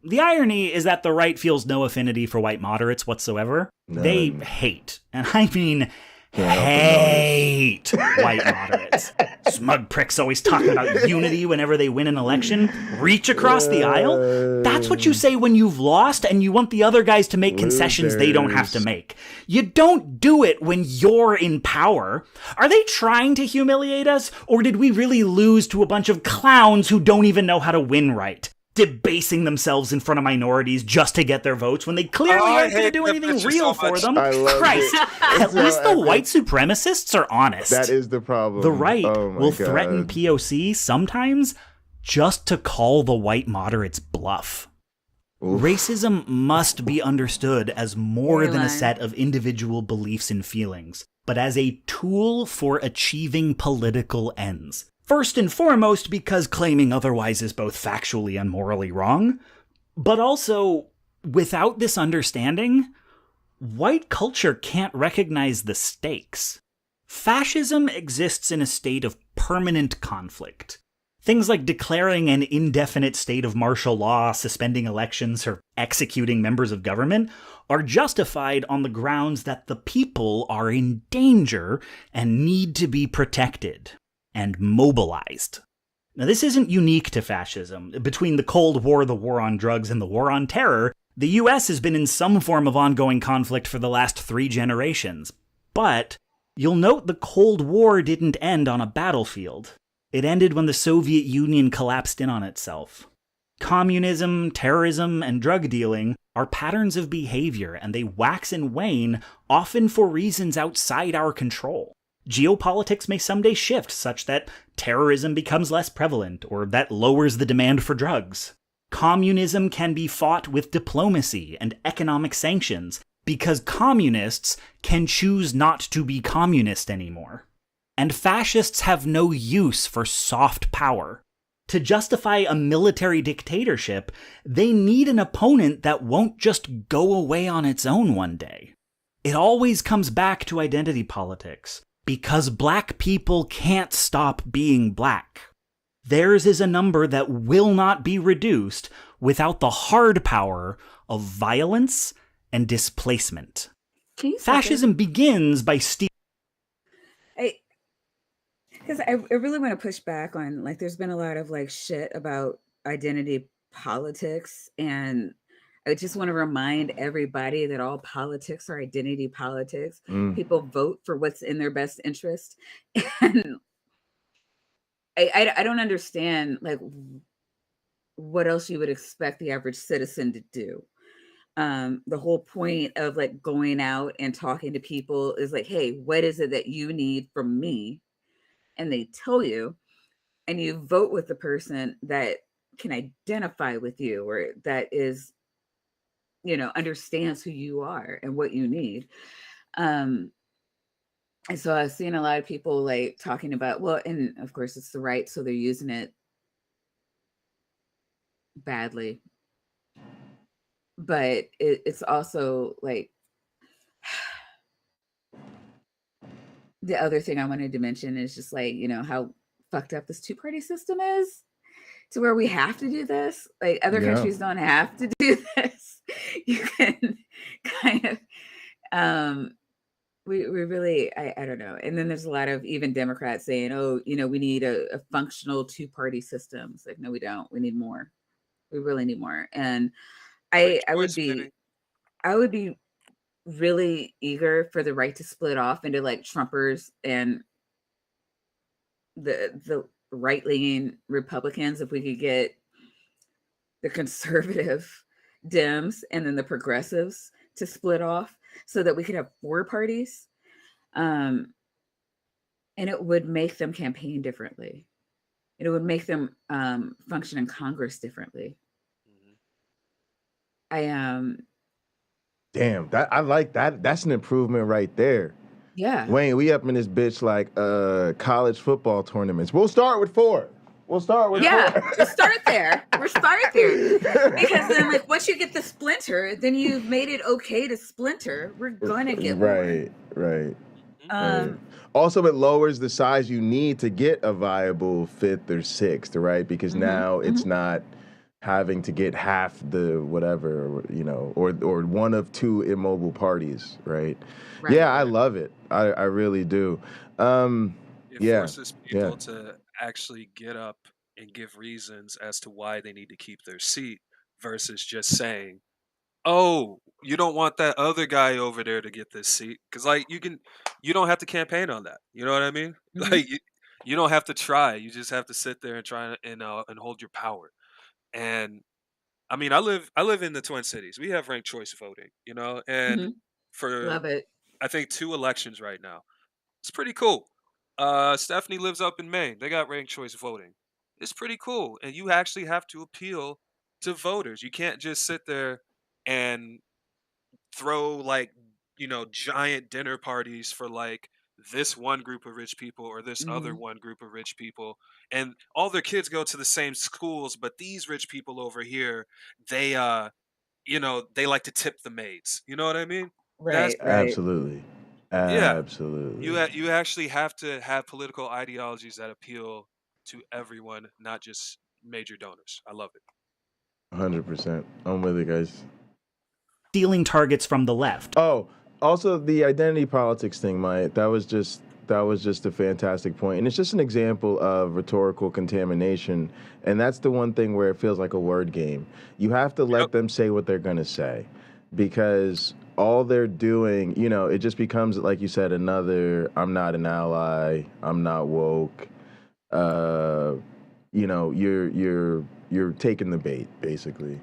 The irony is that the right feels no affinity for white moderates whatsoever. None. They hate, and I mean hate white moderates. Smug pricks always talking about unity whenever they win an election. Reach across the aisle. That's what you say when you've lost and you want the other guys to make concessions they don't have to make. You don't do it when you're in power. Are they trying to humiliate us, or did we really lose to a bunch of clowns who don't even know how to win right? Debasing themselves in front of minorities just to get their votes when they clearly aren't going to do anything real for them. Christ, at least the white supremacists are honest. That is the problem. The right will threaten POC sometimes just to call the white moderates bluff. Oof. Racism must be understood as more than a set of individual beliefs and feelings, but as a tool for achieving political ends. First and foremost, because claiming otherwise is both factually and morally wrong, but also, without this understanding, white culture can't recognize the stakes. Fascism exists in a state of permanent conflict. Things like declaring an indefinite state of martial law, suspending elections, or executing members of government are justified on the grounds that the people are in danger and need to be protected and mobilized. Now, this isn't unique to fascism. Between the Cold War, the war on drugs, and the war on terror, the US has been in some form of ongoing conflict for the last 3 generations. But you'll note the Cold War didn't end on a battlefield. It ended when the Soviet Union collapsed in on itself. Communism, terrorism, and drug dealing are patterns of behavior, and they wax and wane, often for reasons outside our control. Geopolitics may someday shift such that terrorism becomes less prevalent, or that lowers the demand for drugs. Communism can be fought with diplomacy and economic sanctions, because communists can choose not to be communist anymore. And fascists have no use for soft power. To justify a military dictatorship, they need an opponent that won't just go away on its own one day. It always comes back to identity politics. Because black people can't stop being black. Theirs is a number that will not be reduced without the hard power of violence and displacement. Fascism begins by because I really want to push back on, like, there's been a lot of shit about identity politics, and I just want to remind everybody that all politics are identity politics. People vote for what's in their best interest. And I don't understand, what else you would expect the average citizen to do. The whole point of going out and talking to people is hey, what is it that you need from me? And they tell you, and you vote with the person that can identify with you, or that is, understands who you are and what you need. And so I've seen a lot of people talking about, well, and of course it's the right, so they're using it badly. But it's also the other thing I wanted to mention is just how fucked up this 2-party system is, to where we have to do this. Other countries don't have to do this. You can kind of, we really, I don't know. And then there's a lot of even Democrats saying, oh, we need a functional 2-party system. It's no, we don't. We need more. We really need more. And I would be really eager for the right to split off into Trumpers and the right-leaning Republicans, if we could get the conservative Dems and then the progressives to split off, so that we could have 4 parties. And it would make them campaign differently. It would make them function in Congress differently. I Damn, that I like that. That's an improvement right there. Yeah. Wayne, we up in this bitch like college football tournaments. We'll start with 4. We'll start with 4. We'll start there. We'll start there. Because then, like, once you get the splinter, then you've made it okay to splinter. We're gonna get right. more. Also, it lowers the size you need to get a viable 5th or 6th, right? Because now it's not having to get half the whatever, you know, or one of 2 immobile parties, right? Yeah, I love it. I really do. It forces people to actually get up and give reasons as to why they need to keep their seat versus just saying, "Oh, you don't want that other guy over there to get this seat," because like you don't have to campaign on that. You know what I mean? Like you don't have to try. You just have to sit there and try and hold your power. And I mean, I live in the Twin Cities. We have ranked choice voting, you know, and for Love it. I think 2 elections right now. It's pretty cool. Stephanie lives up in Maine. They got ranked choice voting. It's pretty cool. And you actually have to appeal to voters. You can't just sit there and throw like, you know, giant dinner parties for like this one group of rich people or this other one group of rich people. And all their kids go to the same schools, but these rich people over here, they you know, they like to tip the maids. You know what I mean? That's Absolutely. yeah. Absolutely. You actually have to have political ideologies that appeal to everyone, not just major donors. I love it. 100%. I'm with it, guys. Stealing targets from the left. Oh, also the identity politics thing, Mike. That was just a fantastic point. And it's just an example of rhetorical contamination. And that's the one thing where it feels like a word game. You have to let them say what they're going to say, because all they're doing, you know, it just becomes, like you said, another, I'm not an ally, I'm not woke. You know, you're taking the bait, basically.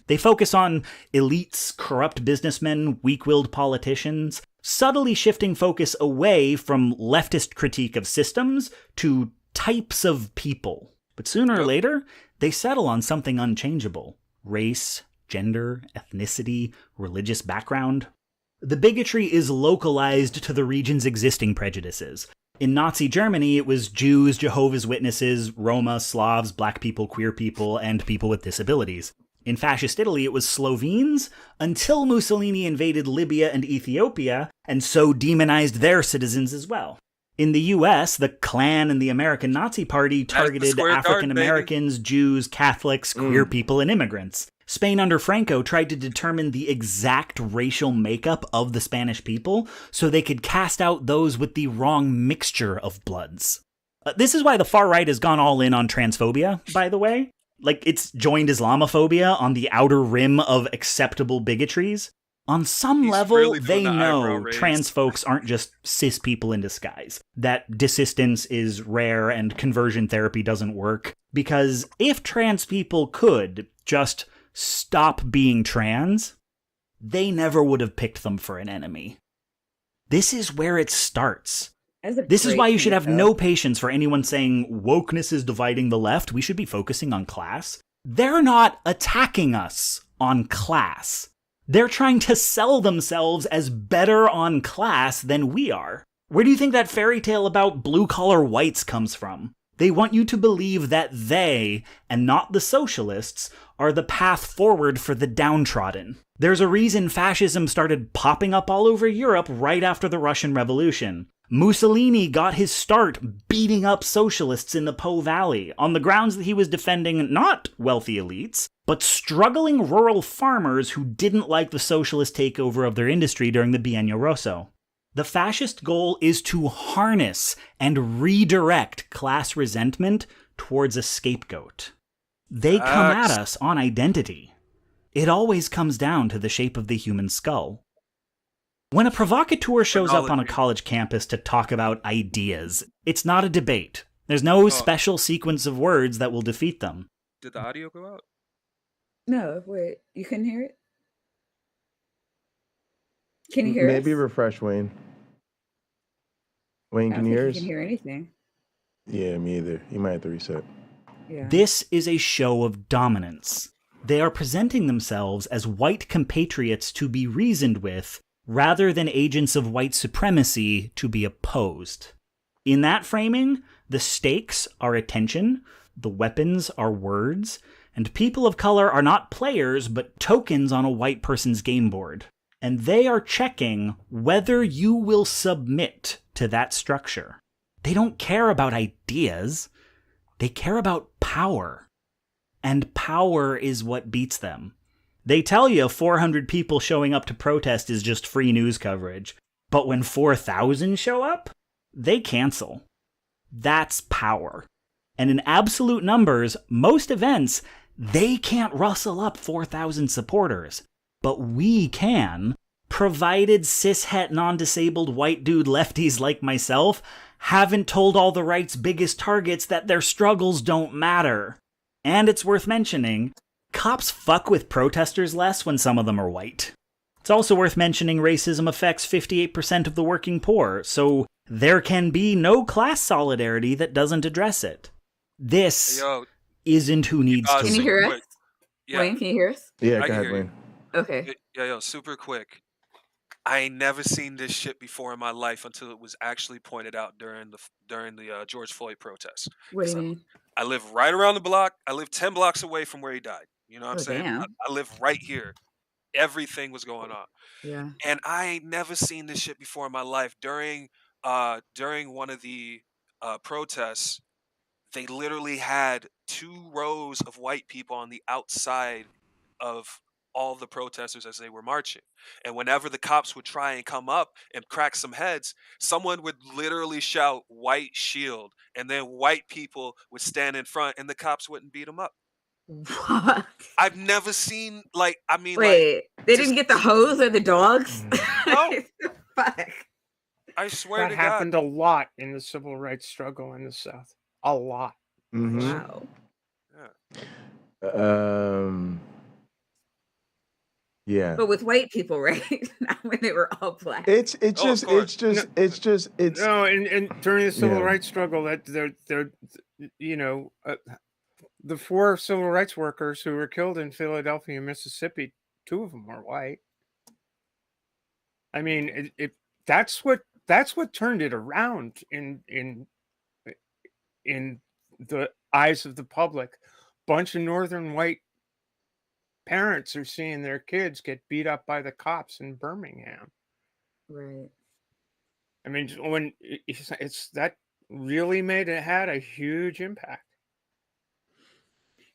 They focus on elites, corrupt businessmen, weak-willed politicians, subtly shifting focus away from leftist critique of systems to types of people. But sooner or later, they settle on something unchangeable: race, gender, ethnicity, religious background. The bigotry is localized to the region's existing prejudices. In Nazi Germany, it was Jews, Jehovah's Witnesses, Roma, Slavs, black people, queer people, and people with disabilities. In fascist Italy, it was Slovenes, until Mussolini invaded Libya and Ethiopia, and so demonized their citizens as well. In the US, the Klan and the American Nazi Party targeted African Americans, Jews, Catholics, queer people, and immigrants. Spain under Franco tried to determine the exact racial makeup of the Spanish people so they could cast out those with the wrong mixture of bloods. This is why the far right has gone all in on transphobia, by the way. Like, it's joined Islamophobia on the outer rim of acceptable bigotries. On some level, really they doing the know eyebrow raise. trans folks aren't just cis people in disguise, that desistance is rare and conversion therapy doesn't work. Because if trans people could just stop being trans, they never would have picked them for an enemy. This is where it starts. This is why you should have no patience for anyone saying wokeness is dividing the left. We should be focusing on class. They're not attacking us on class. They're trying to sell themselves as better on class than we are. Where do you think that fairy tale about blue-collar whites comes from? They want you to believe that they, and not the socialists, are the path forward for the downtrodden. There's a reason fascism started popping up all over Europe right after the Russian Revolution. Mussolini got his start beating up socialists in the Po Valley on the grounds that he was defending not wealthy elites, but struggling rural farmers who didn't like the socialist takeover of their industry during the Biennio Rosso. The fascist goal is to harness and redirect class resentment towards a scapegoat. They come at us on identity. It always comes down to the shape of the human skull. When a provocateur shows up on a college campus to talk about ideas, it's not a debate. There's no special sequence of words that will defeat them. Did the audio go out? No, wait. You couldn't hear it? Can you hear Maybe us? refresh, Wayne. Wayne, I can don't you think hear you us? can hear anything. Yeah, me either. You might have to reset. Yeah. This is a show of dominance. They are presenting themselves as white compatriots to be reasoned with, rather than agents of white supremacy to be opposed. In that framing, the stakes are attention, the weapons are words, and people of color are not players but tokens on a white person's game board. And they are checking whether you will submit to that structure. They don't care about ideas. They care about power. And power is what beats them. They tell you 400 people showing up to protest is just free news coverage. But when 4,000 show up, they cancel. That's power. And in absolute numbers, most events, they can't rustle up 4,000 supporters. But we can, provided cishet non-disabled white dude lefties like myself haven't told all the right's biggest targets that their struggles don't matter. And it's worth mentioning, cops fuck with protesters less when some of them are white. It's also worth mentioning racism affects 58% of the working poor, so there can be no class solidarity that doesn't address it. This isn't who needs to Can you hear us? Yeah. Wayne, can you hear us? Yeah, I go can ahead, hear you. Wayne. Okay. Super quick. I ain't never seen this shit before in my life until it was actually pointed out during the George Floyd protests. What do you 'Cause mean? I live right around the block. I live 10 blocks away from where he died. You know what I'm Oh, saying? damn. I live right here. Everything was going on. Yeah. And I ain't never seen this shit before in my life. During one of the protests, they literally had 2 rows of white people on the outside of all the protesters as they were marching. And whenever the cops would try and come up and crack some heads, someone would literally shout "white shield," and then white people would stand in front and the cops wouldn't beat them up. What? I've never seen Wait, they didn't get the hose or the dogs? No. Fuck. I swear That to happened God. a lot in the civil rights struggle in the South. A lot. Mhm. Wow. Yeah. But with white people, right? Not when they were all black. No, and during the civil Yeah. rights struggle, that the 4 civil rights workers who were killed in Philadelphia, Mississippi, 2 of them were white. I mean, that's what turned it around in the eyes of the public. Bunch of northern white parents are seeing their kids get beat up by the cops in Birmingham. Right. I mean, when it's that really had a huge impact.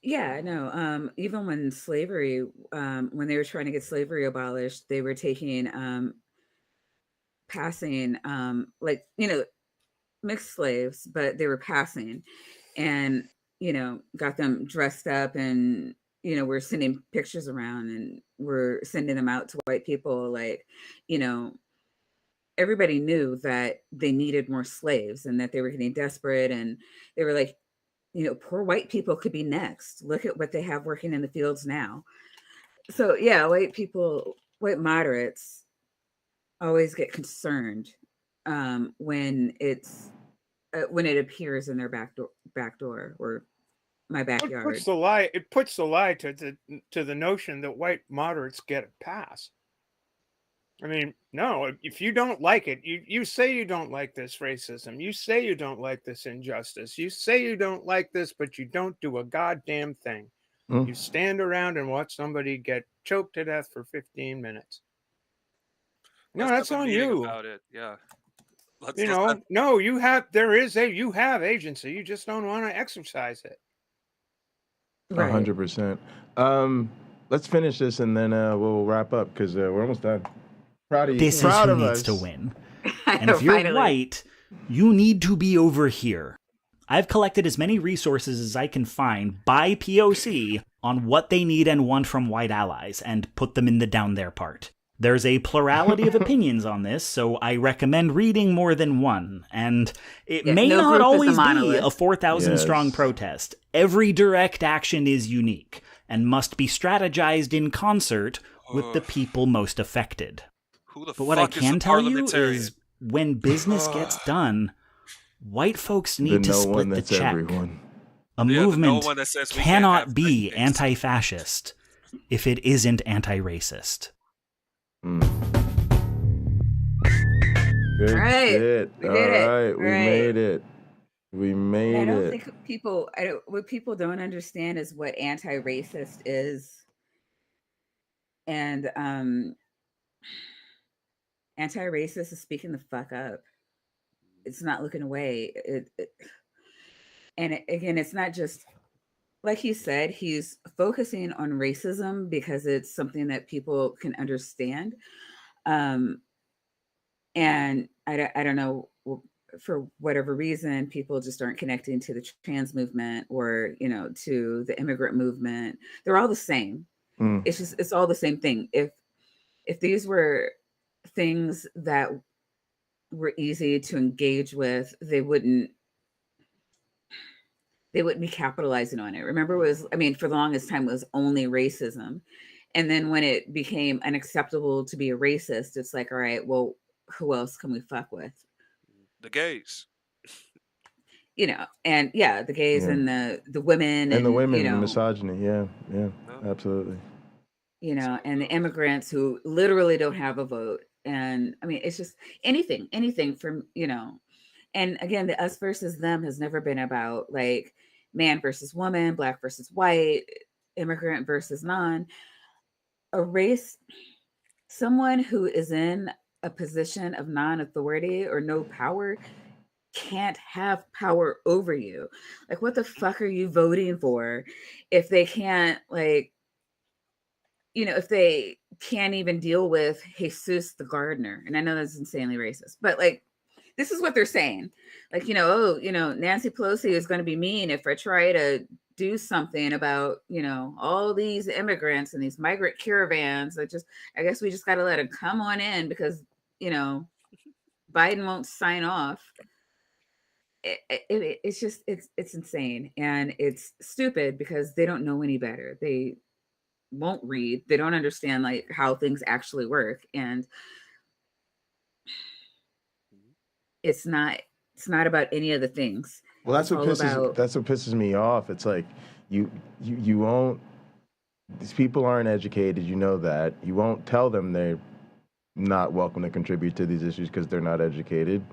Yeah, no. Even when slavery, when they were trying to get slavery abolished, they were taking, passing, mixed slaves, but they were passing, and got them dressed up, and we're sending pictures around, and we're sending them out to white people, everybody knew that they needed more slaves and that they were getting desperate, and they were like, poor white people could be next. Look at what they have working in the fields now. So yeah, white moderates always get concerned when it appears in their back door or my backyard. It puts the lie to the notion that white moderates get a pass. I mean, no, if you don't like it, you say you don't like this racism. You say you don't like this injustice. You say you don't like this, but you don't do a goddamn thing. You stand around and watch somebody get choked to death for 15 minutes. No, that's on you. About it. Yeah. You have agency. You just don't want to exercise it. 100%. Let's finish this and then we'll wrap up because we're almost done. Proud of you. This Proud is who of needs us. to win. And if you're white, you need to be over here. I've collected as many resources as I can find by POC on what they need and want from white allies and put them in the down there part. There's a plurality of opinions on this, so I recommend reading more than one. And it may not always be a 4,000 strong protest. Every direct action is unique and must be strategized in concert with the people most affected. But what I can tell you is when business gets done, white folks The need to no one split the that's check. everyone. A Yeah, the no movement one that says we can't cannot have be certain things. anti-fascist if it isn't anti-racist. Good All right, shit. we All did it. right, All we right. made it. We And made I don't it. think what people don't understand is what anti-racist is. And anti-racist is speaking the fuck up. It's not looking away. Again, it's not just like he said, he's focusing on racism because it's something that people can understand. Um, and I don't know, for whatever reason, people just aren't connecting to the trans movement or, to the immigrant movement. They're all the same. It's all the same thing. If these were things that were easy to engage with, they wouldn't be capitalizing on it. Remember, for the longest time, it was only racism. And then when it became unacceptable to be a racist, it's like, all right, well, who else can we fuck with? The gays. And yeah, the gays and the women And the women, the know, misogyny. Yeah, absolutely. And the immigrants who literally don't have a vote. And it's just anything from, and again, the us versus them has never been about like man versus woman, black versus white, immigrant versus non. A race, someone who is in a position of non-authority or no power can't have power over you. Like, what the fuck are you voting for if they can't, like, if they can't even deal with Jesus the gardener? And I know that's insanely racist, but like, this is what they're saying. Like, Nancy Pelosi is going to be mean if I try to do something about, all these immigrants and these migrant caravans. I guess we just got to let them come on in because, Biden won't sign off. It's just, it's insane. And it's stupid because they don't know any better. They won't read. They don't understand like how things actually work. And it's not about any of the things. Well, that's It's what all about, pisses me off. It's like you won't. These people aren't educated. You know that. You won't tell them they're not welcome to contribute to these issues because they're not educated.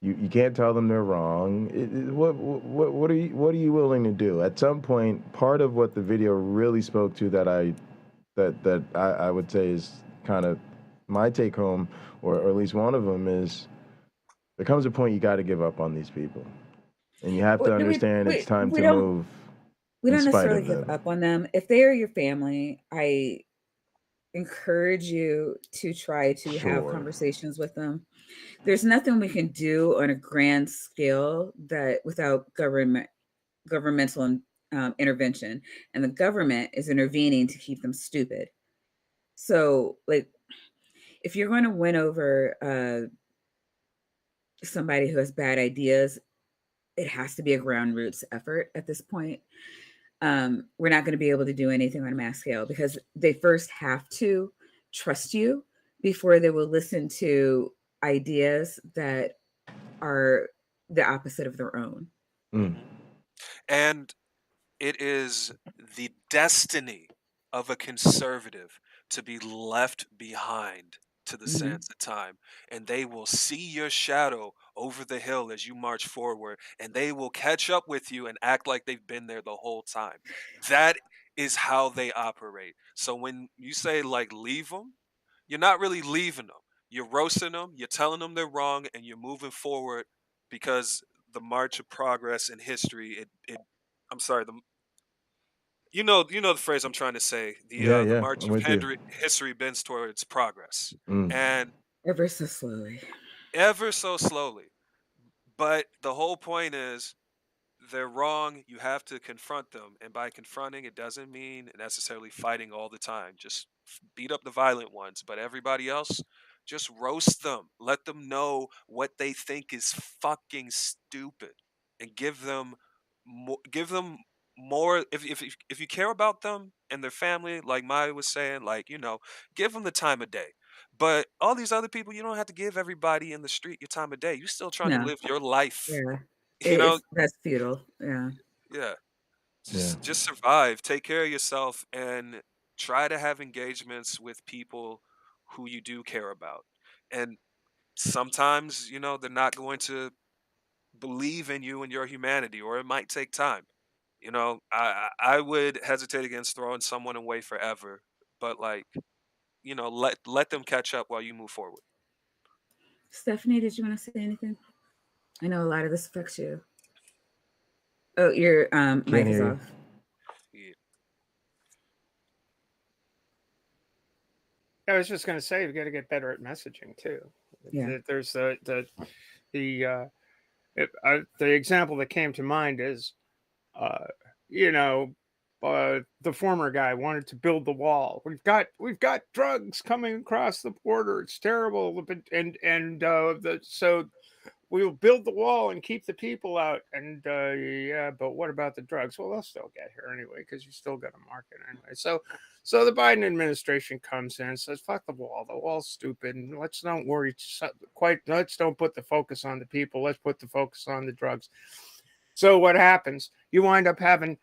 You can't tell them they're wrong. What are you willing to do? At some point, part of what the video really spoke to that I would say is kind of my take home, or at least one of them, is there comes a point you got to give up on these people, and you have to understand it's time to move. We don't necessarily give up on them. If they are your family, I encourage you to try to have conversations with them. There's nothing we can do on a grand scale that without governmental intervention, and the government is intervening to keep them stupid. So, like, if you're going to win over somebody who has bad ideas, it has to be a ground roots effort at this point. We're not going to be able to do anything on a mass scale because they first have to trust you before they will listen to ideas that are the opposite of their own. And it is the destiny of a conservative to be left behind to the sands of time, and they will see your shadow over the hill as you march forward, and they will catch up with you and act like they've been there the whole time. That is how they operate. So when you say like leave them, you're not really leaving them. You're roasting them, you're telling them they're wrong, and you're moving forward because the march of progress in history, I'm sorry, you know the phrase I'm trying to say. The march I'm of with you. history bends towards progress, and Ever so slowly. ever so slowly. But the whole point is they're wrong. You have to confront them, and by confronting, it doesn't mean necessarily fighting all the time. Just beat up the violent ones, but everybody else, just roast them. Let them know what they think is fucking stupid, and give them more. If you care about them and their family, like Maya was saying, like, give them the time of day. But all these other people, you don't have to give everybody in the street your time of day. You still trying to No. live your life. Yeah. You know, That's futile. Yeah. yeah. Yeah. Just survive, take care of yourself, and try to have engagements with people who you do care about. And sometimes, you know, they're not going to believe in you and your humanity, or it might take time. You know, I would hesitate against throwing someone away forever, but like, you know, let them catch up while you move forward. Stephanie, did you want to say anything? I know a lot of this affects you. Oh, your mic is hear you. off. Yeah. I was just going to say, we've got to get better at messaging too. Yeah. There's the example that came to mind is, you know, the former guy wanted to build the wall. We've got drugs coming across the border. It's terrible. So we'll build the wall and keep the people out. And yeah, but what about the drugs? Well, they'll still get here anyway because you still got a market anyway. So the Biden administration comes in and says, "Fuck the wall. The wall's stupid. And let's don't worry. Let's don't put the focus on the people. Let's put the focus on the drugs." So what happens? You wind up having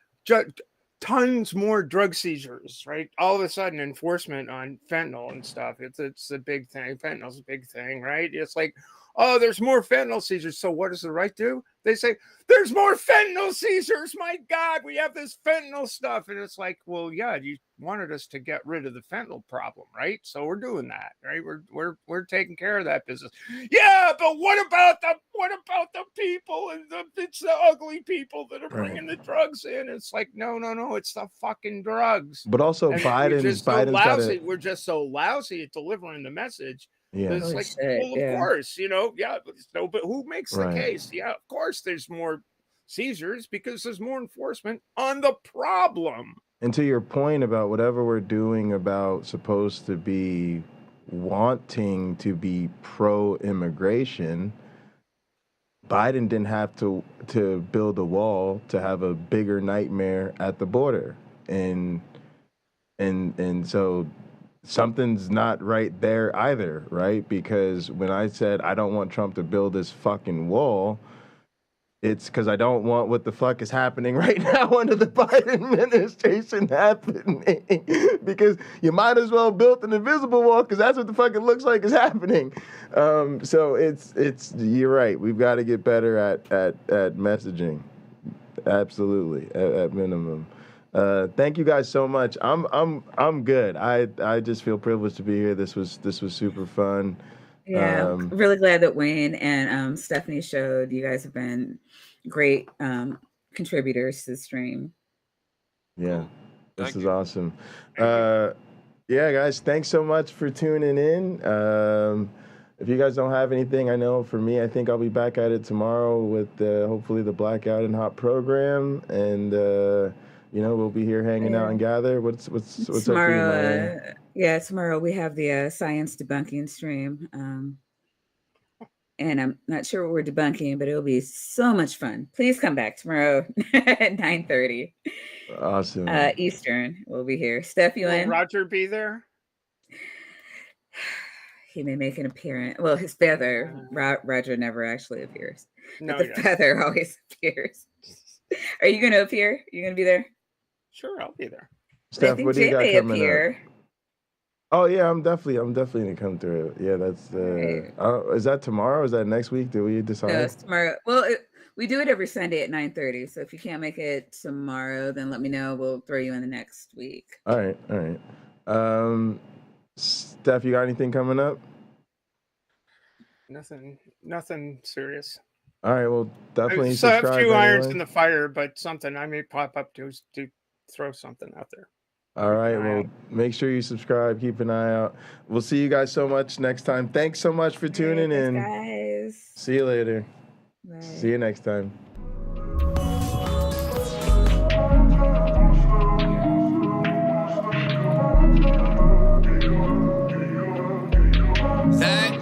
tons more drug seizures, right? All of a sudden, enforcement on fentanyl and stuff. It's a big thing. Fentanyl's a big thing, right? It's like, oh, there's more fentanyl seizures. So what does the right do? They say, there's more fentanyl seizures. My God, we have this fentanyl stuff. And it's like, well, yeah, you wanted us to get rid of the fentanyl problem, right? So we're doing that, right? We're taking care of that business. Yeah, but what about the people and it's the ugly people that are bringing the drugs in? It's like, no, it's the fucking drugs. But also And Biden's we're just so lousy at delivering the message. Yeah. It's Holy like, shit, well, of yeah. course, you know, yeah, but who makes the Right. case? Yeah, of course there's more seizures because there's more enforcement on the problem. And to your point about whatever we're doing about supposed to be wanting to be pro-immigration, Biden didn't have to build a wall to have a bigger nightmare at the border. And so something's not right there either, right? Because when I said I don't want Trump to build this fucking wall, it's because I don't want what the fuck is happening right now under the Biden administration happening. Because you might as well build an invisible wall because that's what the fuck it looks like is happening. So it's you're right. We've got to get better at messaging. Absolutely, at minimum. Thank you guys so much. I'm good. I just feel privileged to be here. This was super fun. Yeah, I'm really glad that Wayne and Stephanie showed. You guys have been great contributors to the stream. Yeah, this is awesome. Yeah, guys, thanks so much for tuning in. If you guys don't have anything, I know for me, I think I'll be back at it tomorrow with hopefully the Blackout and Hot program, and you know, we'll be here hanging out and gather. What's Tomorrow, up for you, Maya? yeah, tomorrow we have the science debunking stream. And I'm not sure what we're debunking, but it'll be so much fun. Please come back tomorrow at 9:30. Awesome. Eastern. We'll be here. Steph, you in? Will Roger be there? He may make an appearance. Well, his feather, Roger never actually appears. No, But the feather always appears. Are you going to appear? You going to be there? Sure, I'll be there. Steph, I think what do you Jay got may coming appear. up? Oh yeah, I'm definitely gonna come through. Yeah, that's is that tomorrow? Is that next week? Do we decide? No, it's tomorrow. Well, we do it every Sunday at 9:30. So if you can't make it tomorrow, then let me know. We'll throw you in the next week. All right. Steph, you got anything coming up? Nothing serious. All right, well, definitely So I have subscribe. a few irons anyway. in the fire, but something I may pop up to throw something out there. All right, well, make sure you subscribe. Keep an eye out. We'll see you guys so much next time. Thanks so much for tuning in. Guys. See you later. Bye. See you next time. Zach,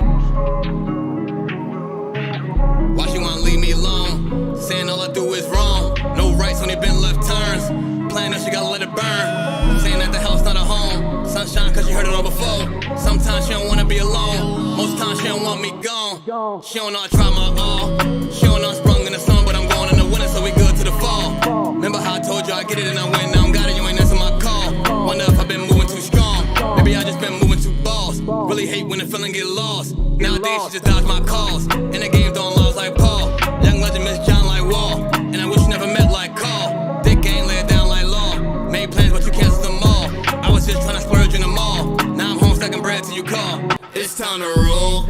why she wanna leave me alone? Saying all I do is wrong. No rights when they been left turns. Playing that she gotta let it burn. Saying that the hell's not a home. Sunshine shine cause she heard it all before. Sometimes she don't wanna be alone. Most times she don't want me gone. She don't know I try my all. She don't know I sprung in the sun, but I'm going in the winter, so we good to the fall. Remember how I told you I get it and I win, now I got it, you ain't answer my call. Wonder if I've been moving too strong. Maybe I just been moving too boss. Really hate when the feeling get lost. Nowadays she just dodge my calls. In the game throwing laws like Paul. Young legend Miss John like Wall. And I wish you never met like Carl. Thick game lay it down like law. Made plans but you canceled them all. I was just trying to splurge in the mall. Now I'm home stacking bread till you call. It's time to roll.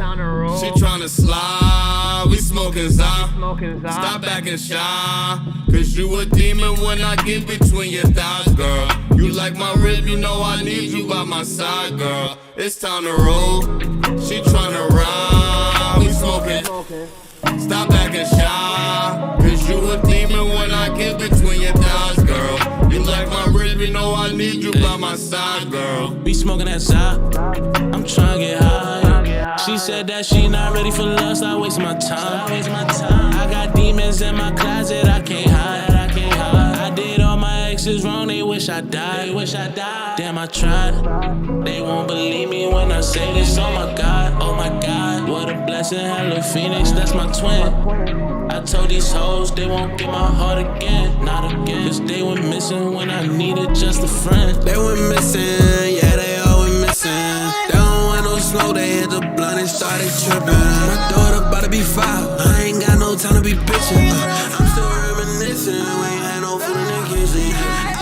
She tryna slide. We smoking Zah. Stop acting shy. Cause you a demon when I get between your thighs, girl. You like my rib, you know I need you by my side, girl. It's time to roll. She tryna ride. We smoking. Stop acting shy. Cause you a demon when I get between your thighs, girl. You like my rib, you know I need you by my side, girl. Be smoking that side. I'm trying to get high. She said that she not ready for love, stop wasting my time. I got demons in my closet, I can't hide. I did all my exes wrong, they wish I died. Damn, I tried. They won't believe me when I say this. Oh my God, what a blessing. Hello Phoenix, that's my twin. I told these hoes they won't get my heart again, not again. Cause they were missing when I needed just a friend. They were missing, yeah, they always missing. They don't want no smoke, they hit the blunt and started tripping. My daughter about to be 5, I ain't got no time to be bitching. I'm still reminiscing, we ain't had no food in the kitchen.